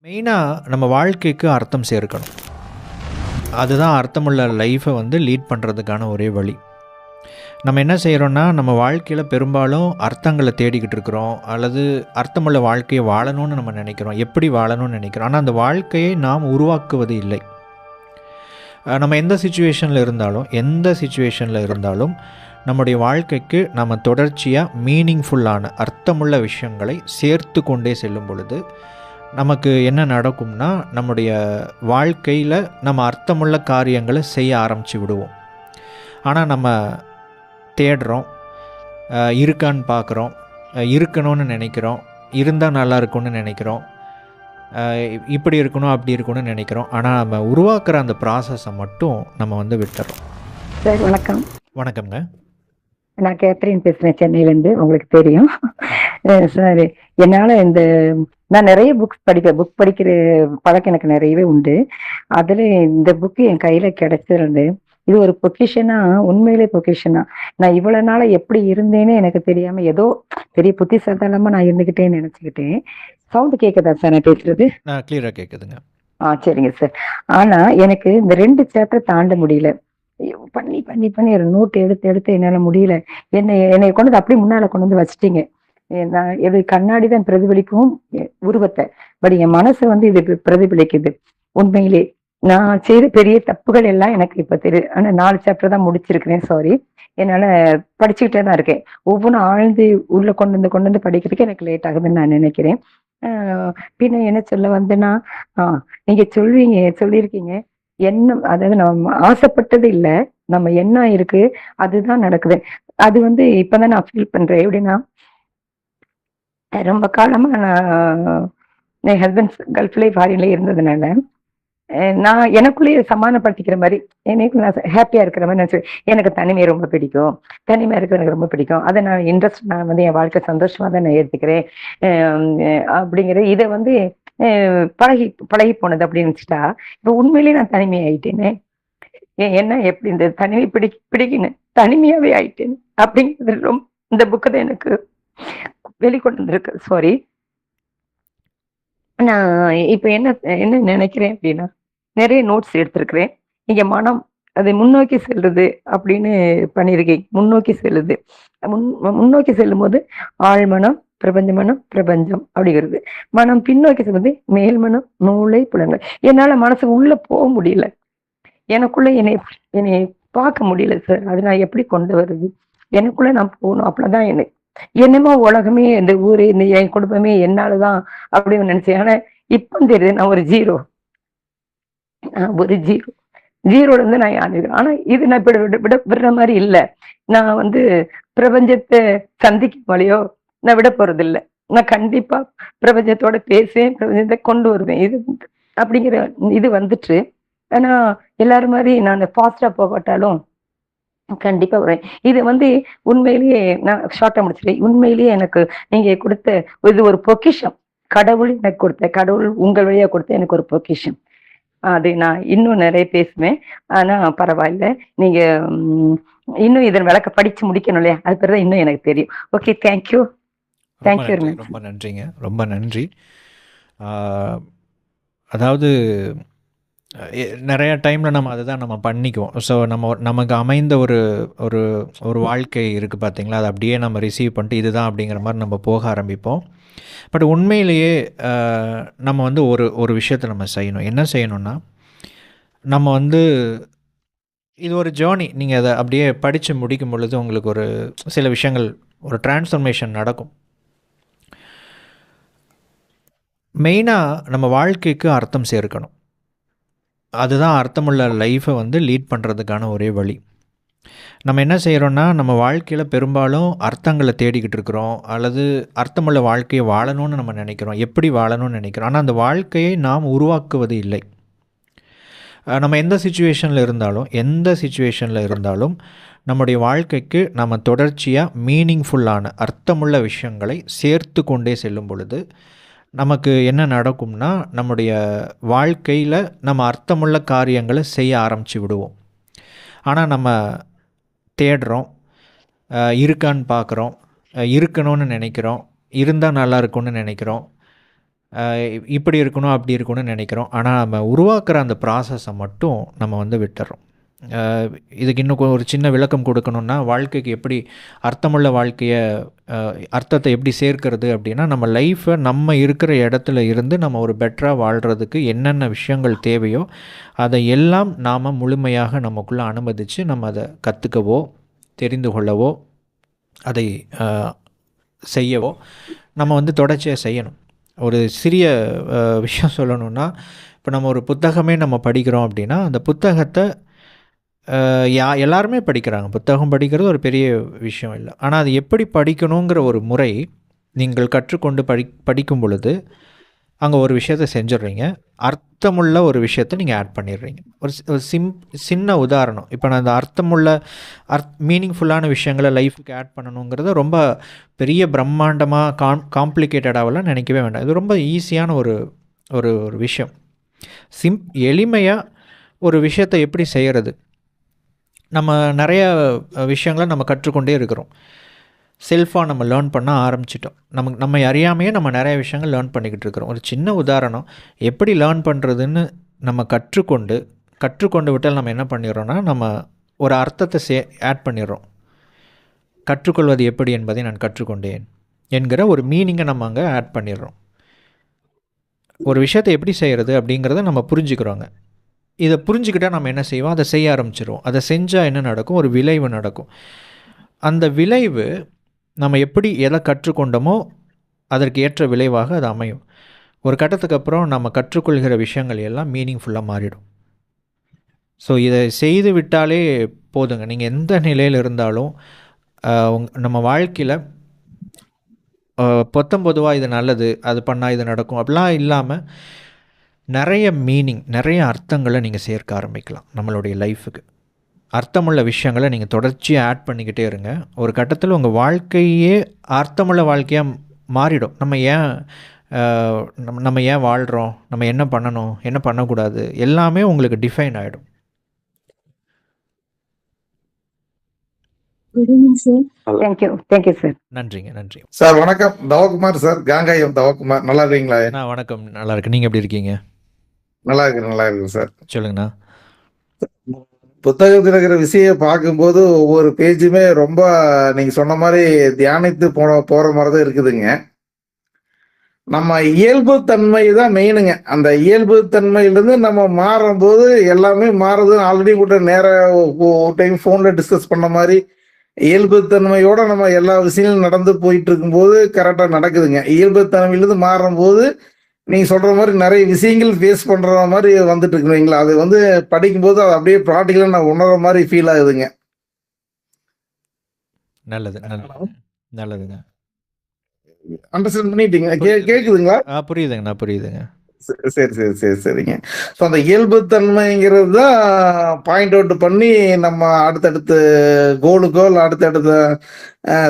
மெயினாக நம்ம வாழ்க்கைக்கு அர்த்தம் சேர்க்கணும். அதுதான் அர்த்தமுள்ள லைஃப்பை லீட் பண்ணுறதுக்கான ஒரே வழி. நம்ம என்ன செய்கிறோன்னா, நம்ம வாழ்க்கையில் பெரும்பாலும் அர்த்தங்களை தேடிக்கிட்டு இருக்கிறோம், அல்லது அர்த்தமுள்ள வாழ்க்கையை வாழணும்னு நம்ம நினைக்கிறோம், எப்படி வாழணும்னு நினைக்கிறோம். ஆனால் அந்த வாழ்க்கையை நாம் உருவாக்குவது இல்லை. நம்ம எந்த சுச்சுவேஷனில் இருந்தாலும் நம்முடைய வாழ்க்கைக்கு நம்ம தொடர்ச்சியாக மீனிங்ஃபுல்லான அர்த்தமுள்ள விஷயங்களை சேர்த்து கொண்டே செல்லும் பொழுது நமக்கு என்ன நடக்கும்னா, நம்முடைய வாழ்க்கையில் நம்ம அர்த்தமுள்ள காரியங்களை செய்ய ஆரம்பித்து விடுவோம். ஆனால் நம்ம தேடுறோம், இருக்கான்னு பார்க்குறோம், இருக்கணும்னு நினைக்கிறோம், இருந்தால் நல்லா இருக்கும்னு நினைக்கிறோம், இப்படி இருக்கணும் அப்படி இருக்கணும்னு நினைக்கிறோம். ஆனால் நம்ம உருவாக்குற அந்த ப்ராசஸை மட்டும் நம்ம விட்டுறோம். சார் வணக்கம். வணக்கம்ங்க. நான் கேத்ரின் பேசுறேன், சென்னையிலேருந்து. உங்களுக்கு தெரியும் சார். என்னால் நான் நிறைய புக் படிக்கிற பழக்கம் எனக்கு நிறையவே உண்டு. அதில் இந்த புக்கு என் கையில் கிடைச்சிருந்து, இது ஒரு பொக்கிஷனா, உண்மையிலே பொக்கிஷனா. நான் இவ்வளவு நாள எப்படி இருந்தேன்னு எனக்கு தெரியாம ஏதோ பெரிய புத்திசாலித்தனமா நான் இருந்துகிட்டேன்னு நினைச்சுக்கிட்டேன். சவுண்ட் கேட்குதா சார் நான் பேசுறது? கிளியராக கேட்குதுங்க. சரிங்க சார். ஆனா எனக்கு இந்த 2 சாப்டர் தாண்ட முடியல. பண்ணி பண்ணி பண்ணி ஒரு நோட் எடுத்து என்னால முடியல. என்னை கொண்டு வந்து அப்படியே முன்னால கொண்டு வந்து வச்சுட்டீங்க. நான் இது கண்ணாடி தான் பிரதிபலிக்கும் உருவத்தை, பட் என் மனசு இது பிரதிபலிக்குது. உண்மையிலே நான் செய்த பெரிய தப்புகள் எல்லாம் எனக்கு இப்ப தெரியுது. ஆனா 4 சாப்டர் தான் முடிச்சிருக்கிறேன். சாரி, என்னால படிச்சுக்கிட்டே தான் இருக்கேன். ஒவ்வொன்றும் ஆழ்ந்து உள்ள கொண்டு வந்து படிக்கிறதுக்கு எனக்கு லேட் ஆகுதுன்னு நான் நினைக்கிறேன். பின்ன என்ன சொல்ல வந்தேன்னா, நீங்க சொல்லியிருக்கீங்க, எண்ணம், அதாவது நம்ம ஆசைப்பட்டது இல்ல, நம்ம எண்ணம் இருக்கு, அதுதான் நடக்குது. அது இப்பதான் நான் ஃபீல் பண்றேன். எப்படின்னா, ரொம்ப காலமா என் ஹஸ்பண்ட் கல்ஃப்ல ஃபாரின்ல இருந்ததுனால நான் எனக்குள்ளேயே சமாதானப்படுத்திக்கிற மாதிரி, எனக்கு நான் ஹாப்பியா இருக்கிற மாதிரி நினைச்சு, எனக்கு தனிமையை ரொம்ப பிடிக்கும், தனிமையா இருக்கிறது எனக்கு ரொம்ப பிடிக்கும். அதை நான் இன்ட்ரெஸ்ட், நான் என் வாழ்க்கை சந்தோஷமா தான் நான் ஏற்றுக்கிறேன் அப்படிங்கிற இதை பழகி பழகி போனது அப்படின்னு நினைச்சிட்டா, இப்ப உண்மையிலேயே நான் தனிமை ஆயிட்டேனே. என்ன எப்படி இந்த தனிமை பிடிக்கணும், தனிமையாவே ஆயிட்டேன் அப்படிங்கிறது ரொம்ப இந்த புக்கு தான் எனக்கு வெளிக்கொண்டு வந்திருக்கு. சாரி. நான் இப்ப என்ன என்ன நினைக்கிறேன் அப்படின்னா, நிறைய நோட்ஸ் எடுத்திருக்கிறேன். இங்க மனம் அதை முன்னோக்கி செல்லுது அப்படின்னு பண்ணியிருக்கேன். முன்னோக்கி செல்லுது. முன்னோக்கி செல்லும் போது ஆழ்மனம், பிரபஞ்ச மனம், பிரபஞ்சம் அப்படிங்கிறது. மனம் பின்னோக்கி செல்வது மேல் மனம், மூளை, புலங்கள். என்னால மனசு உள்ள போக முடியல. எனக்குள்ள என்னை பார்க்க முடியல சார். அது நான் எப்படி கொண்டு வருது? எனக்குள்ள நான் போகணும். அப்படிதான் எனக்கு என்னமோ உலகமே, இந்த ஊரு, இந்த என் குடும்பமே என்னாலதான் அப்படின்னு நினைச்சேன். ஆனா இப்ப தெரியுது, நான் ஒரு ஜீரோ. ஜீரோல இருந்து நான் ஆரம்பிக்கிறேன். ஆனா இது நான் விடுற மாதிரி இல்ல. நான் பிரபஞ்சத்தை சந்திக்கும் வழியோ நான் விட போறது இல்லை. நான் கண்டிப்பா பிரபஞ்சத்தோட பேசுவேன், பிரபஞ்சத்தை கொண்டு வருவேன். இது அப்படிங்கிற இது வந்துட்டு, ஆனா எல்லாரும் மாதிரி நான் ஃபாஸ்டா போகட்டாலும் கண்டிப்பா வருவேன். இது உண்மையிலேயே நான் ஷார்ட்டா முடிச்சிட்டேன். உண்மையிலேயே எனக்கு நீங்க கொடுத்த இது ஒரு பொக்கிஷம். கடவுள் எனக்கு கொடுத்த, கடவுள் உங்கள் வழியா கொடுத்த எனக்கு ஒரு பொக்கிஷம். அது நான் இன்னும் நிறைய பேசுவேன். ஆனா பரவாயில்ல, நீங்க இன்னும் இதன் விளக்க படிச்சு முடிக்கணும் இல்லையா, அது பிறகு இன்னும் எனக்கு தெரியும். Okay, thank you. தேங்க்யூ. ரொம்ப நன்றிங்க, ரொம்ப நன்றி. அதாவது நிறைய டைமில் நம்ம அதுதான் நம்ம பண்ணிக்குவோம். ஸோ நமக்கு அமைந்த ஒரு ஒரு ஒரு வாழ்க்கை இருக்குது பார்த்தீங்களா, அதை அப்படியே நம்ம ரிசீவ் பண்ணிட்டு இதுதான் அப்படிங்கிற மாதிரி நம்ம போக ஆரம்பிப்போம். பட் உண்மையிலேயே நம்ம ஒரு விஷயத்தை நம்ம செய்யணும். என்ன செய்யணும்னா, நம்ம இது ஒரு ஜேர்னி. நீங்கள் அதை அப்படியே படித்து முடிக்கும் பொழுது உங்களுக்கு ஒரு சில விஷயங்கள், ஒரு டிரான்ஸ்ஃபர்மேஷன் நடக்கும். மெயினாக நம்ம வாழ்க்கைக்கு அர்த்தம் சேர்க்கணும். அதுதான் அர்த்தமுள்ள லைஃப்பை லீட் பண்ணுறதுக்கான ஒரே வழி. நம்ம என்ன செய்கிறோன்னா, நம்ம வாழ்க்கையில் பெரும்பாலும் அர்த்தங்களை தேடிக்கிட்டு இருக்கிறோம், அல்லது அர்த்தமுள்ள வாழ்க்கையை வாழணும்னு நம்ம நினைக்கிறோம், எப்படி வாழணும்னு நினைக்கிறோம். ஆனால் அந்த வாழ்க்கையை நாம் உருவாக்குவது இல்லை. நம்ம எந்த சுச்சுவேஷனில் இருந்தாலும் நம்முடைய வாழ்க்கைக்கு நம்ம தொடர்ச்சியாக மீனிங்ஃபுல்லான அர்த்தமுள்ள விஷயங்களை சேர்த்து கொண்டே செல்லும் பொழுது நமக்கு என்ன நடக்கும்னா, நம்முடைய வாழ்க்கையில் நம்ம அர்த்தமுள்ள காரியங்களை செய்ய ஆரம்பித்து விடுவோம். ஆனால் நம்ம தேடுறோம், இருக்கான்னு பார்க்குறோம், இருக்கணும்னு நினைக்கிறோம், இருந்தால் நல்லா இருக்கும்னு நினைக்கிறோம், இப்படி இருக்கணும் அப்படி இருக்கணும்னு நினைக்கிறோம். ஆனால் நம்ம உருவாக்குற அந்த ப்ராசஸை மட்டும் நம்ம வந்து விட்டுறோம். இதுக்கு இன்னும் ஒரு சின்ன விளக்கம் கொடுக்கணுன்னா, வாழ்க்கைக்கு எப்படி அர்த்தமுள்ள வாழ்க்கையை அர்த்தத்தை எப்படி சேர்க்கிறது அப்படின்னா, நம்ம லைஃப்பை நம்ம இருக்கிற இடத்துல இருந்து நம்ம ஒரு பெட்டராக வாழ்கிறதுக்கு என்னென்ன விஷயங்கள் தேவையோ அதை எல்லாம் நாம் முழுமையாக நமக்குள்ளே அனுமதித்து நம்ம அதை கற்றுக்கவோ தெரிந்து கொள்ளவோ அதை செய்யவோ நம்ம வந்து தொடர்ச்சியாக செய்யணும். ஒரு சிறிய விஷயம் சொல்லணுன்னா, இப்போ நம்ம ஒரு புத்தகமே நம்ம படிக்கிறோம் அப்படின்னா அந்த புத்தகத்தை எல்லாருமே படிக்கிறாங்க. புத்தகம் படிக்கிறது ஒரு பெரிய விஷயம் இல்லை. ஆனால் அது எப்படி படிக்கணுங்கிற ஒரு முறை நீங்கள் கற்றுக்கொண்டு படிக்கும் பொழுது அங்கே ஒரு விஷயத்தை செஞ்சிடுறீங்க. அர்த்தமுள்ள ஒரு விஷயத்தை நீங்கள் ஆட் பண்ணிடுறீங்க. ஒரு சின்ன உதாரணம், இப்போ நான் அந்த அர்த்தமுள்ள மீனிங்ஃபுல்லான விஷயங்களை லைஃபுக்கு ஆட் பண்ணணுங்கிறத ரொம்ப பெரிய பிரம்மாண்டமாக காம்ப்ளிகேட்டடாகலாம் நினைக்கவே வேண்டாம். இது ரொம்ப ஈஸியான ஒரு ஒரு ஒரு விஷயம். எளிமையாக ஒரு விஷயத்தை எப்படி செய்கிறது, நம்ம நிறைய விஷயங்களை நம்ம கற்றுக்கொண்டே இருக்கிறோம். செல்ஃபாக நம்ம லேர்ன் பண்ண ஆரம்பிச்சிட்டோம். நம்ம அறியாமையே நம்ம நிறைய விஷயங்கள் லேர்ன் பண்ணிக்கிட்டு இருக்கிறோம். ஒரு சின்ன உதாரணம், எப்படி லேர்ன் பண்ணுறதுன்னு நம்ம கற்றுக்கொண்டு விட்டால் நம்ம என்ன பண்ணிடுறோன்னா, நம்ம ஒரு அர்த்தத்தை ஆட் பண்ணிடுறோம். கற்றுக்கொள்வது எப்படி என்பதை நான் கற்றுக்கொண்டேன் என்கிற ஒரு மீனிங்கை நம்ம அங்கே ஆட் பண்ணிடுறோம். ஒரு விஷயத்தை எப்படி செய்கிறது அப்படிங்கிறத நம்ம புரிஞ்சுக்கிறோங்க. இதை புரிஞ்சுக்கிட்டால் நம்ம என்ன செய்வோம், அதை செய்ய ஆரம்பிச்சிடுவோம். அதை செஞ்சால் என்ன நடக்கும், ஒரு விளைவு நடக்கும். அந்த விளைவு நம்ம எப்படி எதை கற்றுக்கொண்டோமோ அதற்கு ஏற்ற விளைவாக அது அமையும். ஒரு கட்டத்துக்கு அப்புறம் நம்ம கற்றுக்கொள்கிற விஷயங்கள் எல்லாம் மீனிங்ஃபுல்லாக மாறிடும். ஸோ இதை செய்து விட்டாலே போதுங்க. நீங்கள் எந்த நிலையில் இருந்தாலும் நம்ம வாழ்க்கையில் பொதுவாக இது நல்லது, அது பண்ணால் இது நடக்கும் அப்படிலாம் இல்லாமல் நிறைய மீனிங், நிறைய அர்த்தங்களை நீங்கள் சேர்க்க ஆரம்பிக்கலாம். நம்மளுடைய லைஃபுக்கு அர்த்தமுள்ள விஷயங்களை நீங்கள் தொடர்ச்சியாக ஆட் பண்ணிக்கிட்டே இருங்க. ஒரு கட்டத்தில் உங்கள் வாழ்க்கையே அர்த்தமுள்ள வாழ்க்கையாக மாறிடும். நம்ம ஏன் வாழ்கிறோம், நம்ம என்ன பண்ணணும், என்ன பண்ணக்கூடாது, எல்லாமே உங்களுக்கு டிஃபைன் ஆகிடும். நன்றிங்க. நன்றி சார். வணக்கம், தவக்குமார் சார், காங்காயம் தவக்குமார். நல்லா இருக்கீங்களா? வணக்கம், நல்லா இருக்கு. நீங்கள் எப்படி இருக்கீங்க? நல்லா இருக்கு சார். சொல்லுங்கண்ணா. புத்தகத்தில் இருக்கிற விஷயம் பார்க்கும்போது ஒவ்வொரு பேஜுமே ரொம்ப நீங்க சொன்ன மாதிரி தியானித்து போற மாதிரி தான் இருக்குதுங்க. நம்ம இயல்பு தன்மை தான் மெயினுங்க. அந்த இயல்பு தன்மையிலிருந்து நம்ம மாறும்போது எல்லாமே மாறுது. ஆல்ரெடி கூட ஒரு டைம் ஃபோன்ல டிஸ்கஸ் பண்ண மாதிரி இயல்பு தன்மையோட நம்ம எல்லா விஷயங்களும் நடந்து போயிட்டு இருக்கும்போது கரெக்டாக நடக்குதுங்க. இயல்பு தன்மையிலிருந்து மாறும்போது நீங்க சொல்ற மாதிரி நிறைய விஷயங்கள் ஃபேஸ் பண்ற மாதிரி வந்துட்டு இருக்குங்களா, அது வந்து படிக்கும்போது அது அப்படியே ப்ராக்டிக்கலா நான் உணர்ற மாதிரி ஃபீல் ஆகுதுங்க. நல்லதுங்க. அண்டர்ஸ்டாண்ட் பண்ணிட்டீங்க? கேக்குதுங்களா? புரியுதுங்க. சரிங்க. ஸோ அந்த இயல்பு தன்மைங்கிறது தான் பாயிண்ட் அவுட் பண்ணி நம்ம அடுத்தடுத்த கோலுக்கோ இல்லை அடுத்தடுத்த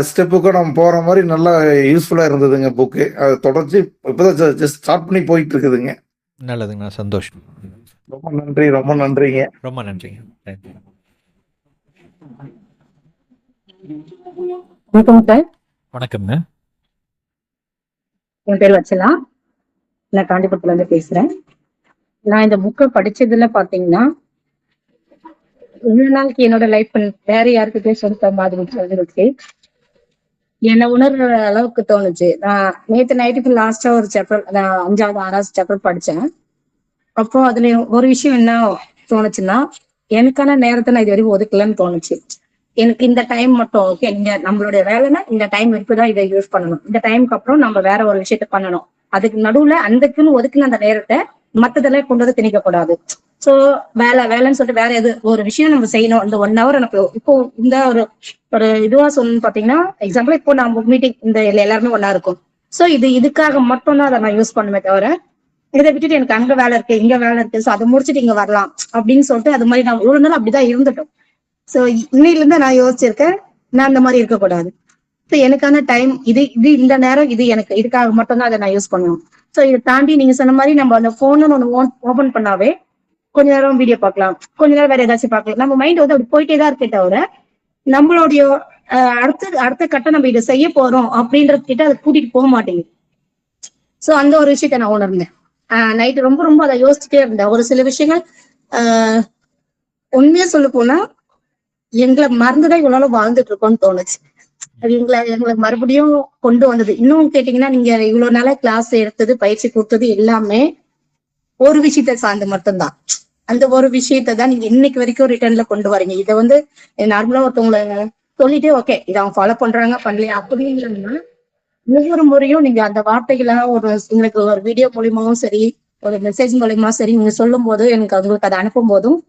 ஸ்டெப்புக்கோ நம்ம போகிற மாதிரி நல்லா யூஸ்ஃபுல்லாக இருந்ததுங்க புக்கு. அது தொடர்ச்சி இப்போதான் ஜஸ்ட் ஸ்டார்ட் பண்ணி போயிட்டு இருக்குதுங்க. நல்லதுங்கண்ணா, சந்தோஷம். ரொம்ப நன்றிங்க. ரொம்ப நன்றிங்க. வணக்கம்ங்க. என் பேர் வச்சலா, நான் காஞ்சிபுரத்துல இருந்து பேசுறேன். நான் இந்த புக்கை படிச்சதுல பாத்தீங்கன்னா, இவ்வளவு நாளைக்கு என்னோட லைஃப் வேற யாருக்கிட்டே சொல்ற மாதிரி சொல்லிருச்சு. என்னை உணர்ற அளவுக்கு தோணுச்சு. நான் நேற்று நைட்டுக்கு லாஸ்டா ஒரு சாப்டர், 5வது 6வது சாப்டர் படிச்சேன். அப்போ அதுல ஒரு விஷயம் என்ன தோணுச்சுன்னா, எனக்கான நேரத்தை நான் இது வரைக்கும் ஒதுக்கலன்னு தோணுச்சு. எனக்கு இந்த டைம் மட்டும் ஓகே, நீங்க நம்மளுடைய வேலைன்னா இந்த டைம் இருக்குதான் இதை யூஸ் பண்ணணும், இந்த டைமுக்கு அப்புறம் நம்ம வேற ஒரு விஷயத்த பண்ணணும். அதுக்கு நடுவுல அந்தக்குன்னு ஒதுக்குன அந்த நேரத்தை மத்ததெல்லாம் கொண்டு வந்து திணிக்க கூடாது. சோ வேலைன்னு சொல்லிட்டு வேற எது ஒரு விஷயம் நம்ம செய்யணும். இந்த 1 hour எனக்கு இப்போ இந்த ஒரு இதுவா சொல்லணும்னு பாத்தீங்கன்னா, எக்ஸாம்பிள் இப்போ நம்ம மீட்டிங் இந்த எல்லாருமே ஒன்னா இருக்கும். சோ இதுக்காக மட்டும் தான் அதை நான் யூஸ் பண்ணுமே தவிர, இதை விட்டுட்டு எனக்கு அங்க வேலை இருக்கு, இங்க வேலை இருக்கு, சோ அதை முடிச்சுட்டு இங்க வரலாம் அப்படின்னு சொல்லிட்டு அது மாதிரி நான் இவ்வளவு நாள் அப்படிதான் இருந்துட்டோம். சோ இன்னையில இருந்து நான் யோசிச்சிருக்கேன், நான் அந்த மாதிரி இருக்கக்கூடாது. எனக்கான டைம் இது இந்த நேரம் இது எனக்கு இதுக்காக மட்டும்தான் அதை நான் யூஸ் பண்ணுவேன். சோ இதை தாண்டி நீங்க சொன்ன மாதிரி நம்ம அந்த போன் ஒண்ணு ஓபன் பண்ணாவே கொஞ்ச நேரம் வீடியோ பார்க்கலாம், கொஞ்ச நேரம் வேற ஏதாச்சும் பார்க்கலாம். நம்ம மைண்ட் வந்து அப்படி போயிட்டே தான் இருக்கே தவிர நம்மளுடைய அடுத்த கட்டம் நம்ம இதை செய்ய போறோம் அப்படின்றது கிட்ட அதை கூட்டிட்டு போக மாட்டேங்குது. ஸோ அந்த ஒரு விஷயத்த நான் உணர்ந்தேன். நைட்டு ரொம்ப ரொம்ப அதை யோசிச்சுட்டே இருந்தேன். ஒரு சில விஷயங்கள் ஆஹ் உண்மையா சொல்ல போனா எங்களை மறந்துதான் இவ்வளவு நாளும் வாழ்ந்துட்டு இருக்கோம்னு தோணுச்சு. அது எங்களுக்கு மறுபடியும் கொண்டு வந்தது. இன்னும் கேட்டீங்கன்னா, நீங்க இவ்வளவு நாளா கிளாஸ் எடுத்தது, பயிற்சி கொடுத்தது எல்லாமே ஒரு விஷயத்த சார்ந்து மட்டும்தான். அந்த ஒரு விஷயத்த தான் நீங்க இன்னைக்கு வரைக்கும் ரிட்டர்ன்ல கொண்டு வரீங்க. இதை வந்து நார்மலா ஒருத்தவங்களை சொல்லிட்டு ஓகே இதை அவங்க ஃபாலோ பண்றாங்க பண்ணலையா அப்படின்னு இல்லைன்னா, ஒவ்வொரு முறையும் நீங்க அந்த வார்த்தைகளா உங்களுக்கு ஒரு வீடியோ மூலியமாவும் சரி, ஒரு மெசேஜ் மூலியமா சரி, நீங்க சொல்லும் போது எனக்கு உங்களுக்கு அதை அனுப்பும் போதும்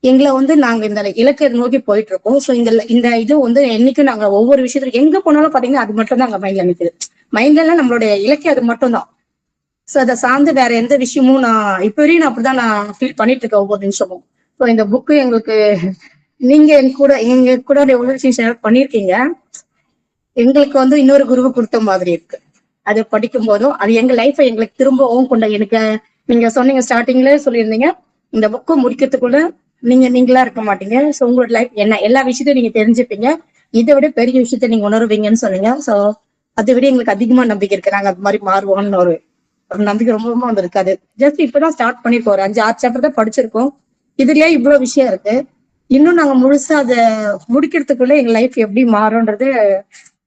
எங்களை வந்து நாங்க இந்த இலக்கை நோக்கி போயிட்டு இருக்கோம். ஸோ இந்த இது வந்து என்னைக்கும் நாங்க ஒவ்வொரு விஷயத்துல எங்க போனாலும் பாத்தீங்கன்னா அது மட்டும் தான் அங்க மைண்ட்ல நிக்குது. மைண்ட்ல எல்லாம் நம்மளுடைய இலக்கியம் அது மட்டும் தான். ஸோ அதை சார்ந்து வேற எந்த விஷயமும் நான் இப்ப வரையும் நான் அப்படிதான் நான் ஃபீல் பண்ணிட்டு இருக்கேன் ஒவ்வொரு நிமிஷமும். ஸோ இந்த புக்கு எங்களுக்கு நீங்க எங்க கூட எவ்வளவு விஷயம் ஷேர் பண்ணிருக்கீங்க. எங்களுக்கு வந்து இன்னொரு குருவை கொடுத்த மாதிரி இருக்கு. அதை படிக்கும் போதும் அது எங்க லைஃபை எங்களுக்கு திரும்பவும் கொண்ட எனக்கு நீங்க சொன்னீங்க ஸ்டார்டிங்ல சொல்லியிருந்தீங்க இந்த புக்கு முடிக்கிறதுக்குள்ள நீங்களா இருக்க மாட்டீங்க. ஸோ உங்களோட லைஃப் என்ன எல்லா விஷயத்தையும் நீங்க தெரிஞ்சுப்பீங்க. இதை விட பெரிய விஷயத்த நீங்க உணர்வீங்கன்னு சொன்னீங்க. ஸோ அதை விட எங்களுக்கு அதிகமா நம்பிக்கை இருக்கு. நாங்க அது மாதிரி மாறுவோம்னு ஒரு நம்பிக்கை ரொம்ப ரொம்ப வந்திருக்கு. அது ஜஸ்ட் இப்பதான் ஸ்டார்ட் பண்ணிருக்கோம். ஒரு 5-6 சாப்டர் தான் படிச்சிருக்கோம். இதுலயே இவ்வளவு விஷயம் இருக்கு. இன்னும் நாங்க முழுசா அதை முடிக்கிறதுக்குள்ள எங்க லைஃப் எப்படி மாறும்ன்றது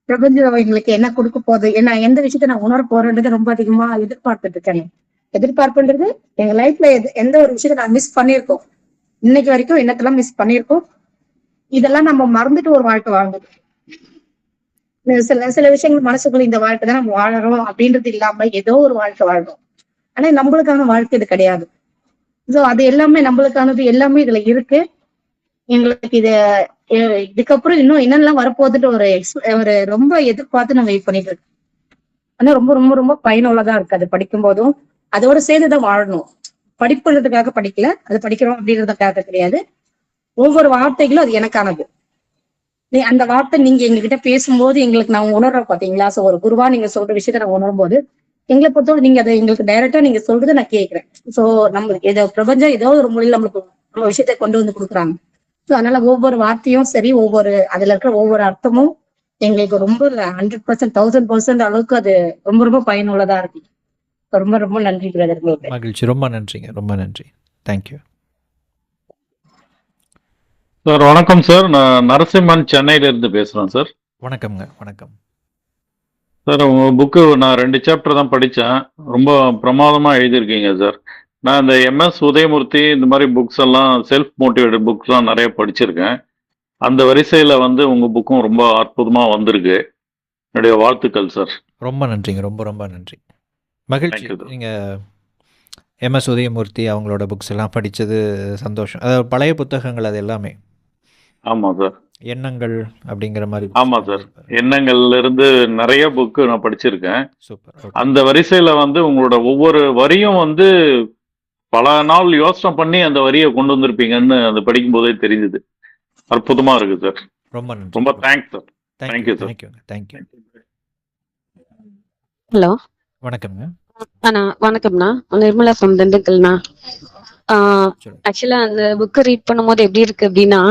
பிரபஞ்சம் எங்களுக்கு என்ன கொடுக்க போகுது, என்ன எந்த விஷயத்த நான் உணர போறேன்றது ரொம்ப அதிகமா எதிர்பார்த்துட்டு இருக்கேன். எதிர்பார்ப்புன்றது எங்க லைஃப்ல எந்த ஒரு விஷயத்த நான் மிஸ் பண்ணிருக்கோம், இன்னைக்கு வரைக்கும் என்னத்தெல்லாம் மிஸ் பண்ணிருக்கோம், இதெல்லாம் நம்ம மறந்துட்டு ஒரு வாழ்க்கை வாழ்ந்தோம். சில சில விஷயங்கள் மனசுக்குள்ள இந்த வாழ்க்கை தான் நம்ம வாழறோம் அப்படின்றது இல்லாம ஏதோ ஒரு வாழ்க்கை வாழ்றோம். ஆனா நம்மளுக்கான வாழ்க்கை இது கிடையாது. சோ அது எல்லாமே நம்மளுக்கானது எல்லாமே இதுல இருக்கு. எங்களுக்கு இதுக்கப்புறம் இன்னும் என்னெல்லாம் வரப்போகுதுன்னு ஒரு ரொம்ப எதிர்பார்த்து நம்ம வெயிட் பண்ணிட்டு இருக்கோம். ஆனா ரொம்ப ரொம்ப ரொம்ப பயனுள்ளதா இருக்கு. அது படிக்கும் போதும் அதோட சேர்ந்துதான் வாழணும். படிப்புன்றதுக்காக படிக்கல, அது படிக்கிறோம் அப்படின்றதுக்காக கிடையாது. ஒவ்வொரு வார்த்தைகளும் அது எனக்கானது. அந்த வார்த்தை நீங்க எங்ககிட்ட பேசும்போது எங்களுக்கு நான் உணர்றேன் பாத்தீங்களா. சோ ஒரு குருவா நீங்க சொல்ற விஷயத்த நான் உணரும் போது எங்களை பொறுத்தவரை நீங்க அதை எங்களுக்கு டைரக்டா நீங்க சொல்றதை நான் கேட்கிறேன். சோ நம்மளுக்கு ஏதோ பிரபஞ்சம் ஏதோ ஒரு மொழியில நம்மளுக்கு நம்ம விஷயத்த கொண்டு வந்து கொடுக்குறாங்க. ஸோ அதனால ஒவ்வொரு வார்த்தையும் சரி, அதுல இருக்கிற ஒவ்வொரு அர்த்தமும் எங்களுக்கு ரொம்ப 100%, 1000% அளவுக்கு அது ரொம்ப ரொம்ப பயனுள்ளதா இருக்கு. ரொம்ப ரொம்ப நன்றி பிரதர். மகிழ்ச்சி. ரொம்ப நன்றிங்க. ரொம்ப நன்றி. Thank you sir. வணக்கம் சார். நான் நரசிம்மன் சென்னையில இருந்து பேசுறேன் சார். வணக்கம்ங்க. வணக்கம் சார். உங்க புக்கு நான் 2 சாப்டர் தான் படித்தேன். ரொம்ப பிரமாதமா எழுதியிருக்கீங்க சார். நான் இந்த MS உதயமூர்த்தி இந்த மாதிரி புக்ஸ் எல்லாம் செல்ஃப் மோட்டிவேட்டட் புக்ஸ்லாம் நிறைய படிச்சிருக்கேன். அந்த வரிசையில் வந்து உங்கள் புக்கும் ரொம்ப அற்புதமாக வந்திருக்கு. என்னுடைய வாழ்த்துக்கள் சார். ரொம்ப நன்றிங்க. ரொம்ப ரொம்ப நன்றி. மகிழ்ச்சி. Thank you, sir. நீங்கள் MS உதயமூர்த்தி அவங்களோட புக்ஸ் எல்லாம் படித்தது சந்தோஷம். அதாவது பழைய புத்தகங்கள் அது எல்லாமே. ஆமாம் சார். எண்ணங்கள் அப்படிங்கிற மாதிரி. ஆமாம் சார். எண்ணங்கள்ல இருந்து நிறைய புக்கு நான் படிச்சிருக்கேன். சூப்பர். அந்த வரிசையில் வந்து உங்களோட ஒவ்வொரு வரியும் வந்து பல நாள் யோசனை பண்ணி அந்த வரியை கொண்டு வந்திருப்பீங்கன்னு அது படிக்கும் போதே தெரிஞ்சுது. அற்புதமா இருக்கு சார். ரொம்ப நன்றி. ரொம்ப thanks sir. Thank you. sir. Thank you. Hello, வணக்கம்ங்க. அண்ணா வணக்கம்ண்ணா. நிர்மலா ஃப்ரம் திண்டுக்கல்ண்ணா. ஆக்சுவலா அந்த புக்கை ரீட் பண்ணும்போது எப்படி இருக்கு அப்படின்னா,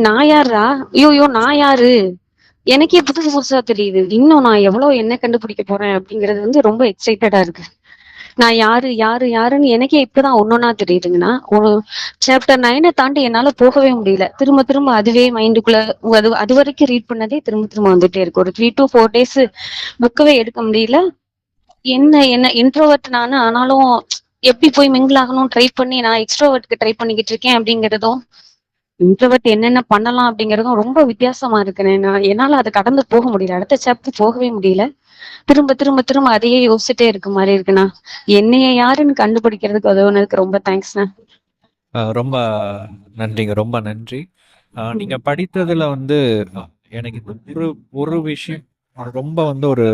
நான் யாரா, ஐயோ நான் யாரு, எனக்கே புதுசு புதுசா தெரியுது. இன்னும் நான் எவ்வளவு என்ன கண்டுபிடிக்க போறேன் அப்படிங்கறது வந்து ரொம்ப எக்ஸைட்டடா இருக்கு. நான் யாரு யாரு யாருன்னு எனக்கே இப்பதான் ஒன்னொன்னா தெரியுதுங்கண்ணா. ஒரு சாப்டர் 9 தாண்டி என்னால போகவே முடியல. திரும்ப திரும்ப அதுவே மைண்டுக்குள்ள அது வரைக்கும் ரீட் பண்ணதே திரும்ப திரும்ப வந்துட்டே இருக்கு. ஒரு 3 to 4 days புக்கவே எடுக்க முடியல. என்ன இன்ட்ரோவர்ட் நானு, ஆனாலும் எப்படி போய் மிங்கிள் ஆகணும் ட்ரை பண்ணி நான் எக்ஸ்ட்ரோவர்ட்க்கு ட்ரை பண்ணிக்கிட்டு இருக்கேன் அப்படிங்கறதும், இன்ட்ரோவர்ட் என்னென்ன பண்ணலாம் அப்படிங்கறதும் ரொம்ப வித்தியாசமா இருக்கு. என்னால அதை கடந்து போக முடியல. அடுத்த சாப்டர் போகவே முடியல. திரும்ப திரும்ப திரும்ப அதையே யோசிச்சுட்டே இருக்க மாதிரி இருக்குண்ணா. என்னைய யாருன்னு கண்டுபிடிக்கிறதுக்கு உதவுனதுக்கு ரொம்ப தேங்க்ஸ்ண்ணா. ரொம்ப நன்றிங்க. ரொம்ப நன்றி. நீங்க படித்ததுல வந்து எனக்கு இந்த ஒரு விஷயம் ரொம்ப வந்து ஒரு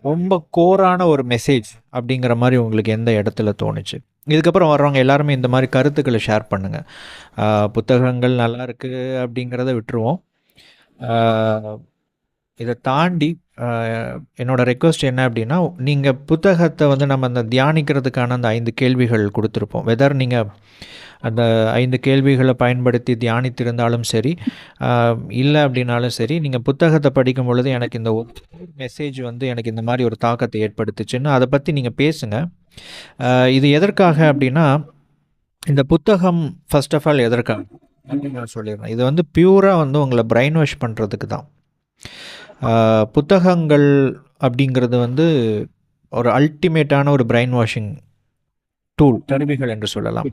ரொம்ப கோரான ஒரு மெசேஜ் அப்படிங்கிற மாதிரி உங்களுக்கு எந்த இடத்துல தோணுச்சு? இதுக்கப்புறம் வர்றவங்க எல்லாருமே இந்த மாதிரி கருத்துக்களை ஷேர் பண்ணுங்க. புத்தகங்கள் நல்லா இருக்கு அப்படிங்கிறத விட்டுருவோம். இதை தாண்டி என்னோட ரெக்வஸ்ட் என்ன அப்படின்னா, நீங்கள் புத்தகத்தை வந்து நம்ம அந்த தியானிக்கிறதுக்கான அந்த 5 கேள்விகள் கொடுத்துருப்போம். வெதர் நீங்கள் அந்த 5 கேள்விகளை பயன்படுத்தி தியானித்திருந்தாலும் சரி, இல்லை அப்படின்னாலும் சரி, நீங்கள் புத்தகத்தை படிக்கும் பொழுது எனக்கு இந்த மெசேஜ் வந்து எனக்கு இந்த மாதிரி ஒரு தாக்கத்தை ஏற்படுத்துச்சுன்னு அதை பற்றி நீங்கள் பேசுங்க. இது எதற்காக அப்படின்னா, இந்த புத்தகம் ஃபர்ஸ்ட் ஆஃப் ஆல் எதற்காக அப்படின்னு நான் சொல்லிடுறேன். இது வந்து பியூராக வந்து உங்களை பிரெயின் வாஷ் பண்ணுறதுக்கு தான். புத்தகங்கள் அப்படிங்கிறது வந்து ஒரு அல்டிமேட்டான ஒரு பிரெயின் வாஷிங் டூல், கருவிகள் என்று சொல்லலாம்.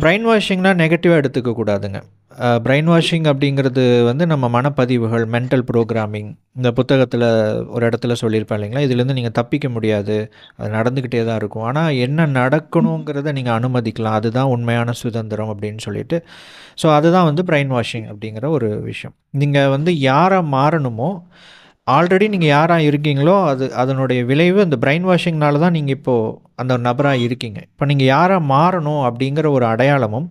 பிரெயின் வாஷிங்னா நெகட்டிவாக எடுத்துக்க கூடாதுங்க. பிரெயின் வாஷிங் அப்படிங்கிறது வந்து நம்ம மனப்பதிவுகள், மென்டல் ப்ரோக்ராமிங், இந்த புத்தகத்தில் ஒரு இடத்துல சொல்லியிருப்பேன் இல்லைங்களா, இதுலேருந்து நீங்கள் தப்பிக்க முடியாது, அது நடந்துக்கிட்டே தான் இருக்கும். ஆனால் என்ன நடக்கணுங்கிறத நீங்கள் அனுமதிக்கலாம், அதுதான் உண்மையான சுதந்திரம் அப்படின்னு சொல்லிட்டு. ஸோ அதுதான் வந்து பிரெயின் வாஷிங் அப்படிங்கிற ஒரு விஷயம். நீங்கள் வந்து யாரை மாறணுமோ, ஆல்ரெடி நீங்கள் யாராக இருக்கீங்களோ அதனுடைய விளைவு அந்த பிரெயின் வாஷிங்னால தான் நீங்கள் இப்போது அந்த நபராக இருக்கீங்க. இப்போ நீங்கள் யாராக மாறணும் அப்படிங்கிற ஒரு அடையாளமும்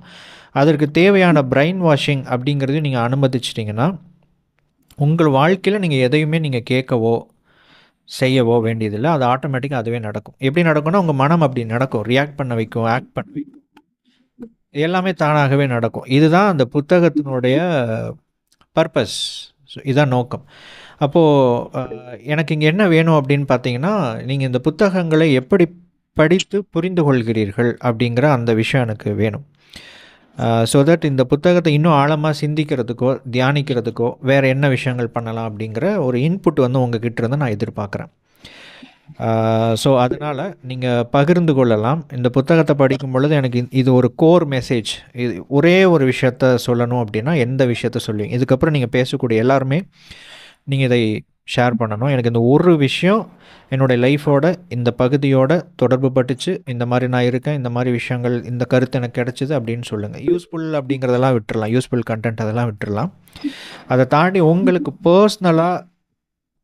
அதற்கு தேவையான பிரெயின் வாஷிங் அப்படிங்கிறதையும் நீங்கள் அனுமதிச்சிட்டிங்கன்னா, உங்கள் வாழ்க்கையில் நீங்கள் எதையுமே நீங்கள் கேட்கவோ செய்யவோ வேண்டியதில்லை. அது ஆட்டோமேட்டிக்காக அதுவே நடக்கும். எப்படி நடக்கும்னா, உங்கள் மனம் அப்படி நடக்கும், ரியாக்ட் பண்ண வைக்கும், ஆக்ட் பண்ண வைக்கும், எல்லாமே தானாகவே நடக்கும். இதுதான் அந்த புத்தகத்தினுடைய பர்பஸ், இதுதான் நோக்கம். அப்போது எனக்கு இங்கே என்ன வேணும் அப்படின்னு பார்த்தீங்கன்னா, நீங்கள் இந்த புத்தகங்களை எப்படி படித்து புரிந்து கொள்கிறீர்கள் அப்படிங்கிற அந்த விஷயம் எனக்கு வேணும். ஸோ தட் இந்த புத்தகத்தை இன்னும் ஆழமாக சிந்திக்கிறதுக்கோ தியானிக்கிறதுக்கோ வேறு என்ன விஷயங்கள் பண்ணலாம் அப்படிங்கிற ஒரு இன்புட் வந்து உங்ககிட்ட இருந்து நான் எதிர்பார்க்குறேன். ஸோ அதனால் நீங்கள் பகிர்ந்து கொள்ளலாம். இந்த புத்தகத்தை படிக்கும் பொழுது எனக்கு இது ஒரு கோர் மெசேஜ், இது ஒரே ஒரு விஷயத்த சொல்லணும் அப்படின்னா எந்த விஷயத்த சொல்லுவீங்க? இதுக்கப்புறம் நீங்கள் பேசக்கூடிய எல்லாருமே நீங்கள் இதை ஷேர் பண்ணணும். எனக்கு இந்த ஒரு விஷயம் என்னுடைய லைஃபோட இந்த பகுதியோட தொடர்பு பட்டுச்சு, இந்த மாதிரி நான் இருக்கேன், இந்த மாதிரி விஷயங்கள், இந்த கருத்து எனக்கு கிடச்சிது அப்படின்னு சொல்லுங்கள். யூஸ்ஃபுல் அப்படிங்கிறதெல்லாம் விட்டுறலாம், யூஸ்ஃபுல் கண்டென்ட் அதெல்லாம் விட்டுறலாம். அதை தாண்டி உங்களுக்கு பர்சனலாக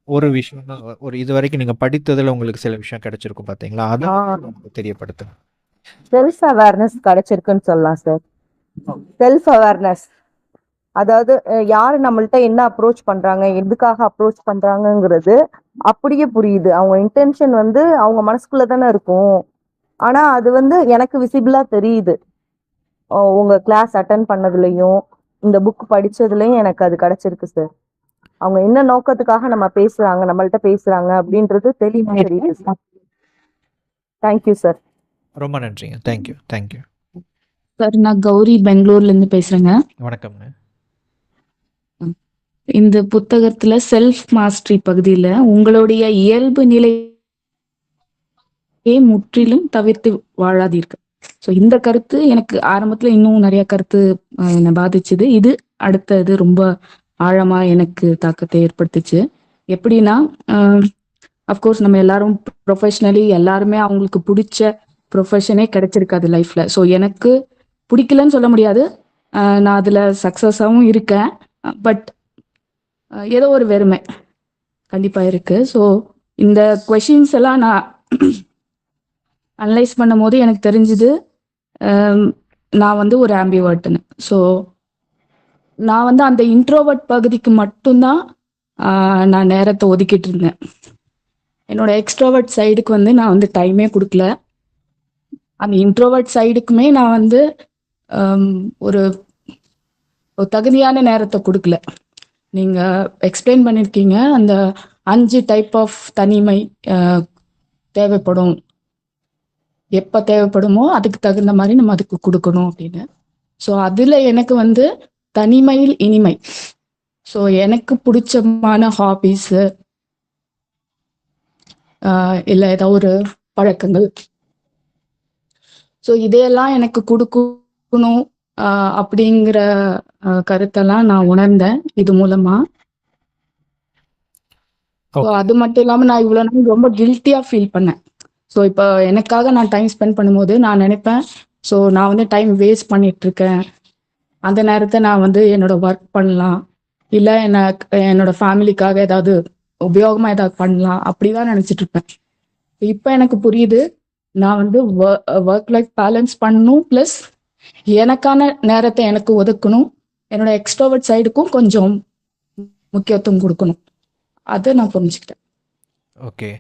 ஒரு விஷயம் தான், ஒரு இது வரைக்கும் நீங்கள் படித்ததில் உங்களுக்கு சில விஷயம் கிடைச்சிருக்கும் பார்த்தீங்களா, அதான் தெரியப்படுத்துங்க. செல்ஃப் அவேர்னஸ் கிடைச்சிருக்குன்னு சொல்லலாம் சார். செல்ஃப் அவேர்னஸ், அதாவது யாரு நம்மள்ட்ட என்ன அப்ரோச் பண்றாங்க, எதுக்காக அப்ரோச் பண்றாங்கங்கிறது அப்படியே புரியுது. அவங்க இன்டென்ஷன் வந்து அவங்க மனசுக்குள்ள தானே இருக்கும். ஆனா அது வந்து எனக்கு விசிபிளா தெரியுது. உங்க கிளாஸ் அட்டன் பண்ணதுலயும் இந்த புக் படிச்சதுலயும் எனக்கு அது கிடைச்சிருக்கு சார். அவங்க என்ன நோக்கத்துக்காக நம்மள்ட்ட பேசுறாங்க அப்படின்றது தெளிவா தெரியுது சார். Thank you sir. ரொம்ப நன்றிங்க. Thank you thank you sir. நான் கௌரி பெங்களூர்ல இருந்து பேசுறேங்க. வணக்கம்ங்க. இந்த புத்தகத்துல செல்ஃப் மாஸ்டரி பகுதியில உங்களுடைய இயல்பு நிலையை முற்றிலும் தவிர்த்து வாழாதீர்கள். ஸோ இந்த கருத்து எனக்கு ஆரம்பத்துல இன்னும் நிறைய கருத்து என்னை பாதிச்சுது. இது அடுத்தது ரொம்ப ஆழமா எனக்கு தாக்கத்தை ஏற்படுத்துச்சு. எப்படின்னா, அஃப்கோர்ஸ் நம்ம எல்லாரும் ப்ரொஃபஷனலி எல்லாருமே அவங்களுக்கு பிடிச்ச ப்ரொஃபஷனே கிடைச்சிருக்காது லைஃப்ல. ஸோ எனக்கு பிடிக்கலன்னு சொல்ல முடியாது, நான் அதுல சக்சஸாகவும் இருக்கேன். பட் ஏதோ ஒரு வெறுமை கண்டிப்பா இருக்கு. ஸோ இந்த கொஷின்ஸ் எல்லாம் நான் அனலைஸ் பண்ணும் போது எனக்கு தெரிஞ்சுது நான் வந்து ஒரு ஆம்பிவர்ட்னு. ஸோ நான் வந்து அந்த இன்ட்ரோவர்ட் பகுதிக்கு மட்டும்தான் நான் நேரத்தை ஒதுக்கிட்டு இருந்தேன். என்னோட எக்ஸ்ட்ரோவர்ட் சைடுக்கு வந்து நான் வந்து டைமே கொடுக்கல. அந்த இன்ட்ரோவர்ட் சைடுக்குமே நான் வந்து ஒரு தகுதியான நேரத்தை கொடுக்கல. நீங்க எக்ஸ்பிளைன் பண்ணிருக்கீங்க, அந்த 5 டைப் ஆஃப் தனிமை தேவைப்படும், எப்ப தேவைப்படுமோ அதுக்கு தகுந்த மாதிரி நம்ம அதுக்கு கொடுக்கணும் அப்படின்னு. ஸோ அதுல எனக்கு வந்து தனிமையில் இனிமை, ஸோ எனக்கு பிடிச்சமான ஹாபிஸ் இல்லை ஏதாவது ஒரு பழக்கங்கள், ஸோ இதையெல்லாம் எனக்கு கொடுக்கணும் அப்படிங்கிற கருத்தெல்லாம் நான் உணர்ந்தேன் இது மூலமா. அது மட்டும் இல்லாம நான் இவ்வளவு நாள் ரொம்ப கில்ட்டியா ஃபீல் பண்ணேன். ஸோ இப்போ எனக்காக நான் டைம் ஸ்பெண்ட் பண்ணும்போது நான் நினைப்பேன், ஸோ நான் வந்து டைம் வேஸ்ட் பண்ணிட்டு இருக்கேன், அந்த நேரத்தை நான் வந்து என்னோட ஒர்க் பண்ணலாம், இல்லை என்னோட ஃபேமிலிக்காக ஏதாவது உபயோகமா ஏதாவது பண்ணலாம் அப்படிதான் நினைச்சிட்டு இருப்பேன். இப்போ எனக்கு புரியுது, நான் வந்து ஒர்க் லைஃப் பேலன்ஸ் பண்ணணும், பிளஸ் எனக்கான நேரத்தை எனக்கு ஒதுக்கணும், என்னோட எக்ஸ்ட்ரோவர்ட் சைடுக்கும் கொஞ்சம் முக்கியத்துவம் கொடுக்கணும். அதை நான் புரிஞ்சுக்கிட்டேன். ஓகே.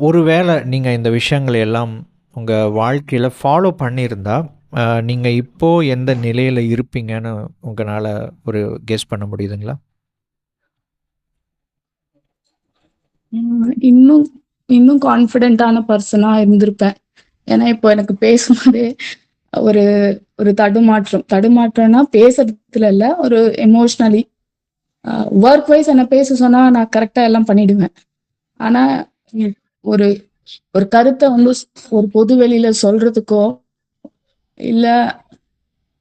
ஒருவேளை நீங்கள் இந்த விஷயங்களை எல்லாம் உங்கள் வாழ்க்கையில் ஃபாலோ பண்ணியிருந்தா நீங்கள் இப்போது எந்த நிலையில் இருப்பீங்கன்னு உங்களால் ஒரு கெஸ் பண்ண முடியுதுங்களா? இன்னும் இன்னும் கான்ஃபிடென்ட்டான பர்சனாக இருந்திருப்பேன். ஏன்னா இப்போ எனக்கு பேசும்போதே ஒரு ஒரு தடுமாற்றம்னா பேசுறதுல இல்லை, ஒரு எமோஷ்னலி ஒர்க் வைஸ் என்ன பேச சொன்னா நான் கரெக்டா எல்லாம் பண்ணிடுவேன். ஆனா ஒரு ஒரு கருத்தை வந்து ஒரு பொது வெளியில சொல்றதுக்கோ இல்ல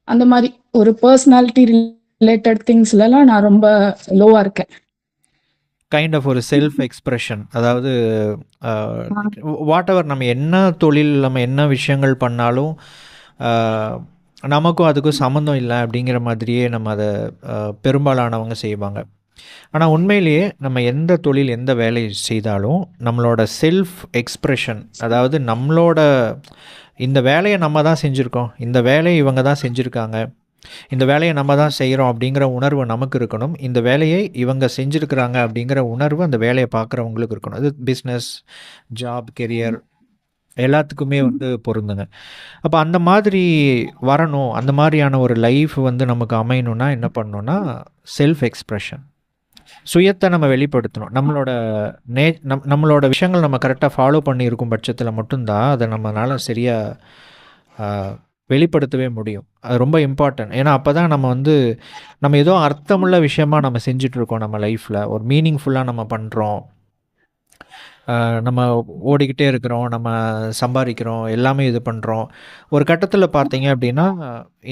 அந்த மாதிரி ஒரு பர்சனாலிட்டி ரிலேட்டட் திங்ஸ்லாம் நான் ரொம்ப லோவா இருக்கேன். கைண்ட் ஆஃப் ஒரு செல்ஃப் எக்ஸ்பிரஷன், அதாவது வாட் எவர் நம்ம என்ன தொழில் நம்ம என்ன விஷயங்கள் பண்ணாலும் நமக்கும் அதுக்கும் சம்மந்தம் இல்லை அப்படிங்கிற மாதிரியே நம்ம அதை பெரும்பாலானவங்க செய்வாங்க. ஆனால் உண்மையிலேயே நம்ம எந்த தொழில் எந்த வேலை செய்தாலும் நம்மளோட செல்ஃப் எக்ஸ்பிரஷன், அதாவது நம்மளோட இந்த வேலையை நம்ம தான் செஞ்சுருக்கோம், இந்த வேலையை இவங்க தான் செஞ்சுருக்காங்க, இந்த வேலையை நம்ம தான் செய்கிறோம் அப்படிங்கிற உணர்வு நமக்கு இருக்கணும். இந்த வேலையை இவங்க செஞ்சுருக்கிறாங்க அப்படிங்கிற உணர்வு அந்த வேலையை பார்க்குறவங்களுக்கு இருக்கணும். அது பிஸ்னஸ், ஜாப், கெரியர் எல்லாத்துக்குமே வந்து பொருந்துங்க. அப்போ அந்த மாதிரி வரணும், அந்த மாதிரியான ஒரு லைஃப் வந்து நமக்கு அமையணும்னா என்ன பண்ணணும்னா செல்ஃப் எக்ஸ்பிரஷன், சுயத்தை நம்ம வெளிப்படுத்தணும். நம்மளோட விஷயங்கள் நம்ம கரெக்டாக ஃபாலோ பண்ணி இருக்கும் பட்சத்தில் மட்டும்தான் அதை நம்மளால் சரியாக வெளிப்படுத்தவே முடியும். அது ரொம்ப இம்பார்ட்டன்ட். ஏன்னா அப்போ தான் நம்ம ஏதோ அர்த்தமுள்ள விஷயமா நம்ம செஞ்சிட்ருக்கோம், நம்ம லைஃப்பில் ஒரு மீனிங்ஃபுல்லாக நம்ம பண்ணுறோம், நம்ம ஓடிக்கிட்டே இருக்கிறோம், நம்ம சம்பாதிக்கிறோம், எல்லாமே இது பண்ணுறோம். ஒரு கட்டத்தில் பார்த்தீங்க அப்படின்னா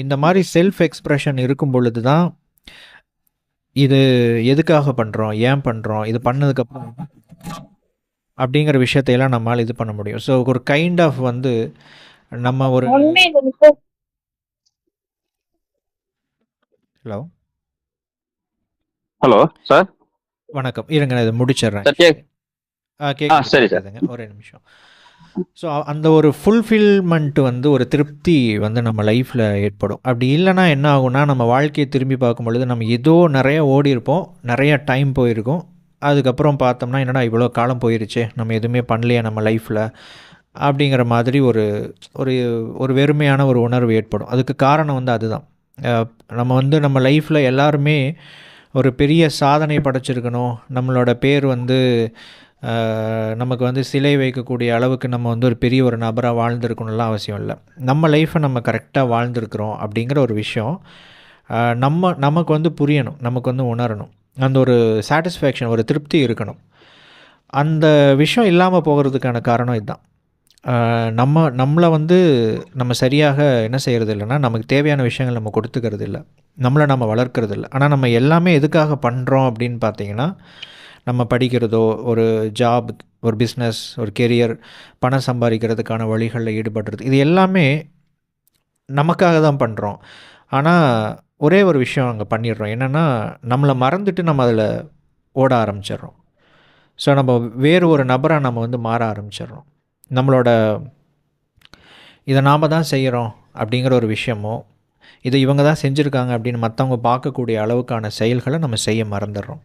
இந்த மாதிரி செல்ஃப் எக்ஸ்பிரஷன் இருக்கும் பொழுது தான் இது எதுக்காக பண்ணுறோம், ஏன் பண்ணுறோம், இது பண்ணதுக்கப்புறம் அப்படிங்கிற விஷயத்தையெல்லாம் நம்மளால் இது பண்ண முடியும். ஸோ ஒரு கைண்ட் ஆஃப் நம்ம ஒரு ஹலோ சார். வணக்கம். இருங்க, நான் இதை முடிச்சிடுறேன். சரி சார். ஒரே நிமிஷம். ஸோ அந்த ஒரு ஃபுல்ஃபில்மெண்ட் ஒரு திருப்தி நம்ம லைஃப்பில் ஏற்படும். அப்படி இல்லைன்னா என்ன ஆகும்னா நம்ம வாழ்க்கையை திரும்பி பார்க்கும் பொழுது நம்ம ஏதோ நிறைய ஓடி இருப்போம், நிறைய டைம் போயிருக்கும், அதுக்கப்புறம் பார்த்தோம்னா என்னடா இவ்வளோ காலம் போயிருச்சு, நம்ம எதுவுமே பண்ணலையே நம்ம லைஃப்பில் அப்படிங்கிற மாதிரி ஒரு ஒரு ஒரு வெறுமையான ஒரு உணர்வு ஏற்படும். அதுக்கு காரணம் அதுதான். நம்ம லைஃப்பில் எல்லாருமே ஒரு பெரிய சாதனை படைச்சிருக்கணும், நம்மளோட பேர் நமக்கு சிலை வைக்கக்கூடிய அளவுக்கு நம்ம ஒரு பெரிய ஒரு நபராக வாழ்ந்துருக்கணும்லாம் அவசியம் இல்லை. நம்ம லைஃப்பை நம்ம கரெக்டாக வாழ்ந்துருக்குறோம் அப்படிங்கிற ஒரு விஷயம் நமக்கு புரியணும், நமக்கு உணரணும். அந்த ஒரு சாட்டிஸ்ஃபேக்ஷன், ஒரு திருப்தி இருக்கணும். அந்த விஷயம் இல்லாமல் போகிறதுக்கான காரணம் இதுதான். நம்மளை நம்ம சரியாக என்ன செய்கிறது இல்லைன்னா நமக்கு தேவையான விஷயங்கள் நம்ம கொடுத்துக்கிறது இல்லை, நம்மளை நம்ம வளர்க்குறது இல்லை. ஆனால் நம்ம எல்லாமே எதுக்காக பண்ணுறோம் அப்படின்னு பார்த்தீங்கன்னா நம்ம படிக்கிறதோ, ஒரு ஜாப், ஒரு பிஸ்னஸ், ஒரு கெரியர், பணம் சம்பாதிக்கிறதுக்கான வழிகளில் ஈடுபடுறது, இது எல்லாமே நமக்காக தான் பண்ணுறோம். ஆனால் ஒரே ஒரு விஷயம் அங்கே பண்ணிடுறோம், என்னென்னா நம்மளை மறந்துட்டு நம்ம அதில் ஓட ஆரம்பிச்சிடுறோம். ஸோ நம்ம வேறு ஒரு நபராக நம்ம மாற ஆரம்பிச்சிடுறோம். நம்மளோட இதை நாம் தான் செய்கிறோம் அப்படிங்கிற ஒரு விஷயமோ, இதை இவங்க தான் செஞ்சுருக்காங்க அப்படின்னு மற்றவங்க பார்க்கக்கூடிய அளவுக்கான செயல்களை நம்ம செய்ய மறந்துடுறோம்.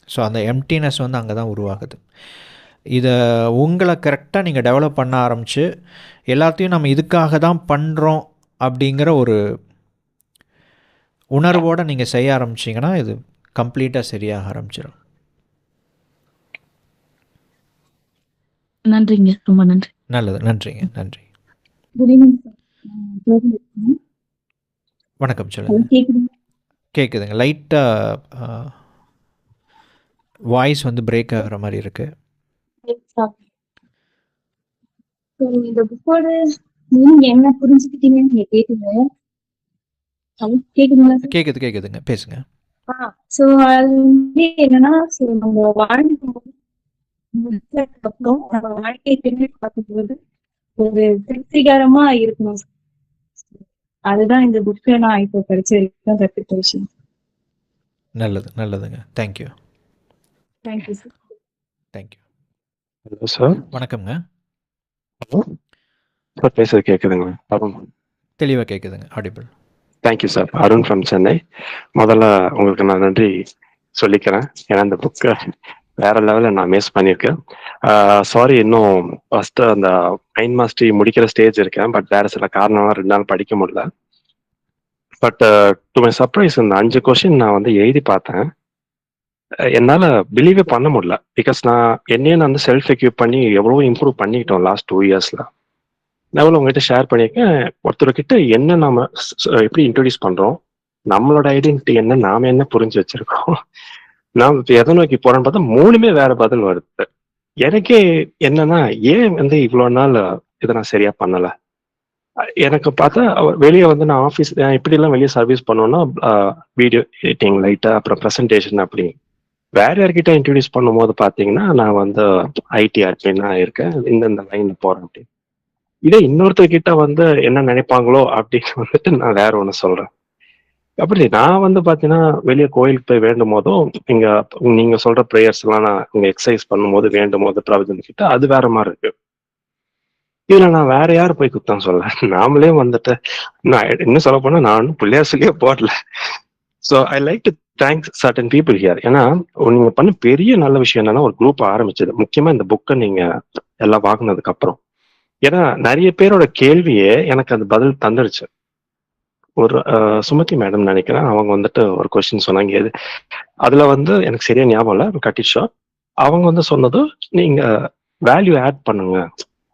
ஸோ அந்த எம்டினஸ் அங்கே தான் உருவாகுது. இதை உங்களை கரெக்டாக நீங்கள் டெவலப் பண்ண ஆரம்பித்து எல்லாத்தையும் நம்ம இதுக்காக தான் பண்ணுறோம் அப்படிங்கிற ஒரு உணர்வோடு நீங்கள் செய்ய ஆரம்பிச்சிங்கன்னா இது கம்ப்ளீட்டாக சரியாக ஆரம்பிச்சிடும். நன்றிங்க, ரொம்ப நன்றி. நல்லது, நன்றிங்க, நன்றி. வணக்கம், சொல்லுங்கள். கேட்குதுங்க, லைட்டாக வாய்ஸ் பிரேக் ஆகிற மாதிரி இருக்கு. இந்த புக்கோட நீங்க என்ன புரிஞ்சுக்கிட்டீங்கன்னு நீங்க கேக்குதுங்க, பேசுங்க. சோ அது என்னன்னா, நம்ம அப்புறம் நம்ம வாழ்க்கையை திரும்பி பார்க்கும்போது ஒரு திருப்திகரமா இருக்கணும். அதுதான் இந்த புக்கை நான் இப்போ படிச்ச வரைக்கும் கற்றுக்கிட்ட விஷயம். நல்லதுங்க. Thank you. Thank you sir. Thank you. Hello sir. வணக்கம்ங்க. ஹலோ சார், பேசுறது கேட்குதுங்களா? அருண். தெளிவாக கேட்குதுங்க, audible. Thank you sir. Arun from Chennai. முதல்ல உங்களுக்கு நான் நன்றி சொல்லிக்கிறேன். ஏன்னா இந்த புக்கை வேற லெவலில் நான் மிஸ் பண்ணியிருக்கேன். சாரி, இன்னும் ஃபர்ஸ்ட் அந்த மைண்ட் மாஸ்டரி முடிக்கிற ஸ்டேஜ் இருக்கேன். பட் வேற சில காரணம்லாம் 2 நாள் படிக்க முடியல. பட் டு மை சர்ப்ரைஸ் இந்த 5 கொஸ்டின் நான் வந்து எழுதி பார்த்தேன். என்னால் பிலீவே பண்ண முடியல. பிகாஸ் நான் என்னையே நான் வந்து செல்ஃப் எக்யூப் பண்ணி எவ்வளோ இம்ப்ரூவ் பண்ணிக்கிட்டோம் லாஸ்ட் 2 இயர்ஸில். நான் எவ்வளோ உங்ககிட்ட ஷேர் பண்ணியிருக்கேன். ஒருத்தர்கிட்ட என்ன நம்ம எப்படி இன்ட்ரடியூஸ் பண்ணுறோம், நம்மளோட ஐடென்டிட்டி என்ன, நாம என்ன புரிஞ்சு வச்சிருக்கோம், நாம் இப்போ எதை நோக்கி போறோன்னு பார்த்தா 3மே வேற பதில் வருது. எனக்கே என்னன்னா, ஏன் வந்து இவ்வளோ நாள் இதை நான் சரியா பண்ணல. எனக்கு பார்த்தா வெளியே வந்து நான் ஆஃபீஸ் இப்படிலாம் வெளியே சர்வீஸ் பண்ணோன்னா வீடியோ எடிட்டிங் லைட்டாக, அப்புறம் ப்ரெசன்டேஷன் அப்படி வேற யார்கிட்ட இன்ட்ரடியூஸ் பண்ணும்போது பார்த்தீங்கன்னா நான் வந்து ஐடி அட்மினா இருக்கேன், இந்த லைன்ல போறேன் அப்படின்னு. இதே இன்னொருத்தர்கிட்ட வந்து என்ன நினைப்பாங்களோ அப்படின்னு வந்துட்டு நான் வேற ஒன்று சொல்றேன். அப்படி நான் வந்து பாத்தீங்கன்னா வெளியே கோயிலுக்கு போய் வேண்டும் போதும் இங்க நீங்க சொல்ற ப்ரேயர்ஸ் எல்லாம் நான் இங்க எக்ஸசைஸ் பண்ணும்போது வேண்டும் போது பிரவச்சனம் கிட்ட அது வேற மாதிரி இருக்கு. இதுல நான் வேற யாரும் போய் குத்தம் சொல்ல, நாமளே வந்துட்டு நான் இன்னும் சொல்ல போனா நான் பிள்ளையார் சொல்லியே போடல. So I like to thanks certain people here. ஏன்னா நீங்க பண்ண பெரிய நல்ல விஷயம் என்னன்னா ஒரு குரூப் ஆரம்பிச்சது, முக்கியமா இந்த புக்கை நீங்க எல்லாம் வாங்கினதுக்கு அப்புறம். ஏன்னா நிறைய பேரோட கேள்வியே எனக்கு அது பதில் தந்துடுச்சு. ஒரு சுமதி மேடம் நினைக்கிறேன், அவங்க வந்துட்டு ஒரு கொஸ்டின் சொன்னாங்க. எது அதுல வந்து எனக்கு சரியா ஞாபகம் இல்லை, கட்டிஷா அவங்க வந்து சொன்னது நீங்க வேல்யூ ஆட் பண்ணுங்க,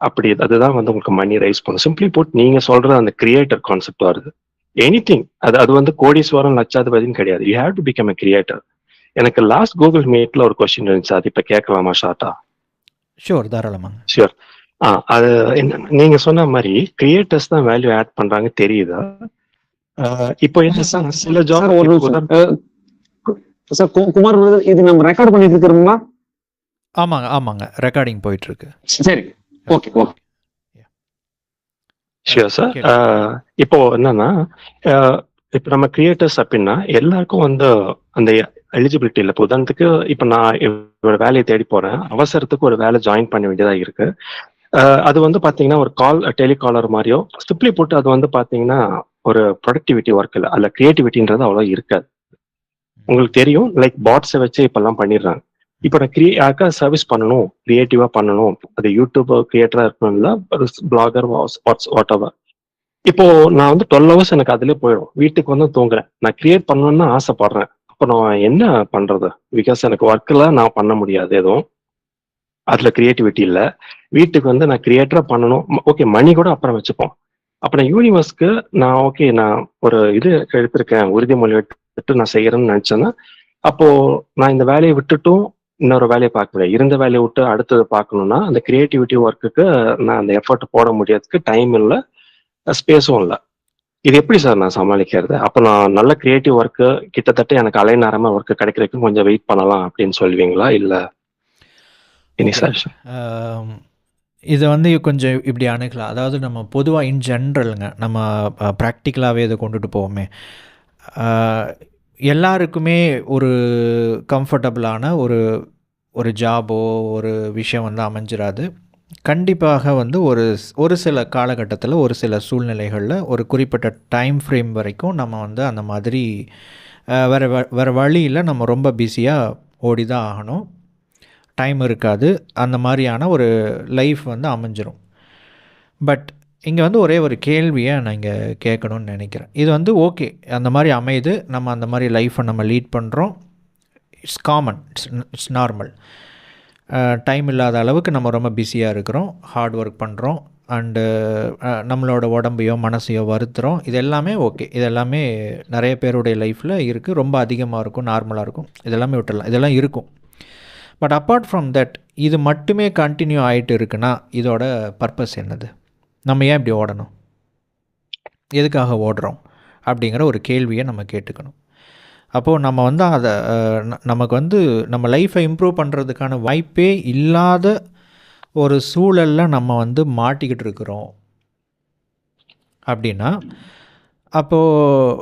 அப்படி அதுதான் வந்து உங்களுக்கு மணி ரைஸ் பண்ணும். சிம்பிளி போட் நீங்க சொல்ற அந்த கிரியேட்டர் கான்செப்ட் வருது. எனிதிங் அது வந்து கோடீஸ்வரம் லட்சாதிபதினு கிடையாது. You have to become a creator. எனக்கு லாஸ்ட் கூகுள் மீட்ல ஒரு கொஸ்டின் இருந்துச்சு, அது இப்ப கேட்கலாமா ஷார்ட்டா? ஷூர், தாராளமாங்க. ஷூர். அது என்ன நீங்க சொன்ன மாதிரி கிரியேட்டர்ஸ் தான் வேல்யூ ஆட் பண்றாங்க தெரியுதா? இப்போ என்ன சில ஜாப் சார் குமார் இது நம்ம ரெக்கார்ட் பண்ணிட்டு இருக்கிறோமா? ஆமாங்க ஆமாங்க, ரெக்கார்டிங் போயிட்டு இருக்கு. சரி, ஓகே ஓகே. Sure sir. இப்போ என்னன்னா இப்போ நம்ம கிரியேட்டர்ஸ் அப்படின்னா எல்லாருக்கும் வந்து அந்த எலிஜிபிலிட்டி இல்லை. இப்போ உதாரணத்துக்கு இப்போ நான் ஒரு வேலையை தேடி போறேன், அவசரத்துக்கு ஒரு வேலை ஜாயின் பண்ண வேண்டியதா இருக்கு. அது வந்து பாத்தீங்கன்னா ஒரு டெலிகாலர் மாதிரியோ ஸ்டிப்லி போட்டு அது வந்து பாத்தீங்கன்னா ஒரு ப்ரொடக்டிவிட்டி ஒர்க் இல்லை, அதில் கிரியேட்டிவிட்டின்றது அவ்வளோ இருக்காது. உங்களுக்கு தெரியும், லைக் பாட்ஸை வச்சு இப்பெல்லாம் பண்ணிடுறாங்க. இப்போ நான் யாருக்கா சர்வீஸ் பண்ணணும், கிரியேட்டிவா பண்ணணும், அது யூடியூப் கிரியேட்டரா இருக்கணும், இல்லை பிளாகர் வாட் எவர். இப்போ நான் வந்து 12 hours எனக்கு அதுல போயிடும், வீட்டுக்கு வந்து தூங்குறேன். நான் கிரியேட் பண்ணணும்னு ஆசைப்படுறேன், அப்போ நான் என்ன பண்றது? பிகாஸ் எனக்கு ஒர்க்கில் நான் பண்ண முடியாது, எதுவும் அதுல கிரியேட்டிவிட்டி இல்லை. வீட்டுக்கு வந்து நான் கிரியேட்டரா பண்ணணும், ஓகே மணி கூட அப்புறம் வச்சுப்போம். அப்ப நான் யூனிவர்ஸ்க்கு நான் ஓகே நான் ஒரு இது எடுத்திருக்கேன், உறுதிமொழி எடுத்துட்டு நான் செய்யறேன்னு நினைச்சேன்னா, அப்போ நான் இந்த வேலையை விட்டுட்டும் இன்னொரு வேலையை பார்க்க முடியாது. இருந்த வேலையை விட்டு அடுத்தது பார்க்கணும்னா அந்த கிரியேட்டிவிட்டி ஒர்க்குக்கு நான் அந்த எஃபர்ட் போட முடியாததுக்கு டைம் இல்லை, ஸ்பேஸும் இல்லை. இது எப்படி சார் நான் சமாளிக்கிறது? அப்போ நான் நல்ல கிரியேட்டிவ் ஒர்க்கு கிட்டத்தட்ட எனக்கு அலைநேரமா ஒர்க்கு கிடைக்கிறதுக்கு கொஞ்சம் வெயிட் பண்ணலாம் அப்படின்னு சொல்லுவீங்களா? இல்லை இனி சார் இதை வந்து கொஞ்சம் இப்படி அணுகலாம். அதாவது நம்ம பொதுவாக இன் ஜென்ரலுங்க நம்ம ப்ராக்டிக்கலாகவே இதை கொண்டுட்டு போவோமே, எல்லாருக்குமே ஒரு கம்ஃபர்டபுளான ஒரு ஜாபோ ஒரு விஷயம் வந்து அமைஞ்சிடாது. கண்டிப்பாக வந்து ஒரு சில காலகட்டத்தில் ஒரு சில சூழ்நிலைகளில் ஒரு குறிப்பிட்ட டைம் ஃப்ரேம் வரைக்கும் நம்ம வந்து அந்த மாதிரி வேறு வழியில் நம்ம ரொம்ப பிஸியாக ஓடி தான் ஆகணும், டைம் இருக்காது, அந்த மாதிரியான ஒரு லைஃப் வந்து அமைஞ்சிரும். பட் இங்கே வந்து ஒரே ஒரு கேள்வியை நான் இங்கே கேட்கணும்னு நினைக்கிறேன். இது வந்து ஓகே, அந்த மாதிரி அமையுது, நம்ம அந்த மாதிரி லைஃப்பை நம்ம லீட் பண்ணுறோம், it's common, it's normal. Time இல்லாத அளவுக்கு நம்ம ரொம்ப பிஸியாக இருக்கிறோம், ஹார்ட் ஒர்க் பண்ணுறோம், அண்டு நம்மளோட உடம்பையோ மனசையோ வருத்துகிறோம். இது எல்லாமே ஓகே, இதெல்லாமே நிறைய பேருடைய லைஃப்பில் இருக்குது, ரொம்ப அதிகமாக இருக்கும், நார்மலாக இருக்கும், இதெல்லாமே விட்டுடலாம், இதெல்லாம் இருக்கும். பட் அப்பார்ட் ஃப்ரம் தட் இது மட்டுமே கண்டினியூ ஆகிட்டு இருக்குன்னா இதோட பர்பஸ் என்னது? நம்ம ஏன் இப்படி ஓடணும், எதுக்காக ஓடுறோம் அப்படிங்கிற ஒரு கேள்வியை நம்ம கேட்டுக்கணும். அப்போது நம்ம வந்து அதை நமக்கு வந்து நம்ம லைஃப்பை இம்ப்ரூவ் பண்ணுறதுக்கான வாய்ப்பே இல்லாத ஒரு சூழலில் நம்ம வந்து மாட்டிக்கிட்டு இருக்கிறோம் அப்படின்னா அப்போது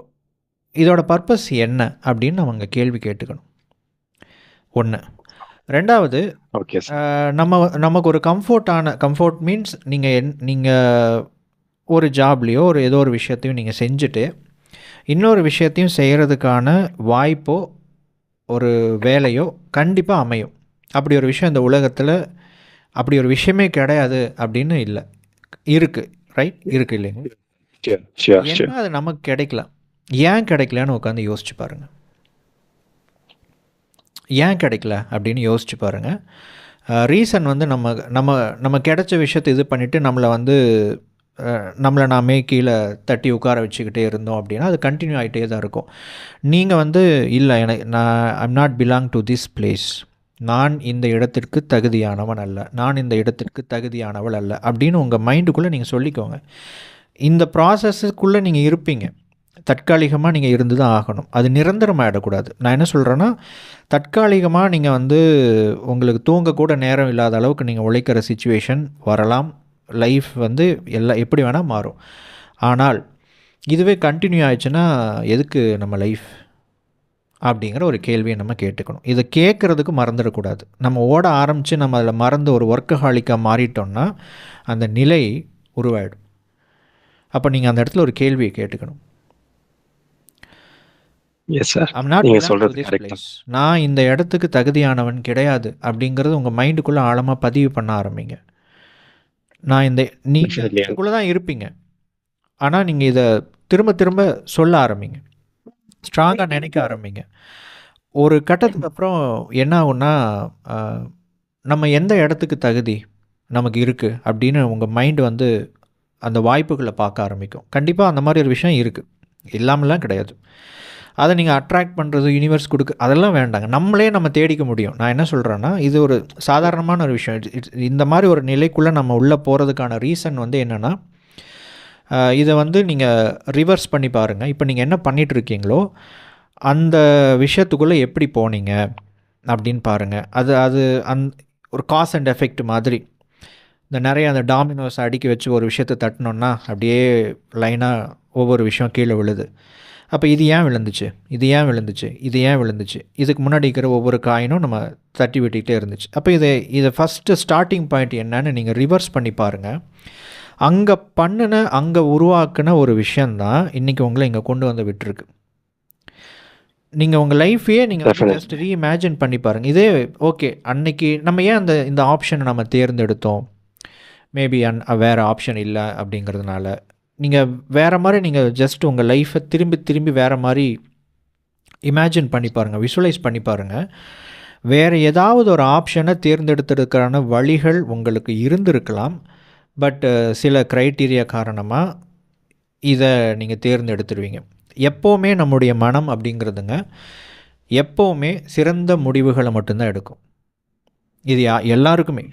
இதோட பர்பஸ் என்ன அப்படின்னு நம்ம அங்கே கேள்வி கேட்டுக்கணும். ஒன்று. ரெண்டாவது, நமக்கு ஒரு கம்ஃபர்ட் மீன்ஸ் நீங்கள் ஒரு ஜாப்லேயோ ஒரு ஏதோ ஒரு விஷயத்தையும் நீங்கள் செஞ்சுட்டு இன்னொரு விஷயத்தையும் செய்கிறதுக்கான வாய்ப்போ ஒரு வேலையோ கண்டிப்பாக அமையும். அப்படி ஒரு விஷயம் இந்த உலகத்தில் அப்படி ஒரு விஷயமே கிடையாது அப்படின்னு இல்லை. இருக்குது, ரைட்? இருக்குது இல்லைங்க? ஏன்னா அது நமக்கு கிடைக்கல. ஏன் கிடைக்கலன்னு உட்காந்து யோசிச்சு பாருங்கள். ஏன் கிடைக்கல அப்படின்னு யோசிச்சு பாருங்கள். ரீசன் வந்து நம்ம நம்ம நம்ம கிடைச்ச விஷயத்தை இது பண்ணிவிட்டு நம்மளை நாமே கீழே தட்டி உட்கார வச்சுக்கிட்டே இருந்தோம் அப்படின்னா அது கண்டினியூ ஆகிட்டே தான் இருக்கும். நீங்கள் வந்து இல்லை, I'm not belong to this place, நான் இந்த இடத்திற்கு தகுதியானவன் அல்ல, நான் இந்த இடத்திற்கு தகுதியானவள் அல்ல அப்படின்னு உங்கள் மைண்டுக்குள்ளே நீங்கள் சொல்லிக்கோங்க. இந்த ப்ராசஸுக்குள்ளே நீங்கள் இருப்பீங்க. தற்காலிகமாக நீங்கள் இருந்து தான் ஆகணும். அது நிரந்தரமாகிடக்கூடாது. நான் என்ன சொல்கிறேன்னா, தற்காலிகமாக நீங்கள் வந்து உங்களுக்கு தூங்கக்கூட நேரம் இல்லாத அளவுக்கு நீங்கள் உழைக்கிற சிச்சுவேஷன் வரலாம். லைஃப் வந்து எப்படி வேணால் மாறும். ஆனால் இதுவே கண்டினியூ ஆயிடுச்சுன்னா எதுக்கு நம்ம லைஃப் அப்படிங்கிற ஒரு கேள்வியை நம்ம கேட்டுக்கணும். இதை கேட்குறதுக்கு மறந்துடக்கூடாது. நம்ம ஓட ஆரம்பித்து நம்ம அதில் மறந்து ஒரு ஒர்க்கஹாலிக்காக மாறிட்டோம்னா அந்த நிலை உருவாயிடும். அப்போ நீங்கள் அந்த இடத்துல ஒரு கேள்வியை கேட்டுக்கணும். நான் இந்த இடத்துக்கு தகுதியானவன் கிடையாது அப்படிங்கிறது உங்கள் மைண்டுக்குள்ளே ஆழமாக பதிவு பண்ண ஆரம்பிங்க. நீங்களுக்குள்ளே தான் இருப்பீங்க, ஆனால் நீங்கள் இதை திரும்ப திரும்ப சொல்ல ஆரம்பிங்க, ஸ்ட்ராங்காக நினைக்க ஆரம்பிங்க. ஒரு கட்டத்துக்கு அப்புறம் என்ன ஆகுன்னா, நம்ம எந்த இடத்துக்கு தகுதி நமக்கு இருக்குது அப்படின்னு உங்கள் மைண்டு வந்து அந்த வாய்ப்புகளை பார்க்க ஆரம்பிக்கும். கண்டிப்பாக அந்த மாதிரி ஒரு விஷயம் இருக்குது, இல்லாமலாம் கிடையாது. அதை நீங்கள் அட்ராக்ட் பண்ணுறது, யூனிவர்ஸ் அதெல்லாம் வேண்டாங்க. நம்மளே நம்ம தேடிக்க முடியும். நான் என்ன சொல்கிறேன்னா, இது ஒரு சாதாரணமான ஒரு விஷயம். இந்த மாதிரி ஒரு நிலைக்குள்ளே நம்ம உள்ளே போகிறதுக்கான ரீசன் வந்து என்னென்னா, இதை வந்து நீங்கள் ரிவர்ஸ் பண்ணி பாருங்கள். இப்போ நீங்கள் என்ன பண்ணிகிட்ருக்கீங்களோ அந்த விஷயத்துக்குள்ளே எப்படி போனீங்க அப்படின்னு பாருங்கள். அது ஒரு காஸ் அண்ட் எஃபெக்ட் மாதிரி நிறைய அந்த டாமினோஸ் அடுக்கி வச்சு ஒரு விஷயத்தை தட்டினோன்னா அப்படியே லைனாக ஒவ்வொரு விஷயம் கீழே விழுது. அப்போ இது ஏன் விழுந்துச்சு, இது ஏன் விழுந்துச்சு, இது ஏன் விழுந்துச்சு, இதுக்கு முன்னாடி இருக்கிற ஒவ்வொரு காயினும் நம்ம தட்டி விட்டுக்கிட்டே இருந்துச்சு. அப்போ இதை ஃபஸ்ட்டு ஸ்டார்டிங் பாயிண்ட் என்னன்னு நீங்கள் ரிவர்ஸ் பண்ணி பாருங்கள். அங்கே உருவாக்குன ஒரு விஷயந்தான் இன்றைக்கி உங்களை இங்கே கொண்டு வந்து விட்டுருக்கு. நீங்கள் உங்கள் லைஃப்பையே நீங்கள் ஜஸ்ட் ரீஇமேஜின் பண்ணி பாருங்கள். இதே ஓகே, அன்னைக்கு நம்ம ஏன் இந்த ஆப்ஷனை நம்ம தேர்ந்தெடுத்தோம், மேபி வேறு ஆப்ஷன் இல்லை அப்படிங்கிறதுனால நீங்கள் வேறு மாதிரி நீங்கள் ஜஸ்ட் உங்கள் லைஃப்பை திரும்பி வேறு மாதிரி இமேஜின் பண்ணி பாருங்கள், விஷுவலைஸ் பண்ணி பாருங்கள். வேறு ஏதாவது ஒரு ஆப்ஷனை தேர்ந்தெடுத்துறதுக்கான வழிகள் உங்களுக்கு இருந்திருக்கலாம். பட் சில க்ரைட்டீரியா காரணமாக இதை நீங்கள் தேர்ந்தெடுத்துடுவீங்க. எப்போவுமே நம்முடைய மனம் அப்படிங்கிறதுங்க எப்போவுமே சிறந்த முடிவுகளை மட்டும்தான் எடுக்கும். இது எல்லாருக்குமே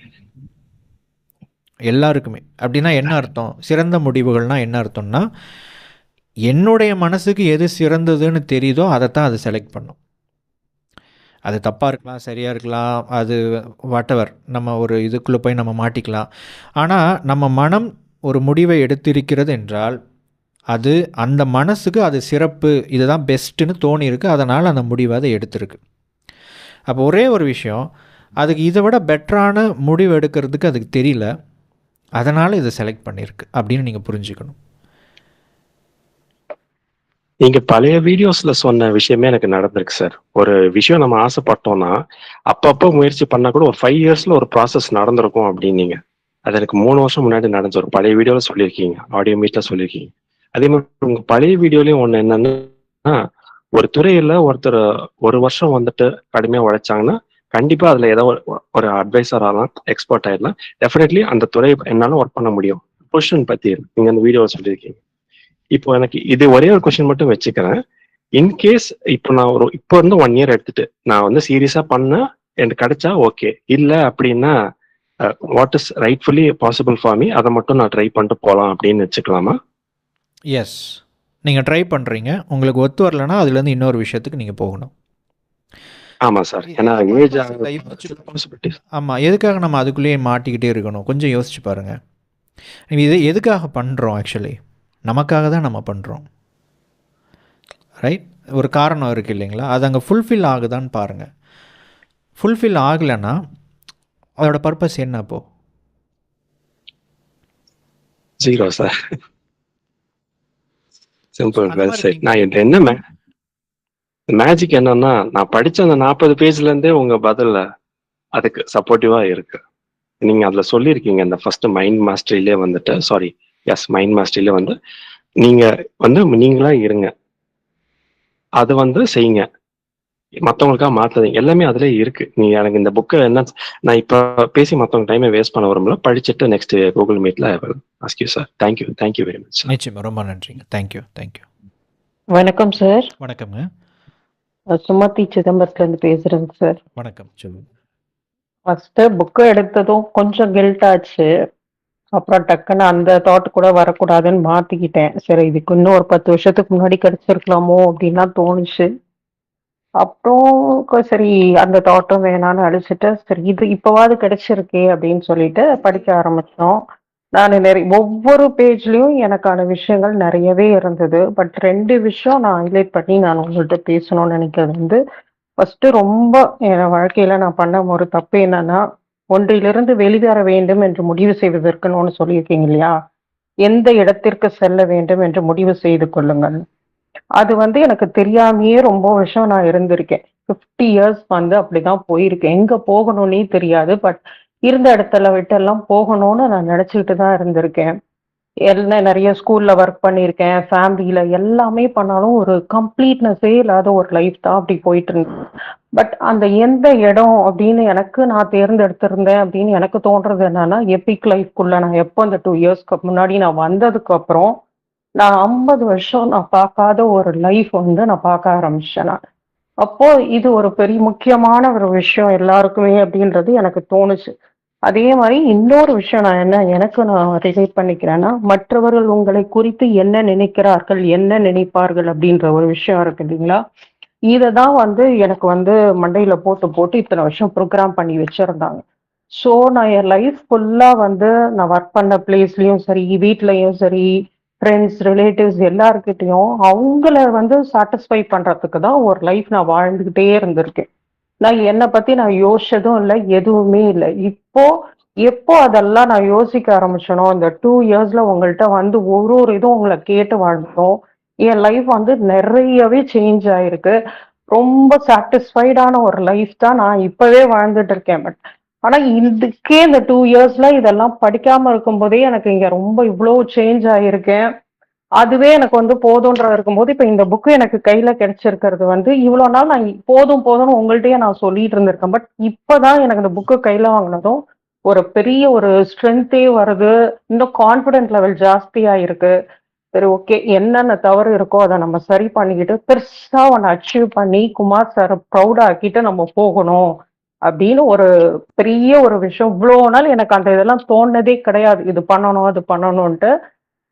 அப்படின்னா என்ன அர்த்தம்? சிறந்த முடிவுகள்னால் என்ன அர்த்தம்னா, என்னுடைய மனசுக்கு எது சிறந்ததுன்னு தெரியுதோ அதைத்தான் அது செலக்ட் பண்ணும். அது தப்பாக இருக்கலாம், சரியாக இருக்கலாம், அது வாட்டவர், நம்ம ஒரு இதுக்குள்ளே போய் நம்ம மாட்டிக்கலாம். ஆனால் நம்ம மனம் ஒரு முடிவை எடுத்திருக்கிறது என்றால் அது அந்த மனசுக்கு அது சிறப்பு, இதுதான் பெஸ்ட்டுன்னு தோணியிருக்கு, அதனால் அந்த முடிவை அதை எடுத்திருக்கு. அப்போ ஒரே ஒரு விஷயம், அதுக்கு இதை விட பெட்டரான முடிவு எடுக்கிறதுக்கு அதுக்கு தெரியல, அதனால் இதை செலக்ட் பண்ணியிருக்கு அப்படின்னு நீங்கள் புரிஞ்சுக்கணும். நீங்க பழைய வீடியோஸ்ல சொன்ன விஷயமே எனக்கு நடந்திருக்கு சார். ஒரு விஷயம் நம்ம ஆசைப்பட்டோம்னா அப்பப்போ முயற்சி பண்ணா கூட ஒரு 5 இயர்ஸ்ல ஒரு ப்ராசஸ் நடந்திருக்கும் அப்படின்னீங்க. அது எனக்கு 3 வருஷம் முன்னாடி நடந்த ஒரு பழைய வீடியோல சொல்லியிருக்கீங்க, ஆடியோ மீட்ல சொல்லியிருக்கீங்க. அதே மாதிரி உங்க பழைய வீடியோலயும் ஒண்ணு என்னன்னா, ஒரு துறையில ஒருத்தர் 1 வருஷம் வந்துட்டு கடுமையா உழைச்சாங்கன்னா கண்டிப்பா அதுல ஏதோ ஒரு அட்வைசர் ஆகலாம், எக்ஸ்பர்ட் ஆயிடலாம். டெஃபினெட்லி அந்த துறையை என்னாலும் ஒர்க் பண்ண முடியும். பொசிஷன் பத்தி நீங்க அந்த வீடியோவை சொல்லியிருக்கீங்க. இப்போ எனக்கு இது ஒரே ஒரு கொஸ்டின் மட்டும் வச்சுக்கிறேன். இன்கேஸ் இப்போ நான் இப்போ இருந்து 1 இயர் எடுத்துட்டு நான் வந்து சீரியஸா பண்ண எனக்கு கிடைச்சா ஓகே, இல்லை அப்படின்னா what is rightfully possible for me, அதை மட்டும் நான் ட்ரை பண்ணிட்டு போகலாம் அப்படின்னு வச்சுக்கலாமா? எஸ், நீங்கள் ட்ரை பண்ணுறீங்க, உங்களுக்கு ஒத்து வரலன்னா அதுலேருந்து இன்னொரு விஷயத்துக்கு நீங்கள் போகணும். ஆமாம் சார், ஏன்னா ஏஜ் ஆமாம், எதுக்காக நம்ம அதுக்குள்ளேயே மாட்டிக்கிட்டே இருக்கணும்? கொஞ்சம் யோசிச்சு பாருங்கள். இது எதுக்காக பண்ணுறோம்? ஆக்சுவலி நமக்காக தான் நம்ம பண்ணுறோம், ரைட்? ஒரு காரணம் இருக்குது இல்லைங்களா? அது அங்கே ஃபுல்ஃபில் ஆகுதான்னு பாருங்கள். ஃபுல்ஃபில் ஆகலைன்னா அதோட பர்பஸ் என்ன? அப்போ ஜீரோ சார். சிம்பிள். நான் என்ன மேஜிக் என்னன்னா, நான் படிச்ச அந்த 40 பேஜ்ல இருந்தே உங்க பதில்ல அதுக்கு சப்போர்ட்டிவா இருக்கு. நீங்க அதுல சொல்லியிருக்கீங்க இந்த ஃபர்ஸ்ட் மைண்ட் மாஸ்டரியிலே வந்துட்டு மைண்ட் மாஸ்டரியிலே வந்து நீங்க வந்து நீங்களா இருங்க, அது வந்து செய்யுங்க, மற்றவங்களுக்காக மாத்தாதீங்க, எல்லாமே அதுல இருக்கு. நீங்க எனக்கு இந்த புக்கை என்ன, நான் இப்ப பேசி மற்றவங்க டைமை வேஸ்ட் பண்ண விரும்பல, படிச்சுட்டு நெக்ஸ்ட் கூகுள் மீட்ல ask you sir. Thank you very much sir. நிச்சயமா, ரொம்ப நன்றிங்க. தேங்க்யூ. வணக்கம் சார். வணக்கம்ங்க. சுமதி சிதம்பரத்துல இருந்து பேசுறேங்க சார். வணக்கம், சொல்லுங்க. ஃபர்ஸ்ட் புக்கு எடுத்ததும் கொஞ்சம் கில்ட் ஆச்சு. அப்புறம் டக்குன்னு அந்த தாட் கூட வரக்கூடாதுன்னு மாத்திக்கிட்டேன். சரி, இதுக்கு இன்னும் ஒரு 10 வருஷத்துக்கு முன்னாடி கிடைச்சிருக்கலாமோ அப்படின்லாம் தோணுச்சு. அப்புறம் சரி, அந்த தாட்டும் வேணான்னு அழிச்சிட்டு, சரி இது இப்பவாவது கிடைச்சிருக்கே அப்படின்னு சொல்லிட்டு படிக்க ஆரம்பிச்சோம். நான் ஒவ்வொரு பேஜ்லயும் எனக்கான விஷயங்கள் நிறையவே இருந்தது. பட் 2 விஷயம் நான் ஹைலைட் பண்ணி நான் உங்கள்கிட்ட பேசணும்னு நினைக்கிறது வந்து, ஃபர்ஸ்ட் ரொம்ப என் வாழ்க்கையில நான் பண்ண ஒரு தப்பு என்னன்னா, ஒன்றிலிருந்து வெளிவர வேண்டும் என்று முடிவு செய்வதற்குன்னு ஒன்று சொல்லியிருக்கீங்க இல்லையா? எந்த இடத்திற்கு செல்ல வேண்டும் என்று முடிவு செய்து கொள்ளுங்கள். அது வந்து எனக்கு தெரியாமயே ரொம்ப வருஷம் நான் இருந்திருக்கேன். 50 இயர்ஸ் வந்து அப்படிதான் போயிருக்கேன். எங்க போகணும்னே தெரியாது. பட் இருந்த இடத்துல விட்டு எல்லாம் போகணும்னு நான் நினைச்சுக்கிட்டு தான் இருந்திருக்கேன். எல்லாம் நிறைய ஸ்கூல்ல ஒர்க் பண்ணியிருக்கேன், ஃபேமிலியில எல்லாமே பண்ணாலும் ஒரு கம்ப்ளீட்னஸே இல்லாத ஒரு லைஃப் தான் அப்படி போயிட்டு இருந்தது. பட் அந்த எந்த இடம் அப்படின்னு எனக்கு நான் தேர்ந்தெடுத்திருந்தேன் அப்படின்னு எனக்கு தோன்றது என்னன்னா, எபிக் லைஃப்குள்ள நான் எப்போ இந்த 2 இயர்ஸ்க்கு முன்னாடி நான் வந்ததுக்கு அப்புறம் நான் 50 வருஷம் நான் பார்க்காத ஒரு லைஃப் வந்து நான் பார்க்க ஆரம்பிச்சேன் நான். அப்போ இது ஒரு பெரிய முக்கியமான ஒரு விஷயம் எல்லாருக்குமே அப்படின்றது எனக்கு தோணுச்சு. அதே மாதிரி இன்னொரு விஷயம் நான் ரிலேட் பண்ணிக்கிறேன்னா, மற்றவர்கள் உங்களை குறித்து என்ன நினைக்கிறார்கள், என்ன நினைப்பார்கள் அப்படின்ற ஒரு விஷயம் இருக்கு இல்லைங்களா? இததான் வந்து எனக்கு வந்து மண்டையில போட்டு போட்டு இத்தனை வருஷம் ப்ரோக்ராம் பண்ணி வச்சிருந்தாங்க. ஸோ நான் என் லைஃப் ஃபுல்லா வந்து நான் ஒர்க் பண்ண பிளேஸ்லயும் சரி, வீட்லயும் சரி, ஃப்ரெண்ட்ஸ், ரிலேட்டிவ்ஸ் எல்லார்கிட்டையும் அவங்கள வந்து சாட்டிஸ்ஃபை பண்றதுக்கு தான் ஒரு லைஃப் நான் வாழ்ந்துகிட்டே இருந்திருக்கேன். நான் என்னை பத்தி நான் யோசிச்சதும் இல்லை, எதுவுமே இல்லை. எப்போ அதெல்லாம் நான் யோசிக்க ஆரம்பிச்சனோ, இந்த 2 இயர்ஸ்ல உங்கள்கிட்ட வந்து ஒரு இதுவும் உங்களை கேட்டு வாழ்ந்தோம். என் லைஃப் வந்து நிறையவே சேஞ்ச் ஆயிருக்கு. ரொம்ப சாட்டிஸ்ஃபைடான ஒரு லைஃப் தான் நான் இப்பவே வாழ்ந்துட்டு இருக்கேன். பட் ஆனா இதுக்கே இந்த 2 இயர்ஸ்ல இதெல்லாம் படிக்காம இருக்கும்போதே எனக்கு இங்க ரொம்ப இவ்வளோ சேஞ்ச் ஆயிருக்கேன். அதுவே எனக்கு வந்து போதும்ன்ற இருக்கும்போது, இப்ப இந்த புக்கு எனக்கு கையில கிடைச்சிருக்கிறது வந்து இவ்வளவு நாள் நான் போதும்னு உங்கள்ட்டயே நான் சொல்லிட்டு இருந்திருக்கேன். பட் இப்பதான் எனக்கு இந்த புக்கு கையில வாங்கினதும் ஒரு பெரிய ஒரு ஸ்ட்ரென்த்தே வருது. இன்னும் கான்பிடென்ட் லெவல் ஜாஸ்தியா இருக்கு. சரி, ஓகே, என்னென்ன தவறு இருக்கோ அதை நம்ம சரி பண்ணிக்கிட்டு பெருசா ஒன்று அச்சீவ் பண்ணி குமார் சாரை ப்ரௌட் ஆக்கிட்டு நம்ம போகணும் அப்படின்னு ஒரு பெரிய ஒரு விஷயம். இவ்வளோ நாள் எனக்கு அந்த இதெல்லாம் தோணுனதே கிடையாது, இது பண்ணணும் அது பண்ணணும்ன்ட்டு.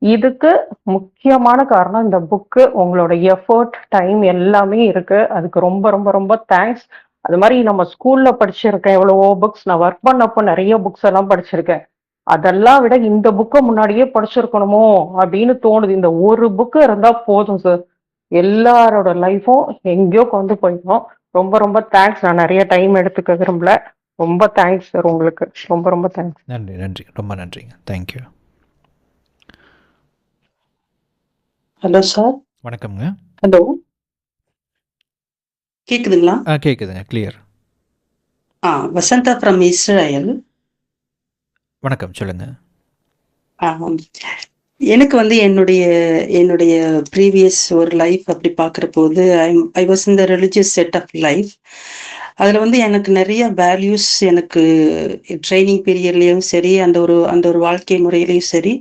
இதுக்கு முக்கியமான காரணம் இந்த புக்கு. உங்களோட எஃபர்ட், டைம் எல்லாமே இருக்கு. அதுக்கு ரொம்ப ரொம்ப ரொம்ப தேங்க்ஸ். அது மாதிரி நம்ம ஸ்கூல்ல படிச்சிருக்கேன் எவ்வளவோ புக்ஸ், நான் ஒர்க் பண்ணப்போ நிறைய புக்ஸ் எல்லாம் படிச்சிருக்கேன். அதெல்லாம் விட இந்த புக்கை முன்னாடியே படிச்சிருக்கணுமோ அப்படின்னு தோணுது. இந்த ஒரு புக்கு இருந்தா போதும் சார், எல்லாரோட லைஃப்பும் எங்கேயோ கொண்டு போயிடும். ரொம்ப ரொம்ப தேங்க்ஸ். நான் நிறைய டைம் எடுத்துக்க விரும்பல. ரொம்ப தேங்க்ஸ் சார், உங்களுக்கு ரொம்ப ரொம்ப தேங்க்ஸ். நன்றி, ரொம்ப நன்றிங்க. தேங்க்யூ. Hello sir. வணக்கம்ங்க. ஹலோ, கேக்குதுங்களா? கேக்குதுங்க, கிளியர். Vasantha from Israel. வணக்கம், சொல்லுங்க. எனக்கு வந்து என்னுடைய ப்ரீவியஸ் ஒரு லைஃப் அப்படி பார்க்குற போது I was in the religious set of life. அதில் வந்து எனக்கு நிறைய வேல்யூஸ், எனக்கு ட்ரைனிங் பீரியட்லேயும் சரி, அந்த ஒரு வாழ்க்கை முறையிலையும் சரி,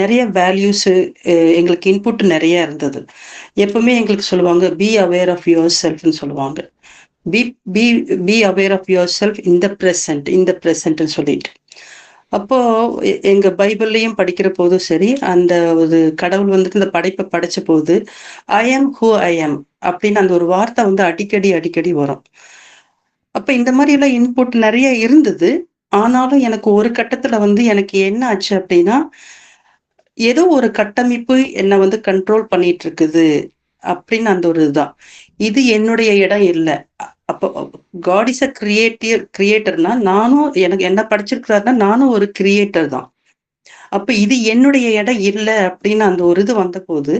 நிறைய வேல்யூஸு எங்களுக்கு இன்புட் நிறைய இருந்தது. எப்பவுமே எங்களுக்கு சொல்லுவாங்க, பி அவேர் ஆஃப் யுவர் செல்ஃப்னு சொல்லுவாங்க. Be aware of yourself in the ப்ரெசன்ட்னு சொல்லிட்டு. அப்போ எங்க பைபிள்லையும் படிக்கிற போதும் சரி, அந்த ஒரு கடவுள் வந்துட்டு இந்த படைப்பை படைச்ச போது ஐ ஆம் ஹூ ஐ ஆம் அப்படின்னு அந்த ஒரு வார்த்தை வந்து அடிக்கடி வரும். அப்ப இந்த மாதிரி எல்லாம் இன்புட் நிறைய இருந்தது. ஆனாலும் எனக்கு ஒரு கட்டத்துல வந்து எனக்கு என்ன ஆச்சு அப்படின்னா, ஏதோ ஒரு கட்டமைப்பு என்னை வந்து கண்ட்ரோல் பண்ணிட்டு இருக்குது அப்படின்னு அந்த ஒரு இதுதான். இது என்னுடைய இடம் இல்லை. அப்போ காட் இஸ் அ கிரியேட்டர்னா, நானும் எனக்கு என்ன படிச்சிருக்கிறாருன்னா நானும் ஒரு கிரியேட்டர் தான். அப்ப இது என்னுடைய இடம் இல்லை அப்படின்னு அந்த ஒரு இது வந்த போது,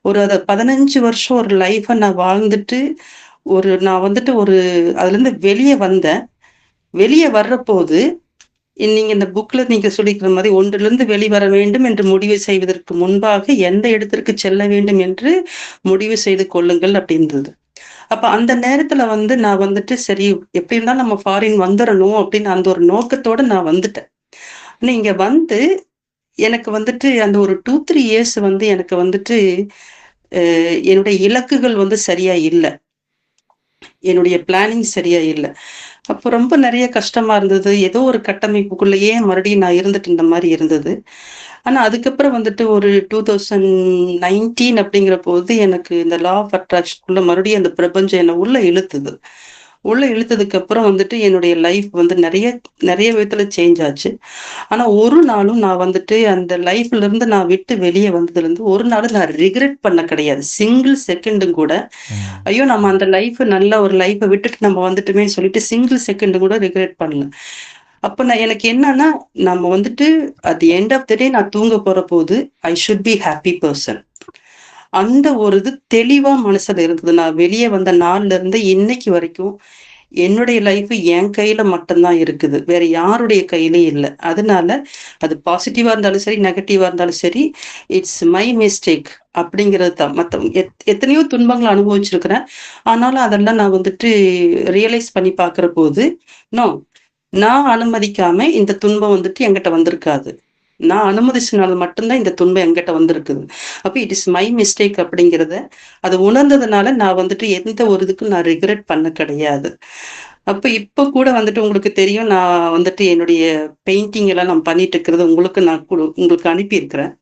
ஒரு 15 வருஷம் ஒரு லைஃபை நான் வாழ்ந்துட்டு நான் வந்துட்டு அதுல இருந்து வெளியே வந்தேன். வெளியே வர்ற போது நீங்க இந்த புக்ல நீங்க சொல்லிக்கிற மாதிரி ஒன்றிலிருந்து வெளிவர வேண்டும் என்று முடிவு செய்வதற்கு முன்பாக எந்த இடத்திற்கு செல்ல வேண்டும் என்று முடிவு செய்து கொள்ளுங்கள் அப்படின்றது. அப்ப அந்த நேரத்துல வந்து நான் வந்துட்டு சரி எப்படி இருந்தாலும் நம்ம ஃபாரின் வந்துடணும் அப்படின்னு அந்த ஒரு நோக்கத்தோட நான் வந்துட்டேன். நீங்க வந்து எனக்கு வந்துட்டு அந்த ஒரு 2-3 இயர்ஸ் வந்து எனக்கு வந்துட்டு என்னுடைய இலக்குகள் வந்து சரியா இல்லை, என்னுடைய பிளானிங் சரியா இல்லை. அப்போ ரொம்ப நிறைய கஷ்டமா இருந்தது. ஏதோ ஒரு கட்டமைப்புக்குள்ளேயே மறுபடியும் நான் இருந்துட்டு இருந்த மாதிரி இருந்தது. ஆனா அதுக்கப்புறம் வந்துட்டு ஒரு 2019 அப்படிங்கிற போது எனக்கு இந்த லா ஆஃப் அட்ராக்ஷனுக்குள்ள மறுபடியும் அந்த பிரபஞ்சம் என்னை உள்ள இழுத்துது. உள்ள இழுத்ததுக்கு அப்புறம் வந்துட்டு என்னுடைய லைஃப் வந்து நிறைய நிறைய விதத்துல சேஞ்ச் ஆச்சு. ஆனா ஒரு நாளும் நான் வந்துட்டு அந்த லைஃப்ல இருந்து நான் விட்டு வெளியே வந்ததுல இருந்து ஒரு நாளும் நான் ரிக்ரெட் பண்ண கிடையாது. சிங்கிள் செகண்டும் கூட ஐயோ நம்ம அந்த லைஃப் நல்ல ஒரு லைஃபை விட்டுட்டு நம்ம வந்துட்டுமே சொல்லிட்டு சிங்கிள் செகண்ட் கூட ரிக்ரெட் பண்ணல. அப்ப நான் எனக்கு என்னன்னா நம்ம வந்துட்டு at the end of the day நான் தூங்க போற போது I should be happy person. அந்த ஒரு இது தெளிவா மனசுல இருந்தது. நான் வெளியே வந்த நாள்ல இருந்து இன்னைக்கு வரைக்கும் என்னுடைய லைஃப் என் கையில மட்டும்தான் இருக்குது, வேற யாருடைய கையிலயும் இல்லை. அதனால அது பாசிட்டிவா இருந்தாலும் சரி நெகட்டிவா இருந்தாலும் சரி இட்ஸ் மை மிஸ்டேக் அப்படிங்கிறது தான். மற்ற எத்தனையோ துன்பங்களை அனுபவிச்சிருக்கிறேன். ஆனாலும் அதெல்லாம் நான் வந்துட்டு ரியலைஸ் பண்ணி பாக்குற போது நோ, நான் அனுமதிக்காம இந்த துன்பம் வந்துட்டு என்கிட்ட வந்திருக்காது. நான் அனுமதிச்சனால மட்டும்தான் இந்த துன்பம் என்கிட்ட வந்திருக்குது. அப்ப இட் இஸ் மை மிஸ்டேக் அப்படிங்கிறத அது உணர்ந்ததுனால நான் வந்துட்டு எந்த ஒரு இதுக்கும் நான் ரிக்ரெட் பண்ண கிடையாது. அப்ப இப்ப கூட வந்துட்டு உங்களுக்கு தெரியும், நான் வந்துட்டு என்னுடைய பெயிண்டிங் எல்லாம் நான் பண்ணிட்டு இருக்கிறது உங்களுக்கு நான் உங்களுக்கு அனுப்பியிருக்கிறேன்.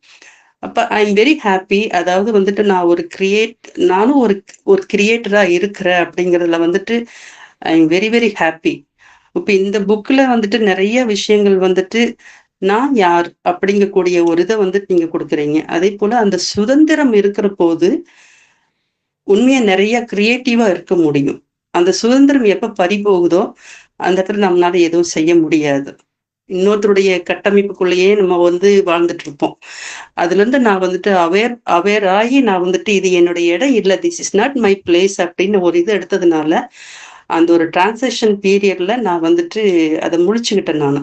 அப்ப ஐ எம் வெரி ஹாப்பி. அதாவது வந்துட்டு நான் நானும் ஒரு கிரியேட்டரா இருக்கிறேன் அப்படிங்கிறதுல வந்துட்டு I am very very happy. இப்ப இந்த புக்ல வந்துட்டு நிறைய விஷயங்கள் வந்துட்டு நான் யார் அப்படிங்கக்கூடிய ஒரு இதை வந்துட்டு நீங்க கொடுக்குறீங்க. அதே போல அந்த சுதந்திரம் இருக்கிற போது உண்மையா நிறைய கிரியேட்டிவா இருக்க முடியும். அந்த சுதந்திரம் எப்ப பறி போகுதோ அந்த இடத்துல நம்மளால எதுவும் செய்ய முடியாது. இன்னொருத்தருடைய கட்டமைப்புக்குள்ளேயே நம்ம வந்து வாழ்ந்துட்டு இருப்போம். அதுல இருந்து நான் வந்துட்டு அவேர் ஆகி நான் வந்துட்டு இது என்னுடைய இடம் இல்லை, this is not my place அப்படின்னு ஒரு இது எடுத்ததுனால அந்த ஒரு டிரான்சாக்ஷன் பீரியட்ல நான் வந்துட்டு அதை முழிச்சுக்கிட்டேன் நான்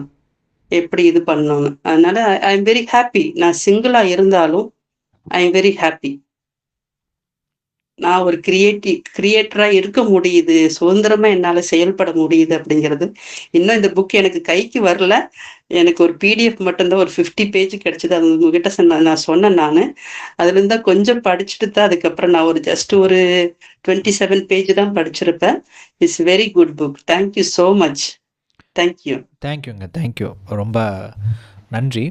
எப்படி இது பண்ணணும்னு. அதனால ஐ எம் வெரி ஹாப்பி. நான் சிங்கிளா இருந்தாலும் ஐ எம் வெரி ஹாப்பி. நான் ஒரு கிரியேட்டரா இருக்க முடியுது, சுதந்திரமா என்னால செயல்பட முடியுது அப்படிங்கிறது. இன்னும் இந்த புக் எனக்கு கைக்கு வரல. எனக்கு ஒரு பிடிஎஃப் மட்டும்தான் ஒரு 50 பேஜ் கிடைச்சது. அது உங்ககிட்ட நான் சொன்னேன். நான் அதுல இருந்தா கொஞ்சம் படிச்சுட்டு தான் அதுக்கப்புறம் நான் ஒரு ஜஸ்ட் ஒரு 27 பேஜ் தான் படிச்சிருப்பேன். It's very good book. Thank you so much. தேங்க்யூங்க. தேங்க்யூ, ரொம்ப நன்றி.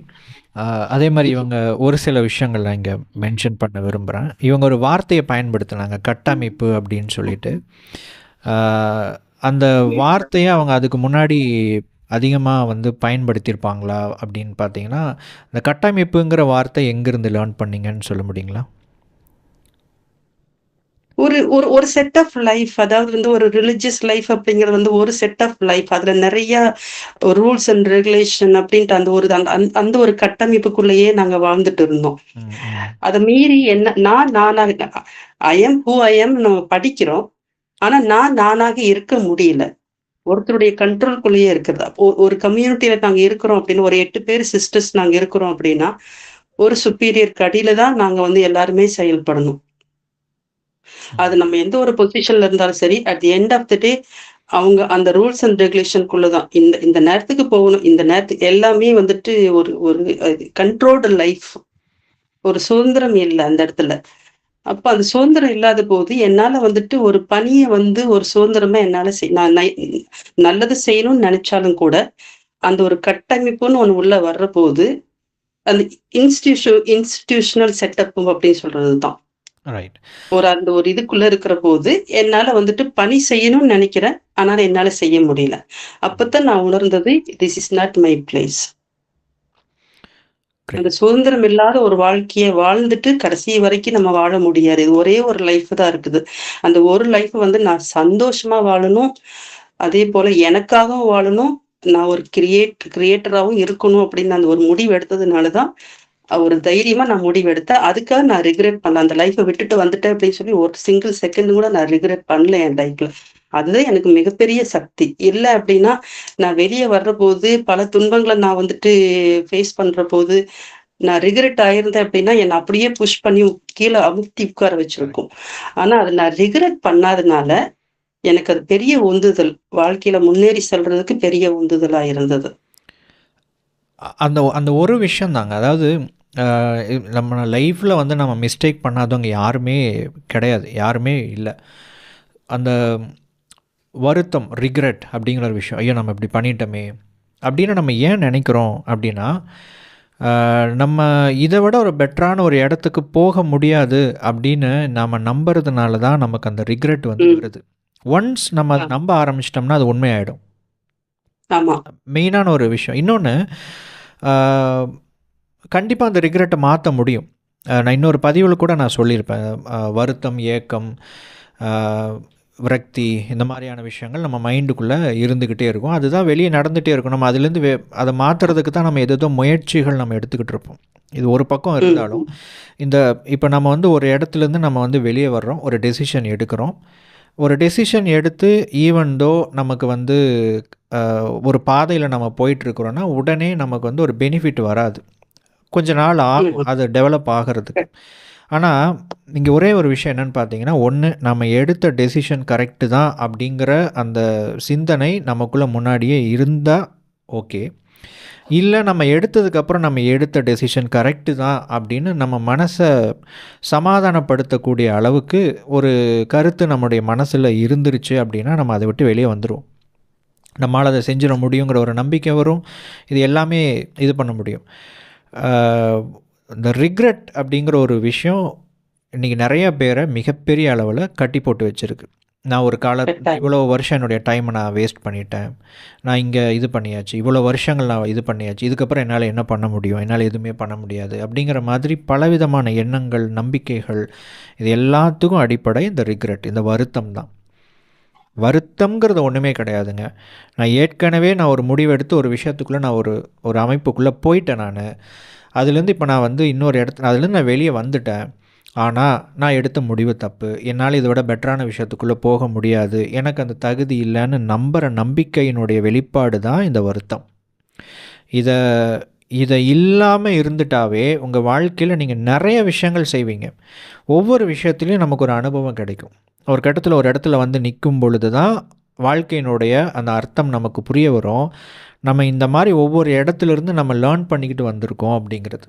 அதே மாதிரி இவங்க ஒரு சில விஷயங்கள் நான் இங்கே மென்ஷன் பண்ண விரும்புகிறேன். இவங்க ஒரு வார்த்தையை பயன்படுத்தினாங்க, கட்டமைப்பு அப்படின்னு சொல்லிட்டு. அந்த வார்த்தையை அவங்க அதுக்கு முன்னாடி அதிகமாக வந்து பயன்படுத்தியிருப்பாங்களா அப்படின்னு பார்த்தீங்கன்னா, இந்த கட்டமைப்புங்கிற வார்த்தை எங்கேருந்து லேர்ன் பண்ணீங்கன்னு சொல்ல முடியுங்களா? ஒரு செட் ஆஃப் லைஃப், அதாவது வந்து ஒரு ரிலிஜியஸ் லைஃப் அப்படிங்கிறது வந்து ஒரு செட் ஆஃப் லைஃப். அதுல நிறைய ரூல்ஸ் அண்ட் ரெகுலேஷன் அப்படின்ட்டு அந்த ஒரு அந்த ஒரு கட்டமைப்புக்குள்ளேயே நாங்க வாழ்ந்துட்டு இருந்தோம். அதை மீறி என்ன நானாக I am who I am நம்ம படிக்கிறோம். ஆனா நானாக இருக்க முடியல. ஒருத்தருடைய கண்ட்ரோல்குள்ளேயே இருக்கிறது. ஒரு கம்யூனிட்டியில நாங்க இருக்கிறோம் அப்படின்னு ஒரு 8 பேர் சிஸ்டர்ஸ் நாங்க இருக்கிறோம் அப்படின்னா ஒரு சுப்பீரியர் கடியில தான் நாங்க வந்து எல்லாருமே செயல்படணும். அது நம்ம எந்த ஒரு பொசிஷன்ல இருந்தாலும் சரி at the end of the day அவங்க அந்த ரூல்ஸ் அண்ட் ரெகுலேஷனுக்குள்ளதான் இந்த நேரத்துக்கு போகணும், இந்த நேரத்துக்கு எல்லாமே வந்துட்டு ஒரு ஒரு கண்ட்ரோல்டு லைஃப். ஒரு சுதந்திரம் இல்லை அந்த இடத்துல. அப்ப அந்த சுதந்திரம் இல்லாத போது என்னால வந்துட்டு ஒரு பணியை வந்து ஒரு சுதந்திரமா என்னால நான் நல்லது செய்யணும்னு நினைச்சாலும் கூட அந்த ஒரு கட்டமைப்புன்னு ஒண்ணு உள்ள வர்ற போது அந்த இன்ஸ்டிடியூஷனல் செட்டப் அப்படின்னு சொல்றதுதான் அந்த ஒரு இதுக்குள்ள இருக்கிற போது என்னால வந்துட்டு பணி செய்யணும்னு நினைக்கிறேன், ஆனாலும் என்னால செய்ய முடியல. அப்பதான் நான் உணர்ந்தது this is not my place. அந்த சுதந்திரம் இல்லாத ஒரு வாழ்க்கையை வாழ்ந்துட்டு கடைசி வரைக்கும் நம்ம வாழ முடியாது. இது ஒரே ஒரு லைஃப் தான் இருக்குது. அந்த ஒரு லைஃப் வந்து நான் சந்தோஷமா வாழணும், அதே போல எனக்காகவும் வாழணும், நான் ஒரு கிரியேட்டராகவும் இருக்கணும் அப்படின்னு அந்த ஒரு முடிவு எடுத்ததுனாலதான் ஒரு தைரியமா நான் முடிவு எடுத்தேன். அதுக்காக நான் ரிக்ரெட் பண்ணல. அந்த லைஃபை விட்டுட்டு வந்துட்டேன் அப்படின்னு சொல்லி ஒரு சிங்கிள் செகண்ட் கூட நான் ரிக்ரெட் பண்ணல என் லைஃப்ல. அதுதான் எனக்கு மிகப்பெரிய சக்தி. இல்லை அப்படின்னா நான் வெளியே வர்ற போது பல துன்பங்களை நான் வந்துட்டு ஃபேஸ் பண்ற போது நான் ரிகரெட் ஆயிருந்தேன் அப்படின்னா என்னை அப்படியே புஷ் பண்ணி கீழே அமுத்தி உட்கார வச்சிருக்கும். ஆனா அது நான் ரிகரெட் பண்ணாதனால எனக்கு அது பெரிய உந்துதல், வாழ்க்கையில முன்னேறி செல்றதுக்கு பெரிய உந்துதலா இருந்தது. அந்த அந்த ஒரு விஷயம் தாங்க. அதாவது நம்ம லைஃப்பில் வந்து நம்ம மிஸ்டேக் பண்ணாதவங்க யாருமே கிடையாது, யாருமே இல்லை. அந்த வருத்தம், ரிக்ரெட் அப்படிங்கிற ஒரு விஷயம், ஐயோ நம்ம இப்படி பண்ணிட்டோமே அப்படின்னு நம்ம ஏன் நினைக்கிறோம் அப்படின்னா, நம்ம இதை விட ஒரு பெட்டரான ஒரு இடத்துக்கு போக முடியாது அப்படின்னு நம்ம நம்புறதுனால தான் நமக்கு அந்த ரிக்ரெட் வந்து வருது. ஒன்ஸ் நம்ம அதை நம்ப ஆரம்பிச்சிட்டோம்னா அது உண்மையாயிடும். மெயினான ஒரு விஷயம். இன்னொன்று, கண்டிப்பாக அந்த ரிக்ரெட்டை மாற்ற முடியும். நான் இன்னொரு பதிவில் கூட நான் சொல்லியிருப்பேன், வருத்தம், ஏக்கம், விரக்தி, இந்த மாதிரியான விஷயங்கள் நம்ம மைண்டுக்குள்ளே இருந்துக்கிட்டே இருக்கும். அதுதான் வெளியே நடந்துகிட்டே இருக்கும். நம்ம அதுலேருந்து அதை மாற்றுறதுக்கு தான் நம்ம எதோ முயற்சிகள் நம்ம எடுத்துக்கிட்டு இருப்போம். இது ஒரு பக்கம் இருந்தாலும், இப்போ நம்ம வந்து ஒரு இடத்துலேருந்து நம்ம வந்து வெளியே வர்றோம், ஒரு டெசிஷன் எடுக்கிறோம். ஒரு டெசிஷன் எடுத்து ஈவன் தோ நமக்கு வந்து ஒரு பாதையில் நம்ம போயிட்டுருக்குறோன்னா உடனே நமக்கு வந்து ஒரு பெனிஃபிட் வராது, கொஞ்ச நாள் ஆகும் அது டெவலப் ஆகிறதுக்கு. ஆனால் இங்கே ஒரே ஒரு விஷயம் என்னென்னு பார்த்தீங்கன்னா, ஒன்று, நம்ம எடுத்த டெசிஷன் கரெக்டு தான் அப்படிங்கிற அந்த சிந்தனை நமக்குள்ளே முன்னாடியே இருந்தால் ஓகே. இல்லை நம்ம எடுத்ததுக்கப்புறம் நம்ம எடுத்த டெசிஷன் கரெக்டு தான் அப்படின்னு நம்ம மனசை சமாதானப்படுத்தக்கூடிய அளவுக்கு ஒரு கருத்து நம்முடைய மனசில் இருந்துருச்சு அப்படின்னா நம்ம அதை விட்டு வெளியே வந்துடுவோம். நம்மளால் அதை செஞ்சிட முடியுங்கிற ஒரு நம்பிக்கை வரும். இது எல்லாமே இது பண்ண முடியும். இந்த ரிக்ரெட் அப்படிங்கிற ஒரு விஷயம் இன்றைக்கி நிறைய பேரை மிகப்பெரிய அளவில் கட்டி போட்டு வச்சுருக்கு. நான் ஒரு இவ்வளோ வருஷம் என்னுடைய டைமை நான் வேஸ்ட் பண்ணிட்டேன், நான் இங்கே இது பண்ணியாச்சு, இவ்வளோ வருஷங்கள் நான் இது பண்ணியாச்சு, இதுக்கப்புறம் என்னால் என்ன பண்ண முடியும், என்னால் எதுவுமே பண்ண முடியாது அப்படிங்கிற மாதிரி பலவிதமான எண்ணங்கள், நம்பிக்கைகள், இது எல்லாத்துக்கும் அடிப்படை இந்த ரிக்ரெட், இந்த வருத்தம் தான். வருத்தம்ங்கிறது ஒன்றுமே கிடையாதுங்க. நான் ஏற்கனவே ஒரு முடிவெடுத்து ஒரு விஷயத்துக்குள்ளே நான் ஒரு அமைப்புக்குள்ளே போயிட்டேன். நான் அதுலேருந்து இப்போ நான் வந்து இன்னொரு அதுலேருந்து நான் வெளியே வந்துட்டேன். ஆனால் நான் எடுத்த முடிவு தப்பு, என்னால் இதை விட பெட்டரான விஷயத்துக்குள்ளே போக முடியாது, எனக்கு அந்த தகுதி இல்லைன்னு நம்புகிற நம்பிக்கையினுடைய வெளிப்பாடு தான் இந்த வருத்தம். இதை இல்லாமல் இருந்துட்டாவே உங்கள் வாழ்க்கையில் நீங்கள் நிறைய விஷயங்கள் செய்வீங்க. ஒவ்வொரு விஷயத்துலையும் நமக்கு ஒரு அனுபவம் கிடைக்கும். ஒரு கட்டத்தில் ஒரு இடத்துல வந்து நிற்கும் பொழுது தான் வாழ்க்கையினுடைய அந்த அர்த்தம் நமக்கு புரிய வரும். நம்ம இந்த மாதிரி ஒவ்வொரு இடத்துலேருந்து நம்ம லேர்ன் பண்ணிக்கிட்டு வந்திருக்கோம் அப்படிங்கிறது.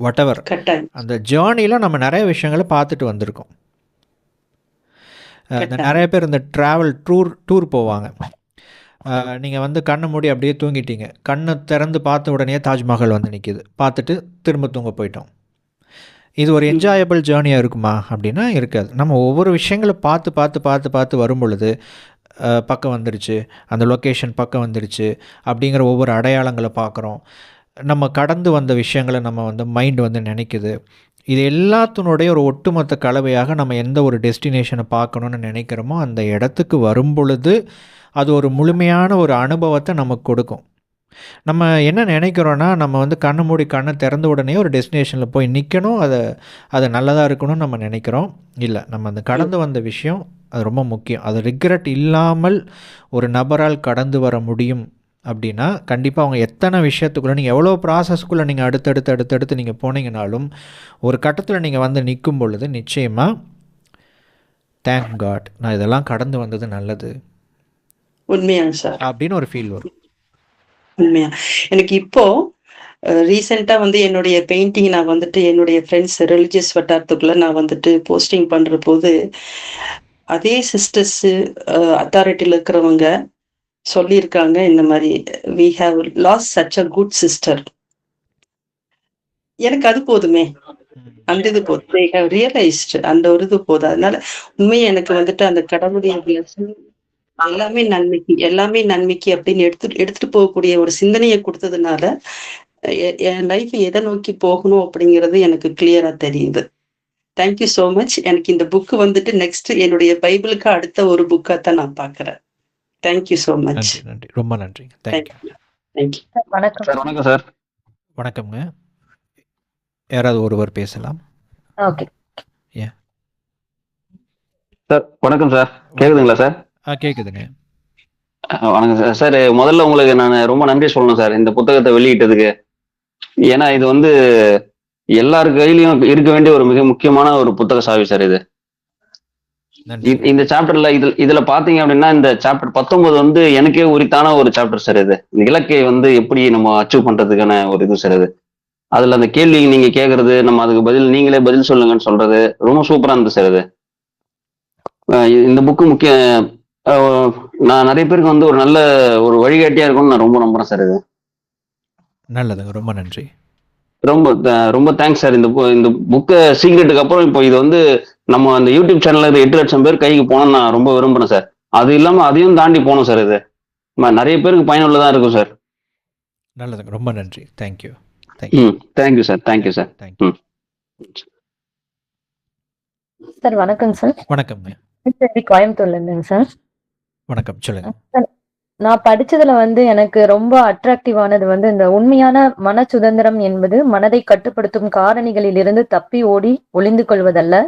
வாட்டெவர் அந்த ஜேர்னியில் நம்ம நிறைய விஷயங்களை பார்த்துட்டு வந்திருக்கோம். நிறைய பேர் இந்த ட்ராவல் டூர் போவாங்க. நீங்கள் வந்து கண்ணை மூடி அப்படியே தூங்கிட்டீங்க, கண்ணை திறந்து பார்த்த உடனே தாஜ்மஹால் வந்து நிற்கிது, பார்த்துட்டு திரும்ப தூங்க போயிட்டோம். இது ஒரு என்ஜாயபிள் ஜேர்னியாக இருக்குமா அப்படின்னா இருக்காது. நம்ம ஒவ்வொரு விஷயங்களை பார்த்து பார்த்து பார்த்து பார்த்து வரும் பொழுது பக்கம் வந்துருச்சு, அந்த லொக்கேஷன் பக்கம் வந்துருச்சு அப்படிங்கிற ஒவ்வொரு அடையாளங்களை பார்க்குறோம். நம்ம கடந்து வந்த விஷயங்களை நம்ம வந்து மைண்டு வந்து நினைக்குது. இது எல்லாத்தினுடைய ஒரு ஒட்டுமொத்த கலவையாக நம்ம எந்த ஒரு டெஸ்டினேஷனை பார்க்கணுன்னு நினைக்கிறோமோ அந்த இடத்துக்கு வரும் பொழுது அது ஒரு முழுமையான ஒரு அனுபவத்தை நமக்கு கொடுக்கும். நம்ம என்ன நினைக்கிறோன்னா, நம்ம வந்து கண்ணை மூடி கண்ணை திறந்த உடனே ஒரு டெஸ்டினேஷனில் போய் நிற்கணும், அது நல்லதாக இருக்கணும்னு நம்ம நினைக்கிறோம். இல்லை, நம்ம அந்த கடந்து வந்த விஷயம் அது ரொம்ப முக்கியம். அது ரிக்ரெட் இல்லாமல் ஒரு நபரால் கடந்து வர முடியும் அப்படின்னா கண்டிப்பாக அவங்க எத்தனை விஷயத்துக்குள்ளே நீங்கள் எவ்வளோ ப்ராசஸ்க்குள்ளே நீங்கள் அடுத்தடுத்து நீங்கள் போனீங்கனாலும் ஒரு கட்டத்தில் நீங்கள் வந்து நிற்கும் பொழுது நிச்சயமாக தேங்க் காட், நான் இதெல்லாம் கடந்து வந்தது நல்லது, உண்மையா சார் அப்படின்னு ஒரு ஃபீல் வரும். உண்மையா எனக்கு இப்போ ரீசெண்டா வந்து என்னுடைய பெயிண்டிங் நான் வந்துட்டு என்னுடைய ஃப்ரெண்ட்ஸ் ரிலிஜியஸ் வட்டாரத்துக்குள்ள நான் வந்துட்டு போஸ்டிங் பண்ற போது அதே சிஸ்டர்ஸ் அத்தாரிட்டியில் இருக்கிறவங்க சொல்லியிருக்காங்க, இந்த மாதிரி we have lost such a good sister. எனக்கு அது போதுமே, அந்த இது போதும், they have realized, அந்த ஒரு இது போதும். அதனால உண்மையை எனக்கு வந்துட்டு அந்த கடவுளுடைய blessing எல்லாமே நன்மைக்கு அப்படின்னு எடுத்துட்டு போகக்கூடிய ஒரு சிந்தனையை கொடுத்ததுனால என் லைஃப் எதை நோக்கி போகணும் அப்படிங்கிறது எனக்கு கிளியரா தெரியுது. Thank you so much. எனக்கு இந்த புக்கு வந்துட்டு நெக்ஸ்ட் என்னுடைய பைபிளுக்கு அடுத்த ஒரு புக்கா தான் நான் பாக்குறேன். Thank you so much. நன்றி, ரொம்ப நன்றி. தேங்க்யூ. வணக்கம் சார். வணக்கம் சார். வணக்கம்ங்க. யாராவது ஒருவர் பேசலாம். ஓகே. சார் வணக்கம் சார், கேக்குதுங்களா சார்? கேட்குதுங்க. வணக்கம் சார். சார் முதல்ல உங்களுக்கு நான் ரொம்ப நன்றி சொல்லணும் சார் இந்த புத்தகத்தை வெளியிட்டதுக்கு. ஏன்னா இது வந்து எல்லார் கையிலையும் இருக்க வேண்டிய ஒரு மிக முக்கியமான ஒரு புத்தக சாவி சார் இது. நன்றி. இந்த சாப்டர்ல இதுல பாத்தீங்க அப்படின்னா இந்த சாப்டர் 19 வந்து எனக்கே உரித்தான ஒரு சாப்டர் சார் இது. இந்த இலக்கை வந்து எப்படி நம்ம அச்சீவ் பண்றதுக்கான ஒரு இது சார் இது. அதுல அந்த கேள்வி நீங்க கேக்குறது, நம்ம அதுக்கு பதில் நீங்களே பதில் சொல்லுங்கன்னு சொல்றது ரொம்ப சூப்பரா இருந்துச்சு சார் இது. இந்த புக்கு முக்கிய நான் நிறைய பேருக்கு வந்து ஒரு நல்ல ஒரு வழிகாட்டியா இருக்கும்னு நான் ரொம்ப நம்புறேன் சார் இது. நல்லதுங்க, ரொம்ப நன்றி. ரொம்ப ரொம்ப தேங்க்ஸ் சார். இந்த புக்கை சீக்ரெட்டுக்கு அப்புறம் இப்போ இது வந்து நம்ம அந்த யூடியூப் சேனல்ல 8 லட்சம் பேர் கைக்கு போகணும்னு நான் ரொம்ப விரும்புறேன் சார். அது இல்லாம அதையும் தாண்டி போகணும் சார் இது. நிறைய பேருக்கு பயனுள்ளதா இருக்கும் சார். நல்லதுங்க, ரொம்ப நன்றி. Thank you. Thank you sir. Thank you sir. Thank you. Sir வணக்கம் சார். வணக்கம்ங்க. கோயம்புத்தூர்ல இருந்துங்க சார். வணக்கம், சொல்லுங்க. நான் படிச்சதுல வந்து எனக்கு ரொம்ப அட்ராக்டிவ் ஆனது வந்து இந்த உண்மையான மன சுதந்திரம் என்பது மனதை கட்டுப்படுத்தும் காரணிகளில் இருந்து தப்பி ஓடி ஒளிந்து கொள்வதல்ல,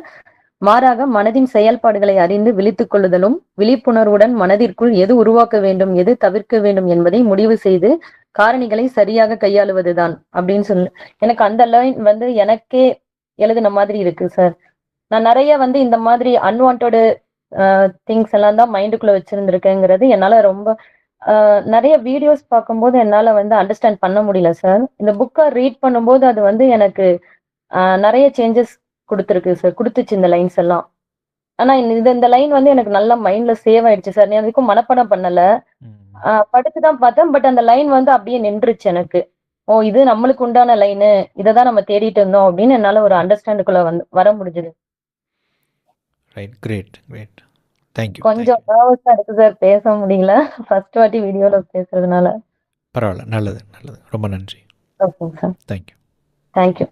மாறாக மனதின் செயல்பாடுகளை அறிந்து விழித்துக் கொள்ளுதலும், விழிப்புணர்வுடன் மனதிற்குள் எது உருவாக்க வேண்டும் எது தவிர்க்க வேண்டும் என்பதை முடிவு செய்து காரணிகளை சரியாக கையாளுவதுதான் அப்படின்னு சொல்லு. எனக்கு அந்த லைன் வந்து எனக்கே எழுதின மாதிரி இருக்கு சார். நான் நிறைய வந்து இந்த மாதிரி அன்வான்ட் திங்ஸ் எல்லாம் தான் மைண்டுக்குள்ள வச்சிருந்திருக்கேங்கிறது என்னால ரொம்ப நிறைய வீடியோஸ் பார்க்கும்போது என்னால வந்து அண்டர்ஸ்டாண்ட் பண்ண முடியல சார். இந்த புக்கை ரீட் பண்ணும்போது அது வந்து எனக்கு நிறைய சேஞ்சஸ் கொடுத்துருக்கு சார், கொடுத்துச்சு இந்த லைன்ஸ் எல்லாம். ஆனா இந்த லைன் வந்து எனக்கு நல்லா மைண்ட்ல சேவ் ஆயிடுச்சு சார். நான் அதுக்கும் மனப்பாடம் பண்ணல, படிச்சுதான் பார்த்தேன். பட் அந்த லைன் வந்து அப்படியே நின்றுச்சு எனக்கு. ஓ, இது நம்மளுக்கு உண்டான லைனு, இதைதான் நம்ம தேடிட்டு இருந்தோம் அப்படின்னு என்னால ஒரு அண்டர்ஸ்டாண்டுக்குள்ள வர முடிஞ்சது. Right, great great. தேங்க்யூ. கொஞ்சம் நர்வஸா இருக்கு சார், பேச முடியல ஃபர்ஸ்ட் வாட்டி வீடியோல பேசுறதுனால. பரவாயில்ல, நல்லது நல்லது, ரொம்ப நன்றி. ஓகேங்க சார். தேங்க்யூ. தேங்க்யூ.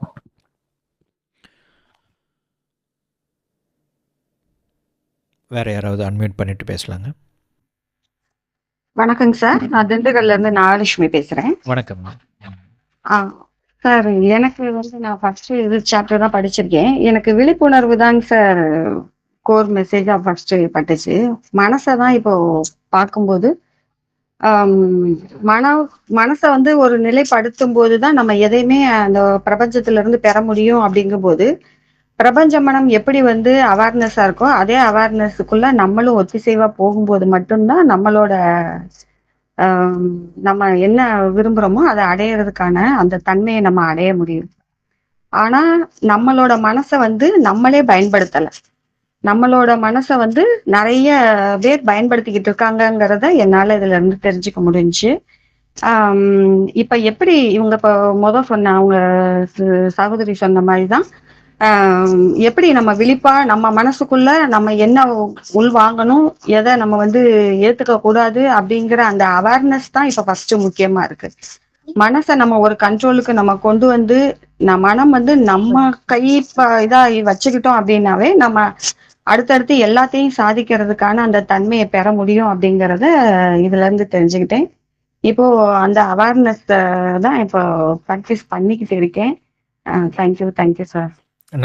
வேற யாராவது அன்மியூட் பண்ணிட்டு பேசலாங்க. வணக்கங்க சார், நான் திண்டுக்கல்ல இருந்து நாகலட்சுமி பேசுறேன். வணக்கம். சார் எனக்கு வந்து நான் ஃபர்ஸ்ட் இது சாப்டர் தான் படிச்சிருக்கேன். எனக்கு விழிப்புணர்வு தாங்க சார் கோர் மெசேஜா ஃபர்ஸ்ட் பட்டுச்சு. மனசை தான் இப்போ பார்க்கும்போது மனசை வந்து ஒரு நிலைப்படுத்தும் போதுதான் நம்ம எதையுமே அந்த பிரபஞ்சத்துல இருந்து பெற முடியும். அப்படிங்கும்போது பிரபஞ்ச மனம் எப்படி வந்து அவேர்னஸா இருக்கோ அதே அவேர்னஸுக்குள்ள நம்மளும் ஒத்திசைவா போகும்போது மட்டும்தான் நம்மளோட நம்ம என்ன விரும்புறோமோ அதை அடையிறதுக்கான அந்த தன்மையை நம்ம அடைய முடியும். ஆனா நம்மளோட மனசை வந்து நம்மளே பயன்படுத்தலை. நம்மளோட மனசை வந்து நிறைய பேர் பயன்படுத்திக்கிட்டு இருக்காங்கங்கிறத என்னால இதுல இருந்து தெரிஞ்சுக்க முடிஞ்சு. இப்ப எப்படி இவங்க இப்ப சொன்ன அவங்க சகோதரி சொன்ன மாதிரிதான் எப்படி நம்ம விழிப்பா நம்ம மனசுக்குள்ள நம்ம என்ன உள் வாங்கணும், எதை நம்ம வந்து ஏத்துக்க கூடாது அப்படிங்கிற அந்த அவேர்னஸ் தான் இப்ப ஃபர்ஸ்ட் முக்கியமா இருக்கு. மனசை நம்ம ஒரு கண்ட்ரோலுக்கு நம்ம கொண்டு வந்து மனம் வந்து நம்ம இதா வச்சுக்கிட்டோம் அப்படின்னாவே நம்ம அடுத்தடுத்து எல்லாத்தையும் சாதிக்கிறதுக்கான அந்த தன்மையை பெற முடியும் அப்படிங்கிறத இதுல இருந்து தெரிஞ்சுக்கிட்டேன். இப்போ அந்த அவேர்னஸ் தான் இப்போ ப்ராக்டிஸ் பண்ணிக்கிட்டு இருக்கேன். Thank you sir.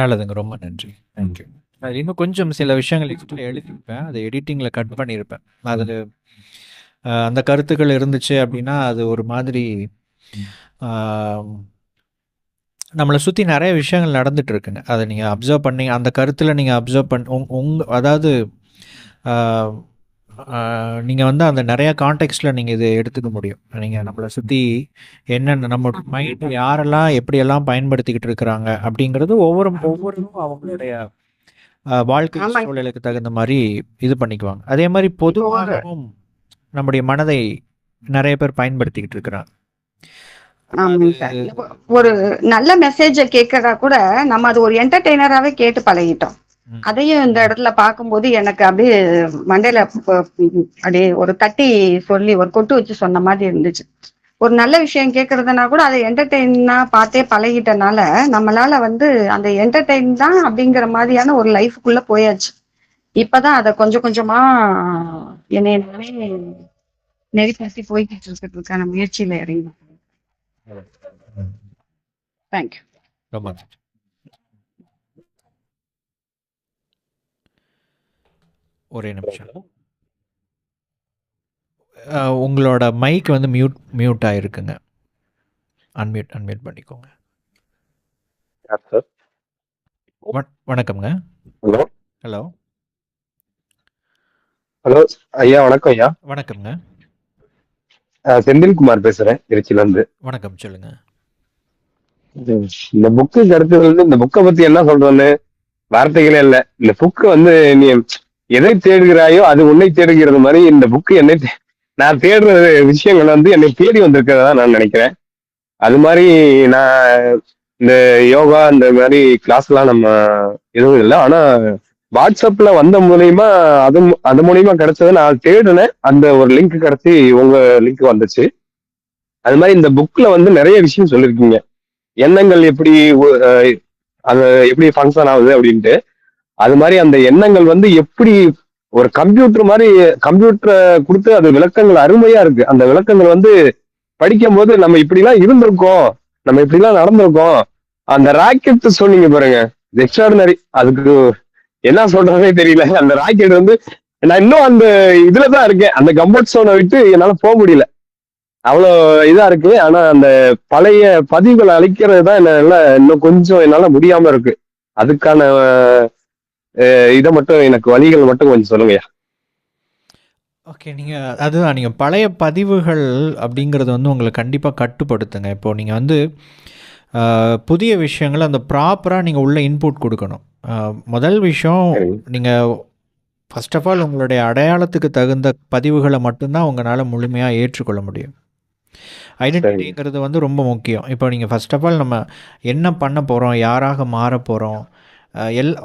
நல்லதுங்க, ரொம்ப நன்றி. தேங்க்யூ. அது இன்னும் கொஞ்சம் சில விஷயங்கள் எழுதியிருப்பேன், அதை எடிட்டிங்கில் கட் பண்ணியிருப்பேன். அது அந்த கருத்துக்கள் இருந்துச்சு அப்படின்னா அது ஒரு மாதிரி நம்மளை சுற்றி நிறைய விஷயங்கள் நடந்துட்டு இருக்குங்க. அதை நீங்கள் அப்சர்வ் பண்ணி அந்த கருத்தில் நீங்கள் அப்சர்வ் பண்ண அதாவது நீங்கள் வந்து அந்த நிறைய கான்டெக்ஸ்டில் நீங்கள் இதை எடுத்துக்க முடியும். நீங்கள் நம்மளை சுற்றி என்னென்ன நம்ம மைண்ட் யாரெல்லாம் எப்படியெல்லாம் பயன்படுத்திக்கிட்டு இருக்கிறாங்க அப்படிங்கிறது ஒவ்வொருவரும் அவங்களுடைய வாழ்க்கை சூழலுக்கு தகுந்த மாதிரி இது பண்ணிக்குவாங்க. அதே மாதிரி பொதுவாகவும் நம்முடைய மனதை நிறைய பேர் பயன்படுத்திக்கிட்டு இருக்கிறாங்க. ஒரு நல்ல மெசேஜ கேட்கறதா கூட நம்ம அது ஒரு என்டர்டெய்னராகவே கேட்டு பழகிட்டோம். அதையும் இந்த இடத்துல பார்க்கும்போது எனக்கு அப்படியே மண்டையில அப்படியே ஒரு தட்டி சொல்லி ஒரு கொட்டு வச்சு சொன்ன மாதிரி இருந்துச்சு. ஒரு நல்ல விஷயம் கேட்கறதுனா கூட அதை என்டர்டெயினா பார்த்தே பழகிட்டனால நம்மளால வந்து அந்த என்டர்டெயின் தான் அப்படிங்கிற மாதிரியான ஒரு லைஃபுக்குள்ள போயாச்சு. இப்பதான் அதை கொஞ்சம் கொஞ்சமா என்னையே நெறிப்படுத்தி போய்கிட்டு இருக்கிறதுக்கான முயற்சியில இறங்கி. தேங்க்யூ. ரொம்ப ஒரே நிமிஷம். உங்களோட மைக் வந்து மியூட் ஆகிருக்குங்க. அன்மியூட் பண்ணிக்கோங்க. யார் சார்? வணக்கம்ங்க. Hello hello. ஹலோ ஐயா, வணக்கம் ஐயா. வணக்கம்ங்க. செந்தில்குமார் பேசுறேன், திருச்சியில இருந்து. வணக்கம், சொல்லுங்க. இந்த புக்கு கிடைச்சது வந்து, இந்த புக்கை பத்தி என்ன சொல்றேன்னு வார்த்தைகளே இல்ல. இந்த புக்கு வந்து நீ எதை தேடுகிறாயோ அது உன்னை தேடுகிறது மாதிரி இந்த புக்கு நான் தேடுற விஷயங்கள் வந்து என்னை தேடி வந்திருக்கிறதா நான் நினைக்கிறேன். அது மாதிரி நான் இந்த யோகா இந்த மாதிரி கிளாஸ் எல்லாம் நம்ம எதுவும் இல்லை. ஆனா வாட்ஸ்அப்ல வந்த மூலியமா அது மூலியமா கிடைச்சது. நான் தேடினேன், அந்த ஒரு லிங்க் கிடைச்சி உங்க லிங்க் வந்துச்சு. அது மாதிரி இந்த புக்ல வந்து நிறைய விஷயம் சொல்லியிருக்கீங்க. எண்ணங்கள் எப்படி அது எப்படி ஃபங்க்ஷன் ஆகுது அப்படின்ட்டு. அது மாதிரி அந்த எண்ணங்கள் வந்து எப்படி ஒரு கம்ப்யூட்டர் மாதிரி கம்ப்யூட்டரை கொடுத்து அது விளக்கங்கள் அருமையா இருக்கு. அந்த விளக்கங்கள் வந்து படிக்கும் போது நம்ம இப்படிலாம் இருந்திருக்கோம், நம்ம இப்படிலாம் நடந்திருக்கோம். அந்த ராக்கெட் சொன்னீங்க பாருங்க, எக்ஸ்ட்ராடினரி. அதுக்கு என்ன சொல்றதே தெரியல. அந்த ராக்கெட் வந்து நான் இன்னும் அந்த இதுலதான் இருக்கேன். அந்த கம்ஃபர்ட் ஜோனை விட்டு என்னால போக முடியல, அவ்வளோ இதா இருக்கு. ஆனா அந்த பழைய பதிவுகளை அழிக்கிறது தான் என்னால இன்னும் கொஞ்சம் என்னால முடியாம இருக்கு. அதுக்கான இதை மட்டும் எனக்கு வழிகள் மட்டும் கொஞ்சம் சொல்லுங்கய்யா. ஓகே, அதுதான் நீங்கள் பழைய பதிவுகள் அப்படிங்கிறது வந்து உங்களை கண்டிப்பாக கட்டுப்படுத்துங்க. இப்போது நீங்கள் வந்து புதிய விஷயங்கள் அந்த ப்ராப்பராக நீங்கள் உள்ள இன்புட் கொடுக்கணும். முதல் விஷயம், நீங்கள் ஃபர்ஸ்ட் ஆஃப் ஆல் உங்களுடைய அடையாளத்துக்கு தகுந்த பதிவுகளை மட்டும்தான் உங்களால் முழுமையாக ஏற்றுக்கொள்ள முடியும். ஐடென்டிட்டிங்கிறது வந்து ரொம்ப முக்கியம். இப்போ நீங்கள் ஃபர்ஸ்ட் ஆஃப் ஆல் நம்ம என்ன பண்ண போகிறோம், யாராக மாற போகிறோம்,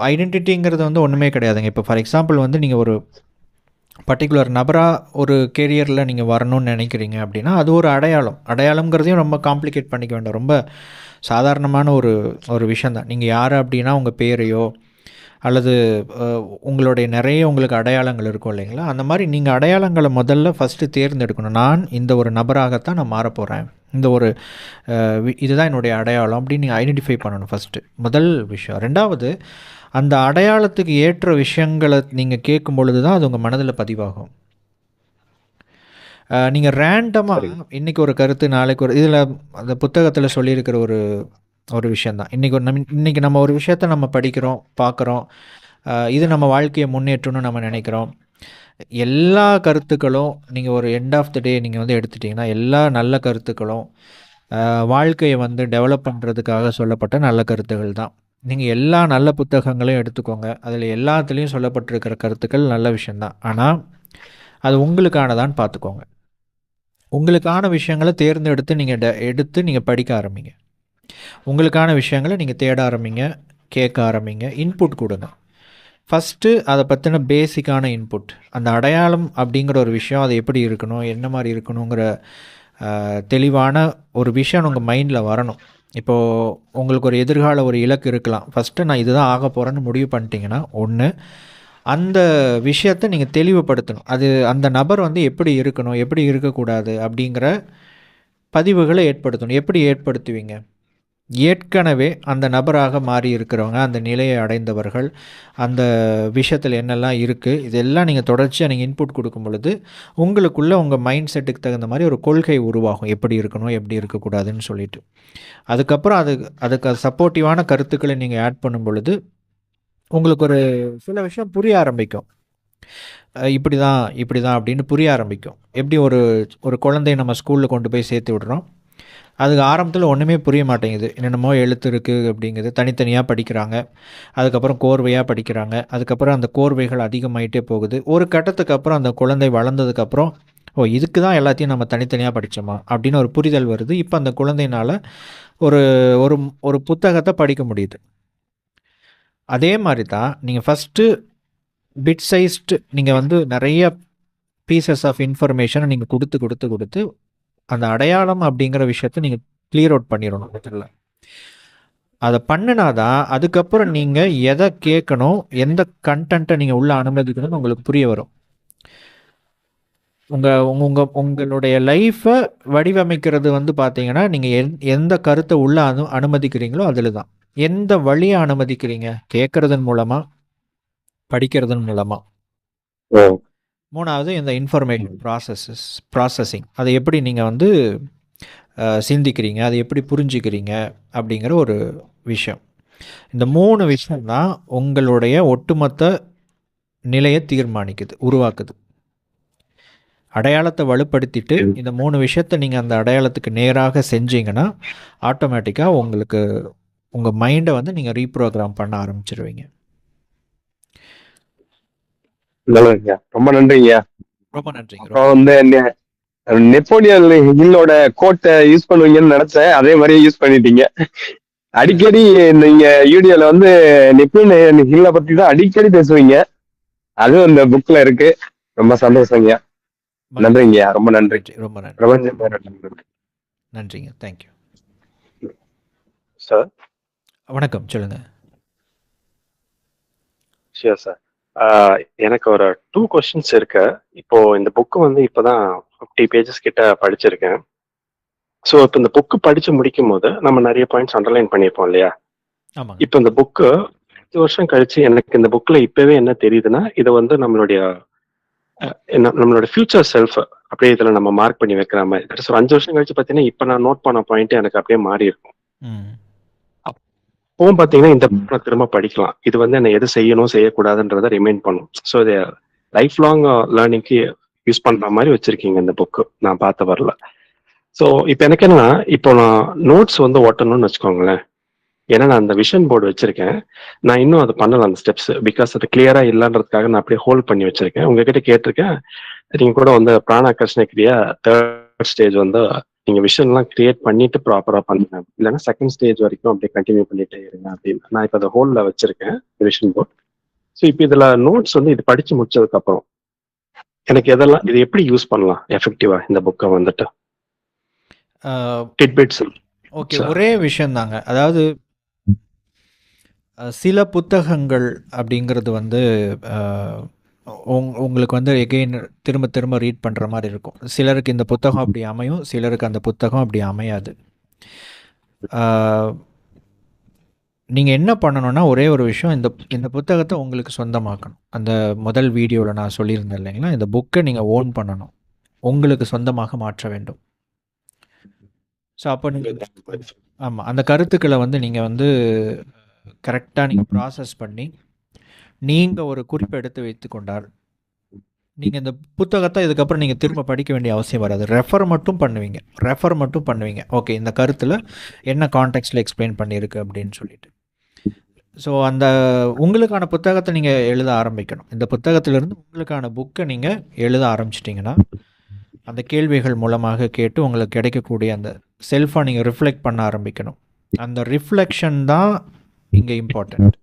ஐடென்டிட்டிங்கிறது வந்து ஒன்றுமே கிடையாதுங்க. இப்போ ஃபார் எக்ஸாம்பிள் வந்து நீங்கள் ஒரு பர்டிகுலர் நபராக ஒரு கெரியரில் நீங்கள் வரணும்னு நினைக்கிறீங்க அப்படின்னா அது ஒரு அடையாளம்ங்கிறதையும் ரொம்ப காம்ப்ளிகேட் பண்ணிக்க வேண்டாம். ரொம்ப சாதாரணமான ஒரு விஷயந்தான். நீங்கள் யார் அப்படின்னா உங்கள் பேரையோ அல்லது உங்களுடைய நிறைய உங்களுக்கு அடையாளங்கள் இருக்கும் இல்லைங்களா, அந்த மாதிரி நீங்கள் அடையாளங்களை முதல்ல ஃபஸ்ட்டு தேர்ந்தெடுக்கணும். நான் இந்த ஒரு நபராகத்தான் நான் மாறப்போகிறேன், இந்த ஒரு இதுதான் என்னுடைய அடையாளம் அப்படின்னு நீங்கள் ஐடென்டிஃபை பண்ணணும் ஃபஸ்ட்டு, முதல் விஷயம். ரெண்டாவது, அந்த அடையாளத்துக்கு ஏற்ற விஷயங்களை நீங்கள் கேட்கும் பொழுது தான் அது உங்கள் மனதில் பதிவாகும். நீங்கள் ரேண்டமாக இன்றைக்கி ஒரு கருத்து நாளைக்கு ஒரு இதில் அந்த புத்தகத்தில் சொல்லியிருக்கிற ஒரு விஷயந்தான். இன்றைக்கி நம்ம ஒரு விஷயத்த நம்ம படிக்கிறோம், பார்க்குறோம், இது நம்ம வாழ்க்கையை முன்னேற்றணும்னு நம்ம நினைக்கிறோம். எல்லா கருத்துக்களும் நீங்கள் ஒரு எண்ட் ஆஃப் த டே நீங்கள் வந்து எடுத்துட்டிங்கன்னா எல்லா நல்ல கருத்துக்களும் வாழ்க்கையை வந்து டெவலப் பண்ணுறதுக்காக சொல்லப்பட்ட நல்ல கருத்துக்கள் தான். நீங்கள் எல்லா நல்ல புத்தகங்களையும் எடுத்துக்கோங்க, அதில் எல்லாத்துலேயும் சொல்லப்பட்டிருக்கிற கருத்துக்கள் நல்ல விஷயந்தான். ஆனால் அது உங்களுக்கானதான்னு பார்த்துக்கோங்க. உங்களுக்கான விஷயங்களை தேர்ந்தெடுத்து நீங்கள் படிக்க ஆரம்பிங்க. உங்களுக்கான விஷயங்களை நீங்கள் தேட ஆரம்பிங்க, கேட்க ஆரம்பிங்க, இன்புட் கொடுங்க. ஃபஸ்ட்டு அதை பற்றின பேசிக்கான இன்புட், அந்த அடையாளம் அப்படிங்கிற ஒரு விஷயம் அது எப்படி இருக்கணும், என்ன மாதிரி இருக்கணுங்கிற தெளிவான ஒரு விஷயம் உங்கள் மைண்டில் வரணும். இப்போது உங்களுக்கு ஒரு எதிர்கால ஒரு இலக்கு இருக்கலாம். ஃபஸ்ட்டு நான் இதுதான் ஆக போகிறேன்னு முடிவு பண்ணிட்டீங்கன்னா, ஒன்று அந்த விஷயத்தை நீங்கள் தெளிவுபடுத்தணும். அது அந்த நபர் வந்து எப்படி இருக்கணும், எப்படி இருக்கக்கூடாது அப்படிங்கிற பதிவுகளை ஏற்படுத்தணும். எப்படி ஏற்படுத்துவீங்க? ஏற்கனவே அந்த நபராக மாறி இருக்கிறவங்க, அந்த நிலையை அடைந்தவர்கள், அந்த விஷயத்தில் என்னெல்லாம் இருக்குது, இதெல்லாம் நீங்கள் தொடர்ச்சியாக நீங்கள் இன்புட் கொடுக்கும் பொழுது உங்களுக்குள்ளே உங்கள் மைண்ட் செட்டுக்கு தகுந்த மாதிரி ஒரு கொள்கை உருவாகும், எப்படி இருக்கணும், எப்படி இருக்கக்கூடாதுன்னு சொல்லிட்டு. அதுக்கப்புறம் அதுக்கு சப்போர்ட்டிவான கருத்துக்களை நீங்கள் ஆட் பண்ணும் பொழுது உங்களுக்கு ஒரு சில விஷயம் புரிய ஆரம்பிக்கும். இப்படி தான் அப்படின்னு புரிய ஆரம்பிக்கும். எப்படி ஒரு குழந்தைய நம்ம ஸ்கூலில் கொண்டு போய் சேர்த்து விடுறோம், அதுக்கு ஆரம்பத்தில் ஒன்றுமே புரிய மாட்டேங்குது, என்னென்னமோ எழுத்து இருக்குது அப்படிங்கிறது, தனித்தனியாக படிக்கிறாங்க, அதுக்கப்புறம் கோர்வையாக படிக்கிறாங்க, அதுக்கப்புறம் அந்த கோர்வைகள் அதிகமாகிட்டே போகுது. ஒரு கட்டத்துக்கு அப்புறம் அந்த குழந்தை வளர்ந்ததுக்கப்புறம் இதுக்கு தான் எல்லாத்தையும் நம்ம தனித்தனியாக படித்தோமா அப்படின்னு ஒரு புரிதல் வருது. இப்போ அந்த குழந்தையினால் ஒரு ஒரு புத்தகத்தை படிக்க முடியுது. அதே மாதிரி தான் நீங்கள் ஃபஸ்ட்டு பிட் சைஸ்டு நீங்கள் வந்து நிறைய பீசஸ் ஆஃப் இன்ஃபர்மேஷனை நீங்கள் கொடுத்து அந்த அடையாளம் அப்படிங்கிற விஷயத்தை நீங்கள் கிளியர் அவுட் பண்ணிடணும். முதல்ல அதை பண்ணினாதான் அதுக்கப்புறம் நீங்கள் எதை கேட்கணும், எந்த கண்டென்ட்டை நீங்கள் உள்ளே அனுமதிக்கணும்னு உங்களுக்கு புரிய வரும். உங்களுடைய லைஃப்பை வடிவமைக்கிறது வந்து பார்த்தீங்கன்னா நீங்கள் எந்த கருத்தை உள்ளே அனுமதிக்கிறீங்களோ அதில் தான். எந்த வழியை அனுமதிக்கிறீங்க, கேட்குறதன் மூலமாக, படிக்கிறதன் மூலமாக. ஓ 3வது இந்த இன்ஃபர்மேஷன் ப்ராசஸிங். அதை எப்படி நீங்கள் வந்து சிந்திக்கிறீங்க, அதை எப்படி புரிஞ்சுக்கிறீங்க அப்படிங்கிற ஒரு விஷயம். இந்த 3 விஷயம்தான் உங்களுடைய ஒட்டுமொத்த நிலையை தீர்மானிக்குது, உருவாக்குது. அடையாளத்தை வலுப்படுத்திட்டு இந்த 3 விஷயத்தை நீங்கள் அந்த அடையாளத்துக்கு நேராக செஞ்சீங்கன்னா ஆட்டோமேட்டிக்காக உங்களுக்கு உங்கள் மைண்டை வந்து நீங்கள் ரீப்ரோக்ராம் பண்ண ஆரம்பிச்சிருவீங்க. நல்லதுங்க, ரொம்ப நன்றிங்க. ரொம்ப நன்றிங்க. அப்புறம் வந்து நெப்போலியன் ஹில்லோட கோட்டை யூஸ் பண்ணுவீங்கன்னு நினைச்சேன், அதே மாதிரியே யூஸ் பண்ணிட்டீங்க. அடிக்கடி நீங்க வீடியோல வந்து நெப்போலியன் ஹில்லை பத்தி தான் அடிக்கடி பேசுவீங்க, அதுவும் இந்த புக்ல இருக்கு. ரொம்ப சந்தோஷங்க, நன்றிங்க, ரொம்ப நன்றி. ரொம்ப நன்றி. பிரபஞ்சம் நன்றிங்க, தேங்க்யூ சார். வணக்கம், சொல்லுங்க. Sure sir. எனக்கு ஒரு 2 கொஸ்டின்ஸ் இருக்கு. இப்போ இந்த புக்கு வந்து இப்போதான் 50 பேஜஸ் கிட்ட படிச்சிருக்கேன். ஸோ இப்போ இந்த புக்கு படிச்சு முடிக்கும் போது நம்ம நிறைய பாயிண்ட்ஸ் அண்டர்லைன் பண்ணியிருப்போம் இல்லையா? ஆமாங்க. இப்போ இந்த புக்கு 5 வருஷம் கழிச்சு எனக்கு இந்த புக்ல இப்பவே என்ன தெரியுதுன்னா, இதை வந்து நம்மளோட ஃபியூச்சர் செல்ஃப் அப்படியே இதுல நம்ம மார்க் பண்ணி வைக்கிற மாதிரி. ஒரு 5 வருஷம் கழிச்சு பார்த்தீங்கன்னா இப்போ நான் நோட் பண்ண பாயிண்ட் எனக்கு அப்படியே மாறி இருக்கும். அப்பவும் பார்த்தீங்கன்னா இந்த புக் நான் திரும்ப படிக்கலாம். இது வந்து என்ன எது செய்யணும் செய்யக்கூடாதுன்றதை ரிமைண்ட் பண்ணும். ஸோ இது லைஃப் லாங் லேர்னிங்க்கு யூஸ் பண்ற மாதிரி வச்சிருக்கீங்க இந்த புக்கு, நான் பார்த்த வரல. ஸோ இப்போ எனக்கு என்னன்னா, இப்போ நான் நோட்ஸ் வந்து ஓட்டணும்னு வச்சுக்கோங்களேன். ஏன்னா நான் அந்த விஷன் போர்டு வச்சிருக்கேன், நான் இன்னும் அதை பண்ணல அந்த ஸ்டெப்ஸ், பிகாஸ் அது கிளியரா இல்லைன்றதுக்காக நான் அப்படியே ஹோல்ட் பண்ணி வச்சிருக்கேன். உங்ககிட்ட கேட்டிருக்கேன், நீங்க கூட வந்து பிராணாகர்ஷண கிரியா 3rd ஸ்டேஜ் வந்து நீங்க விஷன்லாம் கிரியேட் பண்ணிட்டு ப்ராப்பரா பண்ணுங்க, இல்லைன்னா 2nd ஸ்டேஜ் வரைக்கும் அப்படியே கண்டினியூ பண்ணிட்டே இருங்க அப்படின்னு. நான் இப்போ அதை ஹோல்ல வச்சிருக்கேன் விஷன் போர்ட். ஸோ இப்போ இதுல நோட்ஸ் வந்து இது படிச்சு முடிச்சதுக்கு அப்புறம் எனக்கு எதெல்லாம் இது எப்படி யூஸ் பண்ணலாம் எஃபெக்டிவா இந்த புக்கை வந்துட்டு டிட்பிட்ஸ்? ஓகே, ஒரே விஷயந்தாங்க. அதாவது சில புத்தகங்கள் அப்படிங்கிறது வந்து உங்களுக்கு வந்து எகெயின் திரும்ப திரும்ப ரீட் பண்ணுற மாதிரி இருக்கும். சிலருக்கு இந்த புத்தகம் அப்படி அமையும், சிலருக்கு அந்த புத்தகம் அப்படி அமையாது. நீங்கள் என்ன பண்ணணும்னா, ஒரே ஒரு விஷயம், இந்த புத்தகத்தை உங்களுக்கு சொந்தமாக்கணும். அந்த முதல் வீடியோவில் நான் சொல்லியிருந்தேன் இல்லைங்களா, இந்த புக்கை நீங்கள் ஓன் பண்ணணும், உங்களுக்கு சொந்தமாக மாற்ற வேண்டும். ஸோ அப்போ நீங்கள் ஆமாம், அந்த கருத்துக்களை வந்து நீங்கள் வந்து கரெக்டாக நீங்கள் ப்ராசஸ் பண்ணி நீங்கள் ஒரு குறிப்பை எடுத்து வைத்து கொண்டால் நீங்கள் இந்த புத்தகத்தை இதுக்கப்புறம் நீங்கள் திரும்ப படிக்க வேண்டிய அவசியம் வராது. ரெஃபர் மட்டும் பண்ணுவீங்க. ஓகே, இந்த கருத்தில் என்ன கான்டெக்ஸ்டில் எக்ஸ்பிளைன் பண்ணியிருக்கு அப்படின்னு சொல்லிட்டு. ஸோ அந்த உங்களுக்கான புத்தகத்தை நீங்கள் எழுத ஆரம்பிக்கணும். இந்த புத்தகத்திலிருந்து உங்களுக்கான புக்கை நீங்கள் எழுத ஆரம்பிச்சிட்டிங்கன்னா அந்த கேள்விகள் மூலமாக கேட்டு உங்களுக்கு கிடைக்கக்கூடிய அந்த செல்ஃபாக நீங்கள் ரிஃப்ளெக்ட் பண்ண ஆரம்பிக்கணும். அந்த ரிஃப்ளெக்ஷன் தான் இங்கே இம்பார்ட்டண்ட்.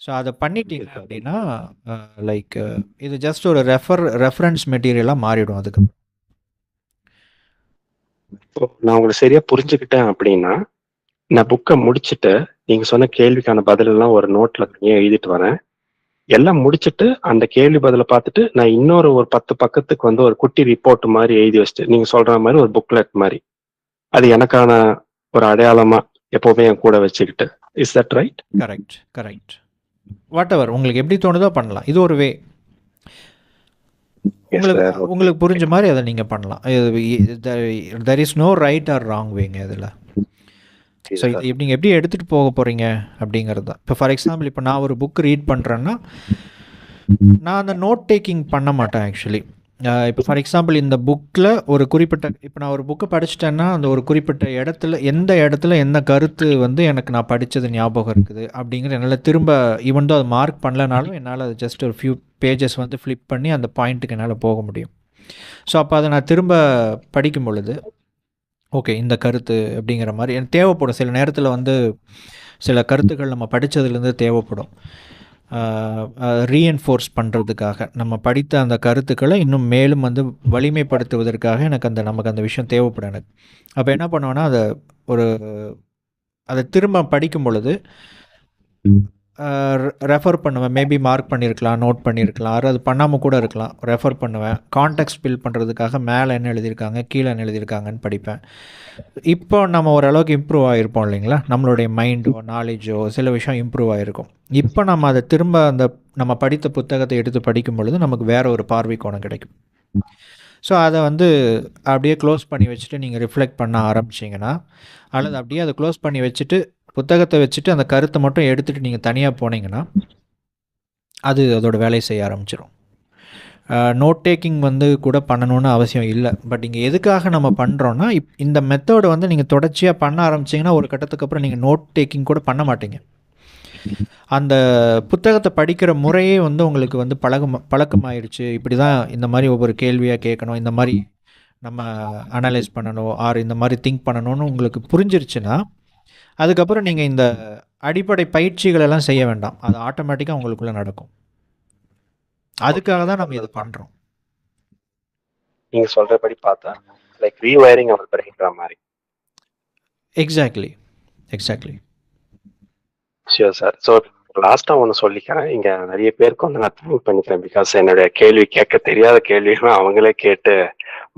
ஸோ அதை பண்ணிட்டீங்க அப்படின்னா லைக் இது ஜஸ்ட் ஒரு ரெஃபரன்ஸ் மெட்டீரியலாக மாறிடும். அதுக்கு நான் உங்களை சரியா புரிஞ்சுக்கிட்டேன் அப்படின்னா, நான் புக்கை முடிச்சுட்டு நீங்க சொன்ன கேள்விக்கான பதிலெல்லாம் ஒரு நோட்ல எழுதிட்டு வரேன். எல்லாம் முடிச்சுட்டு அந்த கேள்வி பதிலை பார்த்துட்டு நான் இன்னொரு 10 பக்கத்துக்கு வந்து ஒரு குட்டி ரிப்போர்ட் மாதிரி எழுதி வச்சுட்டு நீங்க சொல்ற மாதிரி ஒரு புக்லெட் மாதிரி அது எனக்கான ஒரு அடையாளமா எப்பவுமே என் கூட வச்சுக்கிட்டு. Is that right? Correct. Whatever உங்களுக்கு எப்படி தோணுதோ பண்ணலாம். இது ஒரு வே, உங்களுக்கு புரிஞ்ச மாதிரி அதை நீங்கள் பண்ணலாம். There is no right or wrong வேங்க இதில். ஸோ இது நீங்கள் எப்படி எடுத்துகிட்டு போக போகிறீங்க அப்படிங்கிறது தான். இப்போ ஃபார் எக்ஸாம்பிள், இப்போ நான் ஒரு புக் ரீட் பண்ணுறேன்னா நான் அந்த நோட் டேக்கிங் பண்ண மாட்டேன் ஆக்சுவலி. இப்போ ஃபார் எக்ஸாம்பிள் இந்த புக்கில் ஒரு குறிப்பிட்ட, இப்போ நான் ஒரு புக்கை படிச்சிட்டேன்னா அந்த ஒரு குறிப்பிட்ட எந்த இடத்துல எந்த கருத்து வந்து எனக்கு நான் படித்தது ஞாபகம் இருக்குது அப்படிங்கிற என்னால் திரும்ப ஈவன் தான் அதை மார்க் பண்ணலனாலும் என்னால் அது ஜஸ்ட் ஒரு ஃபியூ பேஜஸ் வந்து ஃப்ளிப் பண்ணி அந்த பாயிண்ட்டுக்கு என்னால் போக முடியும். ஸோ அப்போ அதை நான் திரும்ப படிக்கும் பொழுது ஓகே இந்த கருத்து அப்படிங்கிற மாதிரி எனக்கு தேவைப்படும். சில நேரத்தில் வந்து சில கருத்துக்கள் நம்ம படித்ததுலேருந்து தேவைப்படும் ரீஎன்ஃபோர்ஸ் பண்ணுறதுக்காக. நம்ம படித்த அந்த கருத்துக்களை இன்னும் மேலும் வந்து வலிமைப்படுத்துவதற்காக நமக்கு அந்த விஷயம் தேவைப்படும் எனக்கு. அப்போ என்ன பண்ணுவேன்னா அதை திரும்ப படிக்கும் பொழுது ரெஃபர் பண்ணுவேன். மேபி மார்க் பண்ணியிருக்கலாம், நோட் பண்ணியிருக்கலாம், அது பண்ணாமல் கூட இருக்கலாம். ரெஃபர் பண்ணுவேன். கான்டெக்ஸ்ட் பில்ட் பண்ணுறதுக்காக மேலே என்ன எழுதியிருக்காங்க, கீழே என்ன எழுதியிருக்காங்கன்னு படிப்பேன். இப்போ நம்ம ஓரளவுக்கு இம்ப்ரூவ் ஆகிருப்போம் இல்லைங்களா, நம்மளுடைய மைண்டோ நாலேஜோ சில விஷயம் இம்ப்ரூவ் ஆகிருக்கும். இப்போ நம்ம அதை திரும்ப அந்த நம்ம படித்த புத்தகத்தை எடுத்து படிக்கும் பொழுது நமக்கு வேறு ஒரு பார்வை கோணம் கிடைக்கும். ஸோ அதை வந்து அப்படியே க்ளோஸ் பண்ணி வச்சுட்டு நீங்கள் ரிஃப்ளெக்ட் பண்ண ஆரம்பிச்சிங்கன்னா, அல்லது அப்படியே அதை க்ளோஸ் பண்ணி வச்சுட்டு புத்தகத்தை வச்சுட்டு அந்த கருத்தை மட்டும் எடுத்துகிட்டு நீங்கள் தனியாக போனீங்கன்னா அது அதோட வேலையை செய்ய ஆரம்பிச்சிடும். நோட் டேக்கிங் வந்து கூட பண்ணணும்னு அவசியம் இல்லை. பட் இங்கே எதுக்காக நம்ம பண்ணுறோன்னா, இந்த மெத்தடை வந்து நீங்கள் தொடர்ச்சியாக பண்ண ஆரம்பிச்சிங்கன்னா ஒரு கட்டத்துக்கு அப்புறம் நீங்கள் நோட் டேக்கிங் கூட பண்ண மாட்டீங்க. அந்த புத்தகத்தை படிக்கிற முறையே வந்து உங்களுக்கு வந்து பழக்கமாயிடுச்சு. இப்படி தான் இந்த மாதிரி ஒவ்வொரு கேள்வியாக கேட்கணும், இந்த மாதிரி நம்ம அனலைஸ் பண்ணணும், ஆர் இந்த மாதிரி திங்க் பண்ணணும்னு உங்களுக்கு புரிஞ்சிருச்சுன்னா, அதுக்கப்புறம் நீங்கள் இந்த அடிப்படை பயிற்சிகளெல்லாம் செய்ய வேண்டாம். அது ஆட்டோமேட்டிக்காக உங்களுக்குள்ளே நடக்கும். அதுக்காக தான் நம்ம இது பண்ணுறோம். நீங்கள் சொல்கிறபடி பார்த்தா லைக் ரீவயரிங் அவர் பிரைன்ற மாதிரி. எக்ஸாக்ட்லி. Sure sir. ஸோ லாஸ்ட்டாக ஒன்று சொல்லிக்கிறேன். இங்கே நிறைய பேருக்கு வந்து நான் தேங்க் பண்ணிக்கிறேன். பிகாஸ் என்னுடைய கேள்வி கேட்க தெரியாத கேள்விகளும் அவங்களே கேட்டு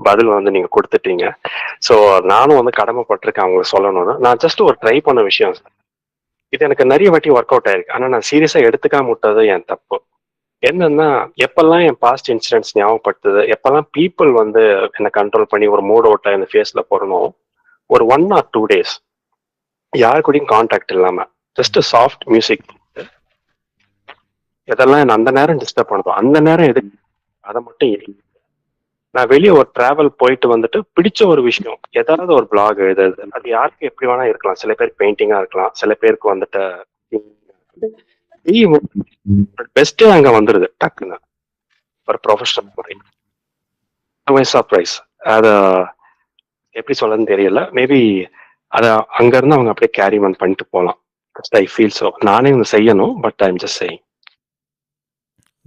பதில் வந்து நீங்கள் கொடுத்துட்டீங்க. ஸோ நானும் வந்து கடமைப்பட்டிருக்கேன் அவங்களுக்கு சொல்லணும்னு. நான் ஜஸ்ட் ஒரு ட்ரை பண்ண விஷயம் சார். இது எனக்கு நிறைய வாட்டி ஒர்க் அவுட் ஆயிருக்கு. ஆனால் நான் சீரியஸாக எடுத்துக்காம விட்டது என் தப்பு. என்னன்னா, எப்பெல்லாம் என் பாஸ்ட் இன்சிடென்ட்ஸ் ஞாபகப்படுத்துது, எப்பெல்லாம் பீப்புள் வந்து என்னை கண்ட்ரோல் பண்ணி ஒரு மூட் அவுட்டாக இந்த ஃபேஸில் போடணும், ஒரு 1 or 2 days யார் கூடயும் கான்டாக்ட் இல்லாமல் ஜஸ்ட் சாஃப்ட் மியூசிக், எதெல்லாம் என்ன அந்த நேரம் டிஸ்டர்ப் பண்ணுதோ அந்த நேரம் எது அதை மட்டும் இல்லை. நான் வெளியே ஒரு டிராவல் போயிட்டு வந்துட்டு பிடிச்ச ஒரு விஷயம் ஏதாவது ஒரு பிளாக் எழுதுறது, அது யாருக்கு எப்படி வேணா இருக்கலாம். சில பேருக்கு பெயிண்டிங்கா இருக்கலாம், சில பேருக்கு வந்துட்டு பெஸ்டே அங்க வந்துருது டக்குன்னு ஒரு ப்ரொஃபஷனல் முறை. சர்ப்ரைஸ் அத எப்படி சொல்லணும்னு தெரியல. மேபி அத அங்க இருந்து அவங்க அப்படியே கேரி ஆன் பண்ணிட்டு போகலாம். I feel so. நானே வந்து செய்யணும், but I am just saying.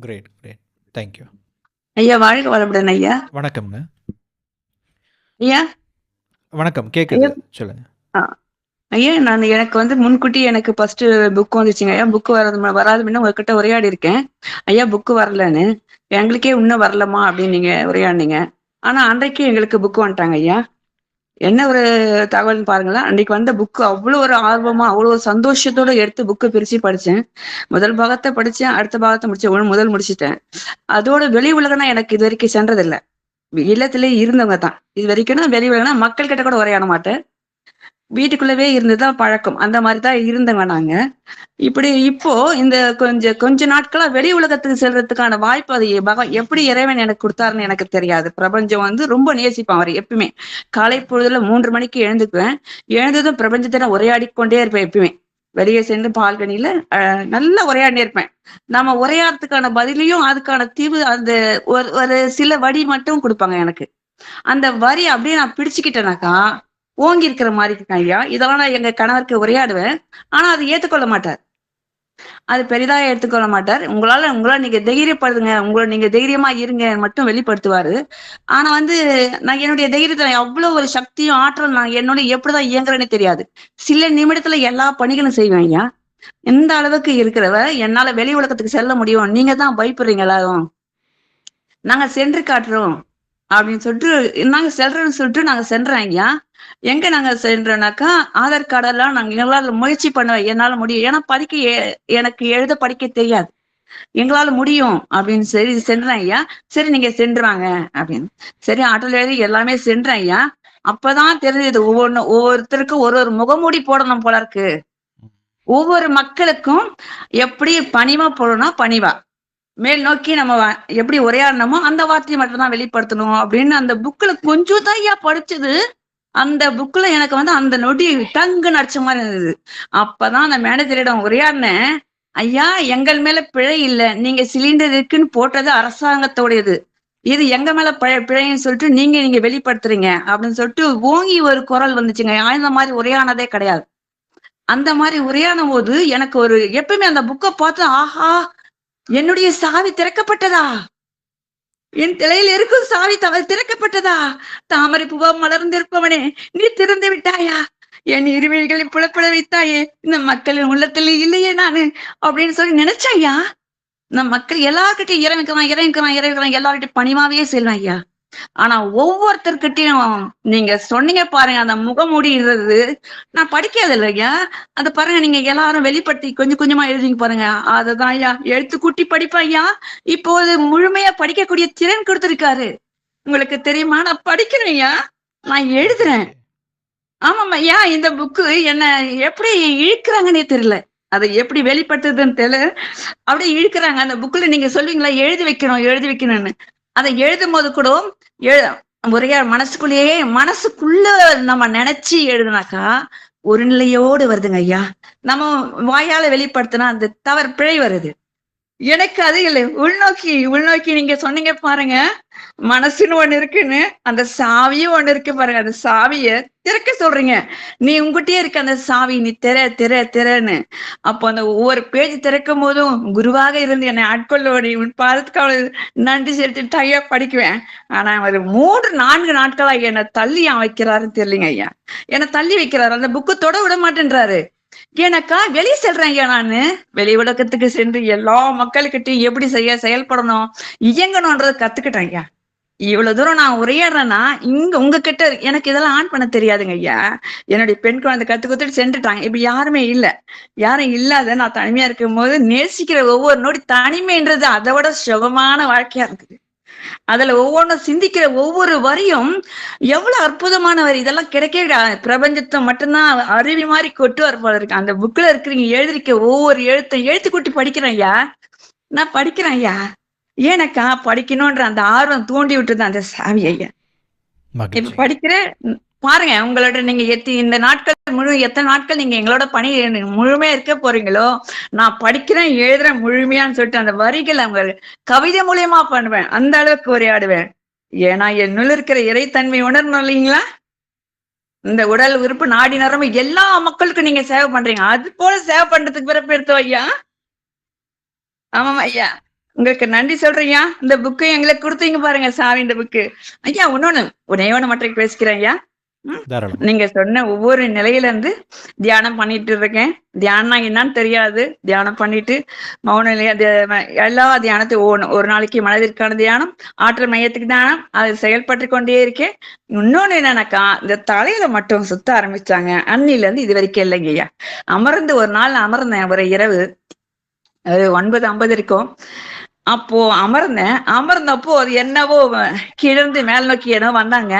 Great. Thank you ஐயா. வாழ்க வளமுடன் ஐயா. வணக்கம்ங்க. ஐயா வணக்கம். கேக்குது, சொல்லுங்க. ஐயா, எனக்கு வந்து முன்கூட்டி எனக்கு ஃபர்ஸ்ட் புக் வந்துச்சுங்க ஐயா. புக்கு வராது முன்ன உங்ககிட்ட உரையாடி இருக்கேன் ஐயா. புக்கு வரலன்னு எங்களுக்கே இன்னும் வரலமா அப்படின்னு நீங்க உரையாடினீங்க. ஆனா அன்றைக்கு எங்களுக்கு புக்கு வந்துட்டாங்க ஐயா. என்ன ஒரு தகவல்னு பாருங்களேன். அன்றைக்கு வந்த புக்கு அவ்வளோ ஒரு ஆர்வமா அவ்வளோ ஒரு சந்தோஷத்தோட எடுத்து புக்கு பிரிச்சு படிச்சேன். முதல் பாகத்தை படிச்சேன், அடுத்த பாகத்தை முடிச்சேன், முதல் முடிச்சுட்டேன். அதோட வெளி உலகம்னா எனக்கு இது வரைக்கும் சென்றதில்லை. இல்லத்திலே இருந்தவங்க தான் இது வரைக்கும். நான் வெளி உலகம்னா மக்கள் கிட்ட கூட உரையாட மாட்டேன், வீட்டுக்குள்ளவே இருந்துதான் பழக்கம். அந்த மாதிரி தான் இருந்தவங்க நாங்க. இப்படி இப்போ இந்த கொஞ்ச நாட்களா வெளி உலகத்துக்கு செல்றதுக்கான வாய்ப்பு அது எப்படி இறைவன் எனக்கு கொடுத்தாருன்னு எனக்கு தெரியாது. பிரபஞ்சம் வந்து ரொம்ப நேசிப்பான் அவர் எப்பயுமே. காலை பொழுதுல 3 மணிக்கு எழுந்துக்குவேன். எழுந்ததும் பிரபஞ்சத்தை நான் உரையாடிக்கொண்டே இருப்பேன். எப்பயுமே வெளியே சென்று பால்கனியில நல்லா உரையாடி இருப்பேன். நம்ம உரையாடுறதுக்கான பதிலையும் அதுக்கான தீவு அந்த ஒரு சில வரி மட்டும் கொடுப்பாங்க எனக்கு. அந்த வரி அப்படியே நான் பிடிச்சுக்கிட்டேனாக்கா ஓங்கி இருக்கிற மாதிரி இருக்கேன் ஐயா. இதெல்லாம் நான் எங்க கணவருக்கு உரையாடுவேன். ஆனா அது ஏத்துக்கொள்ள மாட்டார், அது பெரிதா எடுத்துக்கொள்ள மாட்டார். உங்களால நீங்க தைரியப்படுதுங்க, நீங்க தைரியமா இருங்க மட்டும் வெளிப்படுத்துவாரு. ஆனா வந்து நான் என்னுடைய தைரியத்தை அவ்வளவு ஒரு சக்தியும் ஆற்றல் நான் என்னோட எப்படிதான் இயங்குறேன்னு தெரியாது. சில நிமிடத்துல எல்லா பணிகளும் செய்வேன் ஐயா. எந்த அளவுக்கு இருக்கிறவ என்னால வெளி உலகத்துக்கு செல்ல முடியும், நீங்க தான் பயப்படுறீங்க எல்லாரும், நாங்க சென்று காட்டுறோம் அப்படின்னு சொல்லிட்டு நாங்க செல்றோம்னு சொல்லிட்டு நாங்க சென்றோம் ஐயா. எங்க நாங்க சென்றோம்னாக்கா ஆதார் கார்டெல்லாம் நாங்க எங்களால முயற்சி பண்ணுவேன், என்னால முடியும். ஏன்னா எனக்கு எழுத படிக்க தெரியாது, எங்களால முடியும் அப்படின்னு சரி சென்றேன் ஐயா. சரி நீங்க சென்றுவாங்க அப்படின்னு சரி ஆட்டோல எழுதி எல்லாமே சென்றேன் ஐயா. அப்பதான் தெரிஞ்சது ஒவ்வொருத்தருக்கும் ஒரு முகமூடி போடணும் போல இருக்கு. ஒவ்வொரு மக்களுக்கும் எப்படி பணிவா போடணும்னா பணிவா மேல் நோக்கி நம்ம எப்படி உரையாடணுமோ அந்த வார்த்தையை மட்டும் தான் வெளிப்படுத்தணும் அப்படின்னு அந்த புக்ல கொஞ்சம் தான் ஐயா படிச்சது. அந்த புக்ல எனக்கு வந்து அந்த நொடி டங்கு நடிச்ச மாதிரி இருந்தது. அப்பதான் அந்த மேனேஜரிடம் உரையாடினேன். ஐயா, எங்கள் மேல பிழை இல்லை, நீங்க சிலிண்டர் இருக்குன்னு போட்டது அரசாங்கத்தோடையது, இது எங்க மேல பிழைன்னு சொல்லிட்டு நீங்க வெளிப்படுத்துறீங்க அப்படின்னு சொல்லிட்டு ஓங்கி ஒரு குரல் வந்துச்சுங்க. அந்த மாதிரி உரையானதே கிடையாது. அந்த மாதிரி உரையாடும் போது எனக்கு ஒரு எப்பவுமே அந்த புக்கை பார்த்து ஆஹா என்னுடைய சாவி திறக்கப்பட்டதா, என் தலையில் இருக்கும் சாவி திறக்கப்பட்டதா, தாமரை பூவா மலர்ந்திருப்பவனே நீ திறந்து விட்டாயா என் இருவிழிகளை புலப்பட வைத்தாயே, இந்த மக்களின் உள்ளத்துல இல்லையே நானு அப்படின்னு சொல்லி நினைச்சேன் ஐயா. நம்ம மக்கள் எல்லார்கிட்டையும் இறங்கிக்கிறான் எல்லார்கிட்டையும் பணிவாவே செல்வேன் ஐயா. ஆனா ஒவ்வொருத்தர்கிட்டையும் நீங்க சொன்னீங்க பாருங்க, அந்த முகமூடிடுறது நான் படிக்காது இல்லையா. அதை பாருங்க, நீங்க எல்லாரும் வெளிப்படுத்தி கொஞ்சம் கொஞ்சமா எழுதிங்க பாருங்க. அததான் ஐயா எழுத்து கூட்டி படிப்பேன் ஐயா. இப்போது முழுமையா படிக்கக்கூடிய திறன் கொடுத்திருக்காரு. உங்களுக்கு தெரியுமா, நான் படிக்கிறேன் ஐயா, நான் எழுதுறேன். ஆமாம் ஐயா, இந்த புக்கு என்ன எப்படி இழுக்கிறாங்கன்னே தெரியல. அதை எப்படி வெளிப்படுத்துறதுன்னு தெரியல, அப்படியே இழுக்கிறாங்க. அந்த புக்ல நீங்க சொல்லுவீங்களா எழுதி வைக்கணும்னு. அதை எழுதும் போது கூட ஒரே மனசுக்குள்ள நம்ம நினைச்சு எழுதுனாக்கா ஒரு நிலையோடு வருதுங்க ஐயா. நம்ம வாயால வெளிப்படுத்தினா அந்த தவறு பிழை வருது. எனக்கு அது இல்லை, உள்நோக்கி நீங்க சொன்னீங்க பாருங்க, மனசுன்னு ஒண்ணு இருக்குன்னு, அந்த சாவியும் ஒண்ணு இருக்கு பாருங்க. அந்த சாவிய திறக்க சொல்றீங்க, நீ உங்ககிட்டயே இருக்க அந்த சாவி, நீ திறன்னு. அப்போ அந்த ஒவ்வொரு பேஜ் திறக்கும் போதும் குருவாக இருந்து என்னை ஆட்கொள்ளோடி உன் பாதத்துக்காக நன்றி செலுத்திட்டு ஐயா படிக்குவேன். ஆனா ஒரு 3-4 நாட்களா என்னை தள்ளி வைக்கிறாருன்னு தெரியலங்க ஐயா. என்னை தள்ளி வைக்கிறாரு, அந்த புக்கு தொட விட மாட்டேன்றாரு. எனக்கா வெளியே செல்றேன் ஐயா, நானு வெளி உலகத்துக்கு சென்று எல்லா மக்களுக்கிட்டையும் எப்படி செயல்படணும், இயங்கணும்ன்றத கத்துக்கிட்டேன் ஐயா. இவ்வளவு தூரம் நான் உரையாடுறேன்னா இங்க உங்ககிட்ட எனக்கு இதெல்லாம் ஆன் பண்ண தெரியாதுங்க ஐயா. என்னுடைய பெண் குழந்தை கத்துக்கிட்டு சென்றுட்டாங்க. இப்ப யாரும் இல்லாத நான் தனிமையா இருக்கும் போது நேசிக்கிற ஒவ்வொரு நொடி, தனிமைன்றது அதை விட சுகமான வாழ்க்கையா இருக்குது. அதுல ஒவ்வொன்றும் சிந்திக்கிற ஒவ்வொரு வரியும் எவ்வளவு அற்புதமான வரி. இதெல்லாம் கிடைக்க பிரபஞ்சத்தை மட்டும்தான் அருவி மாதிரி கொட்டுவார் போல இருக்கு. அந்த புக்ல இருக்கிறீங்க எழுதிருக்க ஒவ்வொரு எழுத்து கூட்டி படிக்கிறேன் ஐயா, நான் படிக்கிறேன் ஐயா. ஏனக்கா படிக்கணும்ன்ற அந்த ஆர்வம் தூண்டி விட்டுது அந்த சாவி ஐயா. இப்ப படிக்கிறேன் பாருங்க. உங்களோட நீங்க இந்த நாட்கள் எத்தனை நாட்கள் நீங்க எங்களோட பணி முழுமையா இருக்க போறீங்களோ, நான் படிக்கிறேன் எழுதுறேன் முழுமையான்னு சொல்லிட்டு அந்த வரிகள் அவங்க கவிதை மூலியமா பண்ணுவேன். அந்த அளவுக்கு உரையாடுவேன். ஏன்னா என்னுள்ள இருக்கிற இறைத்தன்மை உணரணும் இல்லைங்களா. இந்த உடல் உறுப்பு நாடி நரம்பு எல்லா மக்களுக்கும் நீங்க சேவை பண்றீங்க, அது போல சேவை பண்றதுக்கு பிறப்பு எடுத்தோம் ஐயா. ஆமாம் ஐயா, உங்களுக்கு நன்றி சொல்றேன்யா. இந்த புக்கு எங்களுக்கு கொடுத்தீங்க பாருங்க சாவி, இந்த புக்கு ஐயா. ஒன்னே மட்டும் பேசிக்கிறேன் ஐயா. நீங்க சொன்ன ஒவ்வொரு நிலையில இருந்து தியானம் பண்ணிட்டு இருக்கேன். தியானம் என்னன்னு தெரியாது, தியானம் பண்ணிட்டு மௌன நிலைய எல்லா தியானத்தையும் ஒரு நாளைக்கு மனதிற்கான தியானம், ஆற்றல் மையத்துக்கு தியானம், அது செயல்பட்டு கொண்டே இருக்கேன். இன்னொன்னு என்னன்னாக்கா, இந்த தலையில மட்டும் சுத்த ஆரம்பிச்சாங்க அன்னில இருந்து இது வரைக்கும் இல்லைங்க ஐயா. ஒரு நாள் அமர்ந்தேன், ஒரு இரவு 9:50 இருக்கும். அப்போ அமர்ந்தப்போ அது என்னவோ கிழந்து மேல் நோக்கி என்னவோ வந்தாங்க.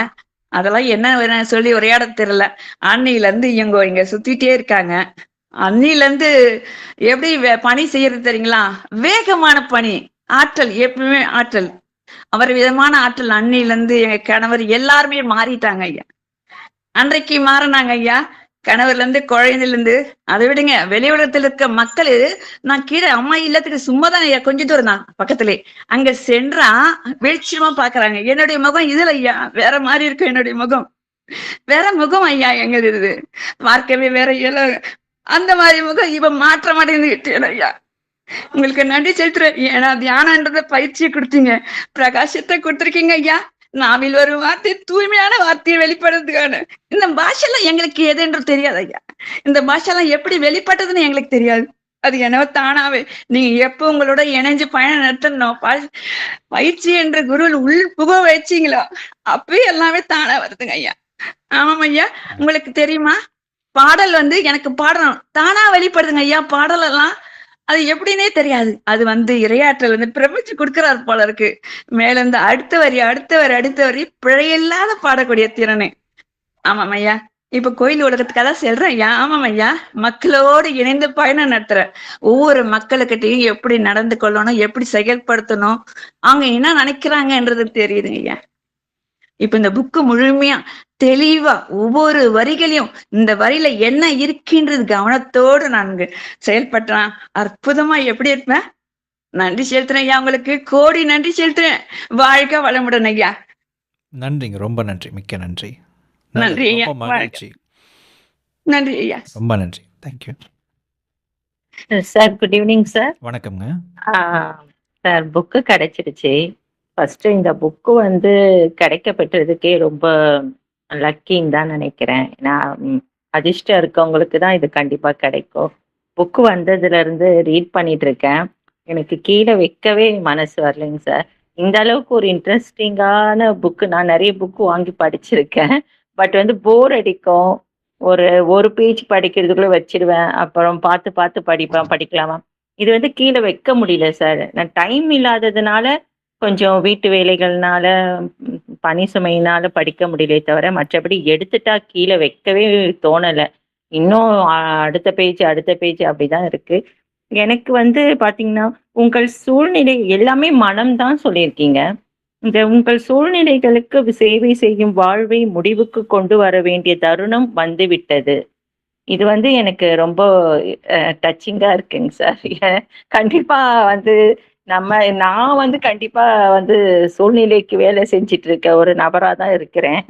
அதெல்லாம் என்ன சொல்லி உரையாட தெரியல. அன்னில இருந்து இங்க சுத்திட்டே இருக்காங்க. அன்னில இருந்து எப்படி பணி செய்யறது தெரியுங்களா, வேகமான பணி, ஆற்றல், எப்பவுமே ஆற்றல், அவர் விதமான ஆற்றல். அன்னில இருந்து எங்க கணவர் எல்லாருமே மாறிட்டாங்க ஐயா. அன்றைக்கு மாறினாங்க ஐயா. கணவர்ல இருந்து குழந்தைல இருந்து, அதை விடுங்க, வெளி உலகத்துல இருக்க மக்கள், நான் கீழே அம்மா இல்லத்துக்கு சும்மாதான் கொஞ்சம் தூரம் தான் பக்கத்திலே, அங்க சென்றா வெளிச்சமா பாக்குறாங்க. என்னுடைய முகம் இதுல ஐயா வேற மாதிரி இருக்கும். என்னுடைய முகம் வேற முகம் ஐயா, எங்க இது பார்க்கவே வேற அந்த மாதிரி முகம் இப்ப மாற்ற மாட்டேங்குது ஐயா. உங்களுக்கு நன்றி செலுத்துறேன். ஏன்னா தியானன்றத பயிற்சியை கொடுத்தீங்க, பிரகாசத்தை கொடுத்துருக்கீங்க ஐயா. நாவில் ஒரு வார்த்தை, தூய்மையான வார்த்தையை வெளிப்படுறதுக்கான இந்த பாஷெல்லாம் எங்களுக்கு எது என்று தெரியாது ஐயா. இந்த பாஷெல்லாம் எப்படி வெளிப்பட்டதுன்னு எங்களுக்கு தெரியாது. அது என்னவோ தானாவே நீங்க எப்ப உங்களோட இணைஞ்சு பயணம் நடத்தணும், பயிற்சி என்ற குரு உள் புக வச்சீங்களோ அப்பவே எல்லாமே தானா வருதுங்க ஐயா. ஆமாம் ஐயா. உங்களுக்கு தெரியுமா, பாடல் எனக்கு பாடணும் தானா வெளிப்படுதுங்க ஐயா. பாடல் எல்லாம் அது எப்படின்னே தெரியாது. அது இரையாற்றல் பிரமிச்சு கொடுக்கிறார் போல இருக்கு. மேல இருந்து அடுத்த வரி பிழையில்லாத பாடக்கூடிய திறனே. ஆமாம் ஐயா. இப்ப கோயில் உலகத்துக்காக செல்றேன் ஐயா. ஆமாம் ஐயா. மக்களோடு இணைந்து பயணம் நடத்துறேன். ஒவ்வொரு மக்களுக்கிட்டையும் எப்படி நடந்து கொள்ளணும், எப்படி செயல்படுத்தணும், அவங்க என்ன நினைக்கிறாங்கன்றது தெரியுதுங்க ஐயா. இப்ப இந்த புக்கு முழுமையா தெளிவா ஒவ்வொரு வரிகளையும் இந்த வரியில என்ன இருக்கின்றது கவனத்தோடு நான் செயல்பட்டேன். அற்புதமா எப்படி இருப்பேன். நன்றி செலுத்துறேன் ஐயா, உங்களுக்கு கோடி நன்றி செலுத்துறேன். வாழ்க வளமுடன் ஐயா. நன்றிங்க, ரொம்ப நன்றி, மிக்க நன்றி. நன்றி ஐயா, நன்றி ஐயா, ரொம்ப நன்றி. Thank you sir. Good evening sir. வணக்கம்ங்க சார். புக்கு கிடைச்சிருச்சு. ஃபர்ஸ்ட் இந்த புக்கு கிடைக்கப்பட்டதுக்கே ரொம்ப லக்கின்னு தான் நினைக்கிறேன். ஏன்னா அதிர்ஷ்டம் இருக்கவங்களுக்கு தான் இது கண்டிப்பா கிடைக்கும். புக்கு வந்ததுல இருந்து ரீட் பண்ணிட்டு இருக்கேன். எனக்கு கீழே வைக்கவே மனசு வரலைங்க சார். இந்த அளவுக்கு ஒரு இன்ட்ரெஸ்டிங்கான புக்கு நான் நிறைய புக்கு வாங்கி படிச்சிருக்கேன். பட் வந்து போர் அடிக்கும். ஒரு ஒரு பேஜ் படிக்கிறதுக்குள்ள வச்சிடுவேன். அப்புறம் பார்த்து பார்த்து படிக்கலாமா? இது வந்து கீழே வைக்க முடியல சார். நான் டைம் இல்லாததுனால கொஞ்சம் வீட்டு வேலைகள்னால, பணி சுமையினால படிக்க முடியலையே தவிர, மற்றபடி எடுத்துட்டா கீழ வைக்கவே தோணல. இன்னும் அடுத்த பேஜ் அப்படிதான் இருக்கு. எனக்கு வந்து பார்த்தீங்கன்னா, உங்கள் சூழ்நிலை எல்லாமே மனம் தான் சொல்லியிருக்கீங்க. இந்த உங்கள் சூழ்நிலைகளுக்கு சேவை செய்யும் வாழ்வை முடிவுக்கு கொண்டு வர வேண்டிய தருணம் வந்துவிட்டது. இது வந்து எனக்கு ரொம்ப டச்சிங்கா இருக்குங்க சார். கண்டிப்பா வந்து நான் வந்து கண்டிப்பா வந்து சூழ்நிலைக்கு வேலை செஞ்சுட்டு இருக்க ஒரு நபரா தான் இருக்கிறேன்.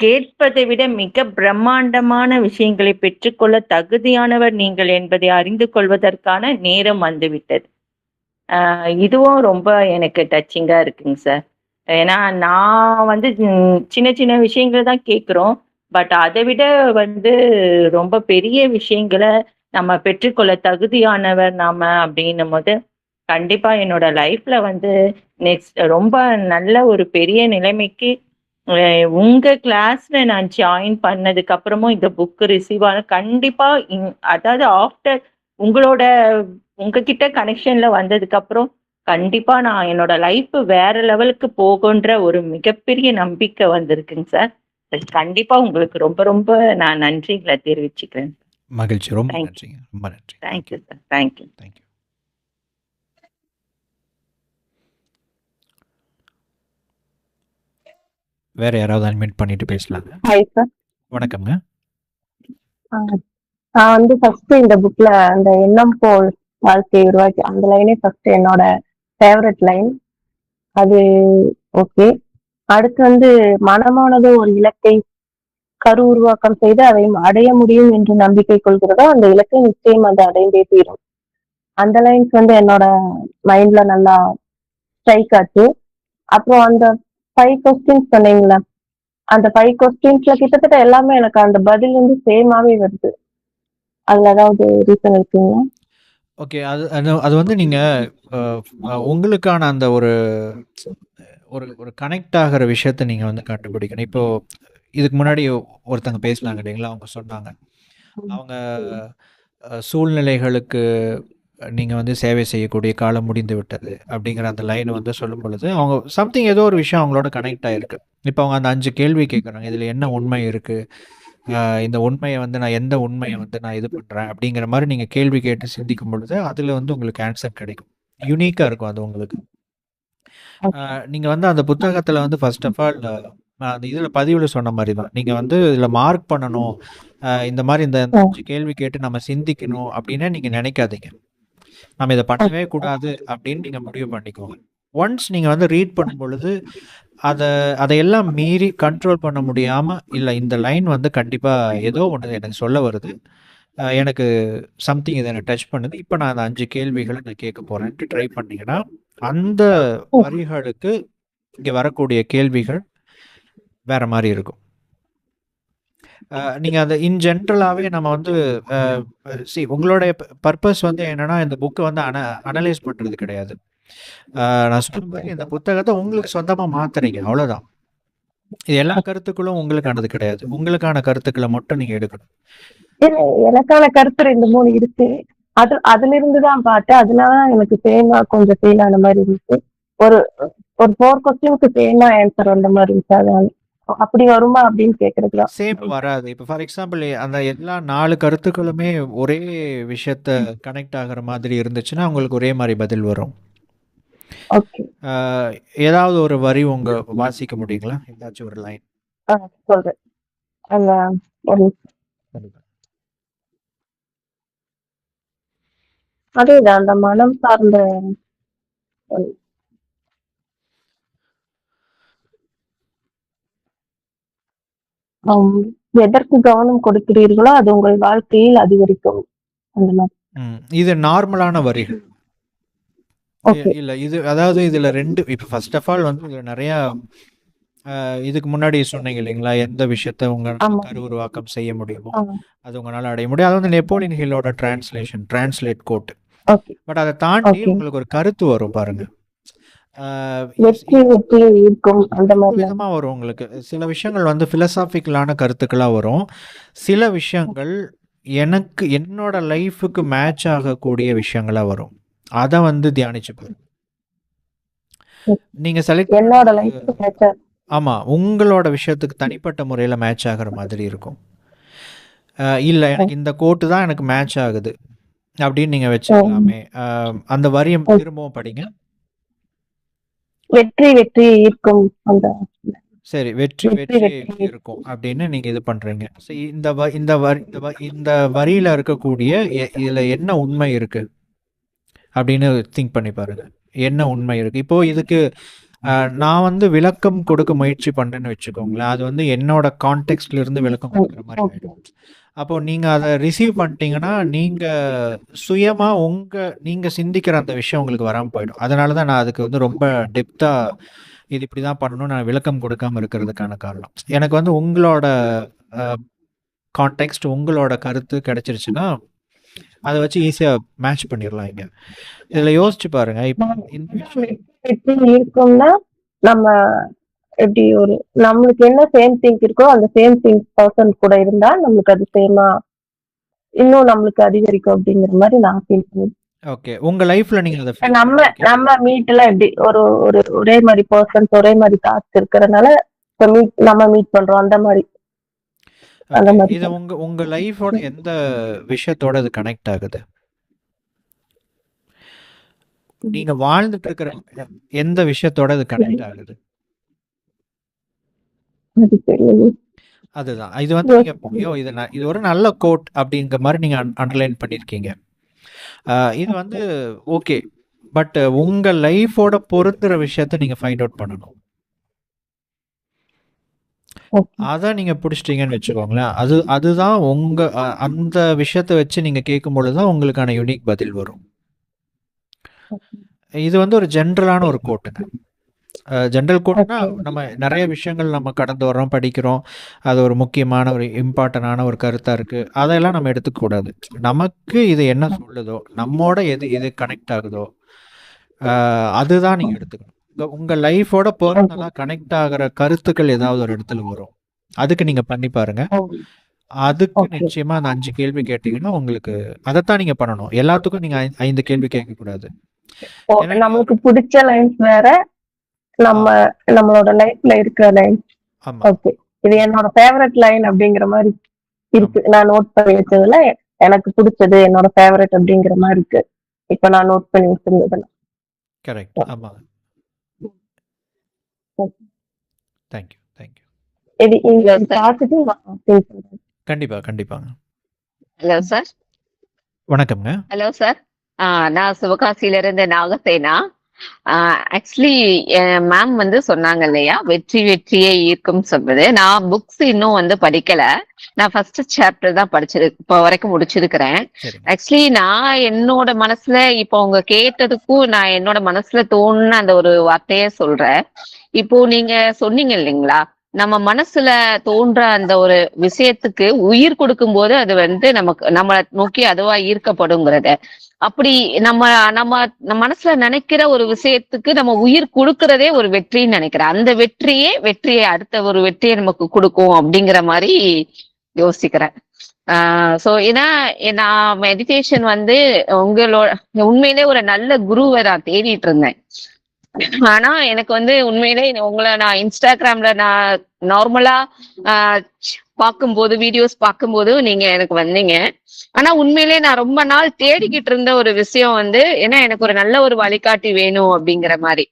கேட்பதை விட மிக பிரம்மாண்டமான விஷயங்களை பெற்றுக்கொள்ள தகுதியானவர் நீங்கள் என்பதை அறிந்து கொள்வதற்கான நேரம் வந்துவிட்டது. இதுவும் ரொம்ப எனக்கு டச்சிங்கா இருக்குங்க சார். ஏன்னா நான் வந்து சின்ன சின்ன விஷயங்கள் தான் கேட்குறோம். பட் அதை விட வந்து ரொம்ப பெரிய விஷயங்கள நம்ம பெற்றுக்கொள்ள தகுதியானவர் நாம அப்படின்னும்போது, கண்டிப்பா என்னோட லைஃப்ல வந்து நெக்ஸ்ட் ரொம்ப நல்ல ஒரு பெரிய நிலைமைக்கு உங்க கிளாஸ்ல நான் ஜாயின் பண்ணதுக்கு அப்புறமும் இந்த புக் ரிசீவ் ஆன கண்டிப்பா அதாவது ஆஃப்டர் உங்களோட உங்ககிட்ட கனெக்ஷன்ல வந்ததுக்கு அப்புறம் கண்டிப்பா நான் என்னோட லைஃப் வேற லெவலுக்கு போகுன்ற ஒரு மிகப்பெரிய நம்பிக்கை வந்திருக்குங்க சார். கண்டிப்பா உங்களுக்கு ரொம்ப ரொம்ப நான் நன்றிகளை தெரிவிச்சுக்கிறேன். மகிழ்ச்சி. ரொம்ப தேங்க்யூ. நன்றிங்க. ரொம்ப நன்றி. Thank you sir. தேங்க்யூ. தேங்க்யூ. வேற யாராவது அட்மிட் பண்ணிட்டு பேசலாங்க. Hi sir. வணக்கம்ங்க. நான் வந்து ஃபர்ஸ்ட் இந்த புக்ல அந்த எண்ணம் போல் வாழ்க்கையை உருவாக்கி அந்த லைனே ஃபர்ஸ்ட் என்னோட ஃபேவரட் லைன். அது ஓகே. அடுத்து வந்து மனமானது ஒரு இலக்கை கரு உருவாக்கம் செய்து அதை அடைய முடியும் என்று நம்பிக்கை கொள்கிறதோ அந்த இலக்கை நிச்சயம் அது அடைந்தே தீரும். அந்த லைன்ஸ் வந்து என்னோட மைண்ட்ல நல்லா ஸ்ட்ரைக் ஆச்சு. அப்புறம் அந்த 5 கொஸ்டின்ஸ் சொன்னீங்களா, அந்த 5 கொஸ்டின்ஸ்ல கிட்டத்தட்ட எல்லாமே எனக்கு அந்த பதில் வந்து சேமாவே வருது. அதுல ஏதாவது ரீசன் இருக்குங்களா? ஓகே. அது அது அது வந்து நீங்க உங்களுக்கான அந்த ஒரு ஒரு ஒரு கனெக்ட் ஆகிற விஷயத்த நீங்க வந்து கண்டுபிடிக்கணும். இப்போ இதுக்கு முன்னாடி ஒருத்தங்க பேசினாங்க இல்லைங்களா? அவங்க சொன்னாங்க. அவங்க சூழ்நிலைகளுக்கு நீங்க வந்து சேவை செய்யக்கூடிய காலம் முடிந்து விட்டது அப்படிங்கிற அந்த லைனை வந்து சொல்லும் பொழுது, அவங்க சம்திங் ஏதோ ஒரு விஷயம் அவங்களோட கனெக்ட் ஆயிருக்கு. இப்போ அவங்க அந்த 5 கேள்வி கேட்குறாங்க. இதில் என்ன உண்மை இருக்கு? இந்த உண்மையை வந்து நான் எந்த உண்மையை வந்து நான் இது பண்ணுறேன் அப்படிங்கிற மாதிரி நீங்கள் கேள்வி கேட்டு சிந்திக்கும் பொழுது அதில் வந்து உங்களுக்கு ஆன்சர் கிடைக்கும். யூனிக்காக இருக்கும் அது உங்களுக்கு. நீங்கள் வந்து அந்த புத்தகத்தில் வந்து ஃபர்ஸ்ட் ஆஃப் ஆல் அந்த இதில் பதிவில் சொன்ன மாதிரி தான் நீங்கள் வந்து இதில் மார்க் பண்ணணும், இந்த மாதிரி இந்த 5 கேள்வி கேட்டு நம்ம சிந்திக்கணும் அப்படின்னா நீங்கள் நினைக்காதீங்க. நம்ம இதை பண்ணவே கூடாது அப்படின்னு நீங்கள் முடிவு பண்ணிக்கோங்க. ஒன்ஸ் நீங்கள் வந்து ரீட் பண்ணும் பொழுது அதையெல்லாம் மீறி கண்ட்ரோல் பண்ண முடியாமல், இல்லை இந்த லைன் வந்து கண்டிப்பாக ஏதோ ஒன்று எனக்கு சொல்ல வருது, எனக்கு சம்திங் இதை எனக்கு டச் பண்ணுது, இப்போ நான் அந்த 5 கேள்விகளை நான் கேட்க போகிறேன்ட்டு ட்ரை பண்ணிங்கன்னா அந்த வரிகளுக்கு இங்கே வரக்கூடிய கேள்விகள் வேற மாதிரி இருக்கும். நீங்கள் அந்த இன் ஜென்ரலாகவே நம்ம வந்து உங்களுடைய பர்பஸ் வந்து என்னென்னா இந்த புக்கை வந்து அனலைஸ் பண்ணுறது கிடையாது. நான் சொல்லும்போது இந்த புத்தகத்தை உங்களுக்கு சொந்தமாக மாத்துறீங்க, அவ்வளோதான். இது எல்லா கருத்துக்களும் உங்களுக்கானது கிடையாது. உங்களுக்கான கருத்துக்களை மட்டும் நீங்கள் எடுக்கணும். எனக்கான கருத்து 2-3 இருக்கு. அதுல இருந்து தான் பார்த்தேன். அதனால எனக்கு சேமா கொஞ்சம் ஃபீல் ஆன மாதிரி இருந்துச்சு. ஒரு 4 கொஸ்டினுக்கு சேமா ஆன்சர் வந்த மாதிரி இருந்துச்சு. அதனால அப்படி வருமா அப்படின்னு கேட்கறதுதான். சேம் வராது. இப்போ ஃபார் எக்ஸாம்பிள் அந்த எல்லா 4 கருத்துக்களுமே ஒரே விஷயத்த கனெக்ட் ஆகிற மாதிரி இருந்துச்சுன்னா உங்களுக்கு ஒரே மாதிரி பதில் வரும். ஓகே. ஏதாவது ஒரு வரி உங்க வாசிக்க முடியுங்களா? ஏதாச்சும் ஒரு லைன் சொல்றேன். அதேதான் அந்த மனம் சார்ந்த எதற்கு கவனம் கொடுக்கிறீர்களோ அது உங்கள் வாழ்க்கையில் அதிகரிக்கும். அந்த மாதிரி இது நார்மலான வரிகள் இல்ல. இது அதாவது இதுல 2 இப்போ ஃபர்ஸ்ட் ஆஃப் ஆல் வந்து இதுல நிறைய இதுக்கு முன்னாடி சொன்னீங்க இல்லைங்களா, எந்த விஷயத்த உங்களால் ஆமா கருவுருவாக்கம் செய்ய முடியுமோ ஆமா அது உங்களால் அடைய முடியும். அது வந்து நெப்போலியன் ஹில்லோட டிரான்ஸ்லேட் கோட். ஓகே பட் அதை தாண்டி ஓகே உங்களுக்கு ஒரு கருத்து வரும் பாருங்க. வெற்றி வெற்றி இருக்கும் அந்த மாதிரி விதமாக வரும் உங்களுக்கு. சில விஷயங்கள் வந்து ஃபிலசாபிக்கலான கருத்துக்களாக வரும். சில விஷயங்கள் எனக்கு என்னோட லைஃபுக்கு மேட்ச் ஆகக்கூடிய விஷயங்களா வரும். அதை வந்து தியானிச்சு பாருங்க. நீங்கள் செலக்ட் என்னோட லைஃப் ஆமாம், உங்களோட விஷயத்துக்கு தனிப்பட்ட முறையில் மேட்ச் ஆகிற மாதிரி இருக்கும். இல்லை எனக்கு இந்த கோட்டு தான் எனக்கு மேட்ச் ஆகுது அப்படின்னு நீங்கள் வச்சுக்கலாமே. அந்த வரியை திரும்பவும் படிங்க. வெற்றி வெற்றி இருக்கும் அந்த சரி, வெற்றி வெற்றி இருக்கும் அப்படின்னு நீங்க இது பண்றீங்க. சரி, இந்த வரியில இருக்கக்கூடிய இதுல என்ன உண்மை இருக்கு அப்படின்னு திங்க் பண்ணி பாருங்க. என்ன உண்மை இருக்கு? இப்போ இதுக்கு நான் வந்து விளக்கம் கொடுக்க முயற்சி பண்றேன்னு வச்சுக்கோங்களேன். அது வந்து என்னோட கான்டெக்ட்ல இருந்து விளக்கம் கொடுக்குற மாதிரி ஆயிடும். அப்போ நீங்க அதை ரிசீவ் பண்ணிட்டீங்கன்னா நீங்க சுயமா நீங்க சிந்திக்கிற அந்த விஷயம் உங்களுக்கு வராமல் போயிடும். அதனால தான் நான் அதுக்கு வந்து ரொம்ப டெப்தா இது இப்படி தான் பண்ணணும்னு நான் விளக்கம் கொடுக்காம இருக்கிறதுக்கான காரணம். எனக்கு வந்து உங்களோட கான்டெக்ஸ்ட், உங்களோட கருத்து கிடைச்சிருச்சுன்னா அதை வச்சு ஈஸியாக மேட்ச் பண்ணிடலாம். இங்கே இதில் யோசிச்சு பாருங்க. இப்போ இந்த வெற்றி இருக்கும்னா நம்ம எப்படி ஒரு நம்மளுக்கு என்ன சேம் திங்க் இருக்கோ அந்த சேம் திங்க் பர்சன் கூட இருந்தா நம்மளுக்கு அது சேமா இன்னும் நம்மளுக்கு அதிகரிக்கும் அப்படிங்கிற மாதிரி நான் ஃபீல் பண்ணுவேன். ஓகே, உங்க லைஃப்ல நீங்க அதை நம்ம மீட்ல எப்படி ஒரு ஒரு ஒரே மாதிரி பர்சன்ஸ் ஒரே மாதிரி தாட்ஸ் இருக்கிறதுனால நம்ம மீட் பண்றோம் அந்த மாதிரி. இது உங்க லைஃபோட எந்த விஷயத்தோட இது கனெக்ட் ஆகுது? நீங்க வாழ்ந்துட்டு இருக்கிற எந்த விஷயத்தோட இது கனெக்ட் ஆகுது? அதுதான் இது வந்து நீங்க இது ஒரு நல்ல கோட் அப்படிங்கிற மாதிரி நீங்க அண்டர்லைன் பண்ணிருக்கீங்க. இது வந்து ஓகே, பட் உங்க லைஃபோட பொறுத்துற விஷயத்த நீங்க ஃபைண்ட் அவுட் பண்ணணும். அதை நீங்க பிடிச்சிட்டீங்கன்னு வச்சுக்கோங்களேன். அதுதான் உங்க அந்த விஷயத்த வச்சு நீங்க கேட்கும் பொழுதுதான் உங்களுக்கான யூனிக் பதில் வரும். இது வந்து ஒரு ஜென்ரலான ஒரு கோட்டுங்க. ஜென்ரல் கோட்னா நம்ம நிறைய விஷயங்கள் நம்ம கடந்து வர்றோம், படிக்கிறோம், அது ஒரு முக்கியமான ஒரு இம்பார்ட்டண்டான ஒரு கருத்தாக இருக்குது. அதெல்லாம் நம்ம எடுத்துக்கூடாது. நமக்கு இது என்ன சொல்லுதோ, நம்மோட எது கனெக்ட் ஆகுதோ அதுதான் நீங்கள் எடுத்துக்கணும். உங்கள் லைஃபோட பர்சனலாக கனெக்ட் ஆகிற கருத்துக்கள் ஏதாவது ஒரு இடத்துல வரும். அதுக்கு நீங்கள் பண்ணி பாருங்க. அதுக்கு நிச்சயமாக அந்த 5 கேள்வி கேட்டீங்கன்னா உங்களுக்கு அதைத்தான் நீங்கள் பண்ணணும். எல்லாத்துக்கும் நீங்கள் 5 கேள்வி கேட்கக்கூடாது. நமக்கு பிடிச்ச லைன்ஸ் வேற, நம்மளோட லைஃப்ல இருக்கிற லைன். ஓகே, இது என்னோட ஃபேவரட் லைன் அப்படிங்கிற மாதிரி இருக்கு. நான் நோட் பண்ணி வச்சதுல எனக்கு பிடிச்சது என்னோட ஃபேவரட் அப்படிங்கிற மாதிரி இருக்கு. இப்ப நான் நோட் பண்ணி வச்சிருந்ததுல கரெக்ட். ஆமா, தேங்க்யூ. கண்டிப்பா கண்டிப்பாங்க. Hello sir. வணக்கம்ங்க. ஹலோ சார், நான் சிவகாசியில இருந்து நாகசேனா. ஆக்சுவலி மேம் வந்து சொன்னாங்க இல்லையா, வெற்றி வெற்றியை ஈர்க்கும் சொல்றது. நான் புக்ஸ் இன்னும் வந்து படிக்கல. நான் ஃபர்ஸ்ட் சாப்டர் தான் இப்போ வரைக்கும் முடிச்சிருக்கிறேன். ஆக்சுவலி நான் என்னோட மனசுல இப்போ உங்க கேட்டதுக்கும் நான் என்னோட மனசுல தோணுன அந்த ஒரு வார்த்தைய சொல்றேன். இப்போ நீங்க சொன்னீங்க இல்லைங்களா, நம்ம மனசுல தோன்ற அந்த ஒரு விஷயத்துக்கு உயிர் கொடுக்கும் போது அது வந்து நம்மளை நோக்கி அதுவா ஈர்க்கப்படுங்கிறத. அப்படி நம்ம மனசுல நினைக்கிற ஒரு விஷயத்துக்கு நம்ம உயிர் கொடுக்கறதே ஒரு வெற்றின்னு நினைக்கிறேன். அந்த வெற்றியை அடுத்த ஒரு வெற்றியை நமக்கு கொடுக்கும் அப்படிங்கிற மாதிரி யோசிக்கிறேன். சோ ஏன்னா நான் மெடிடேஷன் வந்து உங்களோட உண்மையிலே ஒரு நல்ல குருவை நான் தேடிட்டு இருந்தேன். ஆனா எனக்கு வந்து உண்மையிலே உங்களை நான் இன்ஸ்டாகிராம்ல நான் நார்மலா பார்க்கும்போது வீடியோஸ் பார்க்கும்போது நீங்க எனக்கு வந்தீங்க. ஆனா உண்மையிலே நான் ரொம்ப நாள் தேடிக்கிட்டு இருந்த ஒரு விஷயம் வந்து, ஏன்னா எனக்கு ஒரு நல்ல ஒரு வழிகாட்டி வேணும் அப்படிங்கிற மாதிரி.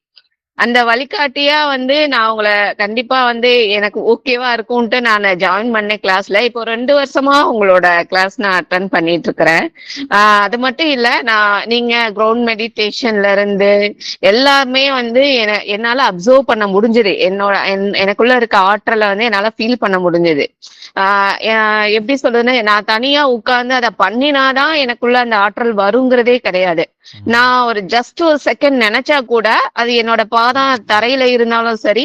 அந்த வழிகாட்டியா வந்து நான் உங்களை கண்டிப்பா வந்து எனக்கு ஓகேவா இருக்கும்ட்டு நான் ஜாயின் பண்ணேன் கிளாஸ்ல. இப்போ 2 வருஷமா உங்களோட கிளாஸ் நான் அட்டன் பண்ணிட்டு இருக்கிறேன். அது மட்டும் இல்ல, நீங்க கிரவுண்ட் மெடிடேஷன்ல இருந்து எல்லாமே வந்து என்னால அப்சர்வ் பண்ண முடிஞ்சது. எனக்குள்ள இருக்க ஆற்றலை வந்து என்னால ஃபீல் பண்ண முடிஞ்சது. எப்படி சொல்றதுன்னு, நான் தனியா உட்கார்ந்து அதை பண்ணினாதான் எனக்குள்ள அந்த ஆற்றல் வருங்கிறதே கிடையாது. நான் ஒரு ஜஸ்ட் ஒரு செகண்ட் நினைச்சா கூட அது என்னோட பாதம் தரையில இருந்தாலும் சரி,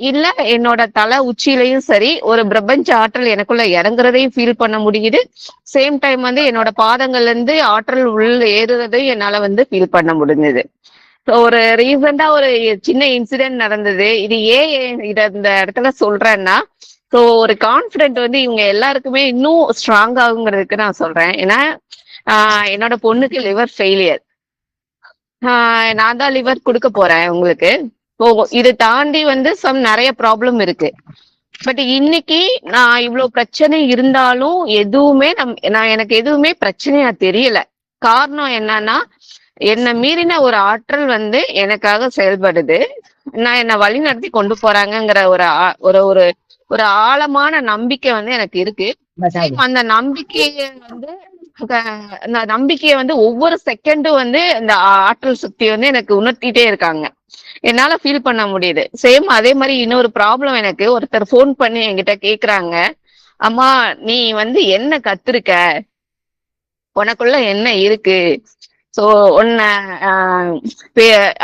இல்ல என்னோட தலை உச்சியிலையும் சரி ஒரு பிரபஞ்ச ஆற்றல் எனக்குள்ள இறங்குறதையும் ஃபீல் பண்ண முடியுது. சேம் டைம் வந்து என்னோட பாதங்கள்ல இருந்து ஆற்றல் உள்ள ஏறுறதையும் என்னால வந்து ஃபீல் பண்ண முடிஞ்சது. ஸோ ஒரு ரீசெண்டா ஒரு சின்ன இன்சிடென்ட் நடந்தது. இது ஏன் இத இந்த இடத்துல சொல்றேன்னா, ஸோ ஒரு கான்ஃபிடென்ட் வந்து இவங்க எல்லாருக்குமே இன்னும் ஸ்ட்ராங் ஆகுங்கிறதுக்கு நான் சொல்றேன். ஏன்னா என்னோட பொண்ணுக்கு லிவர் ஃபெயிலியர். நான் தான் லிவர் கொடுக்க போறேன் உங்களுக்கு. ஸோ இதை தாண்டி வந்து நிறைய ப்ராப்ளம் இருக்கு. பட் இன்னைக்கு நான் இவ்வளவு பிரச்சனை இருந்தாலும் எதுவுமே நான் எனக்கு எதுவுமே பிரச்சனையா தெரியல. காரணம் என்னன்னா, என்னை மீறின ஒரு ஆற்றல் வந்து எனக்காக செயல்படுது. என்னை வழி நடத்தி கொண்டு போறாங்கங்கிற ஒரு ஒரு ஒரு ஆழமான நம்பிக்கை வந்து எனக்கு இருக்கு. அந்த நம்பிக்கையை வந்து ஒவ்வொரு செகண்டும் வந்து இந்த ஆற்றல் சக்தி வந்து எனக்கு உணர்த்திட்டே இருக்காங்க. என்னால ஃபீல் பண்ண முடியுது. சேம் அதே மாதிரி இன்னொரு ப்ராப்ளம், எனக்கு ஒருத்தர் ஃபோன் பண்ணி என்கிட்ட கேக்குறாங்க, அம்மா நீ வந்து என்ன கத்துருக்க, உனக்குள்ள என்ன இருக்கு, சோ உன்னை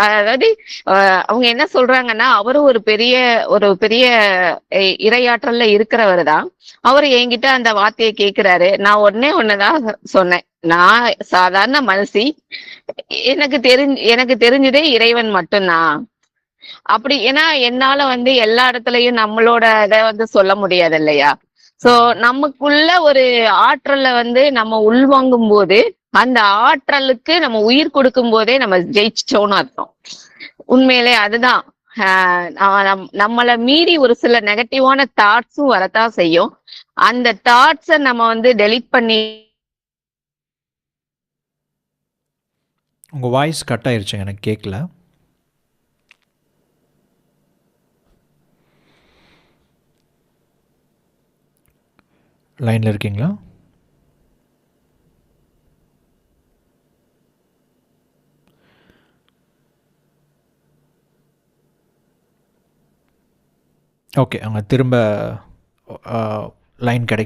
அதாவது அவங்க என்ன சொல்றாங்கன்னா, அவரும் ஒரு பெரிய இரையாற்றல்ல இருக்கிறவர் தான். அவரு என்கிட்ட அந்த வார்த்தையை கேக்குறாரு. நான் ஒண்ணுதான் சொன்னேன், நான் சாதாரண மனசி, எனக்கு தெரிஞ்சதே இறைவன் மட்டும்தான். அப்படி ஏன்னா என்னால வந்து எல்லா இடத்துலயும் நம்மளோட இதை வந்து சொல்ல முடியாது இல்லையா. சோ நமக்குள்ள ஒரு ஆற்றலை வந்து நம்ம உள்வாங்கும் போது, அந்த ஆற்றலுக்கு நம்ம உயிர் கொடுக்கும் போதே நம்ம ஜெயிச்சோன்னு அர்த்தம். உண்மையிலே அதுதான். நம்மளை மீறி ஒரு சில நெகட்டிவான தாட்ஸும் வரத்தான் செய்யும். அந்த தாட்ஸை நம்ம வந்து டெலீட் பண்ணி. உங்கள் வாய்ஸ் கட் ஆயிருச்சு, எனக்கு கேட்கல. லைனில் இருக்கீங்களா? ஓகே, அவங்க திரும்ப லைன் கிடைக்கும்.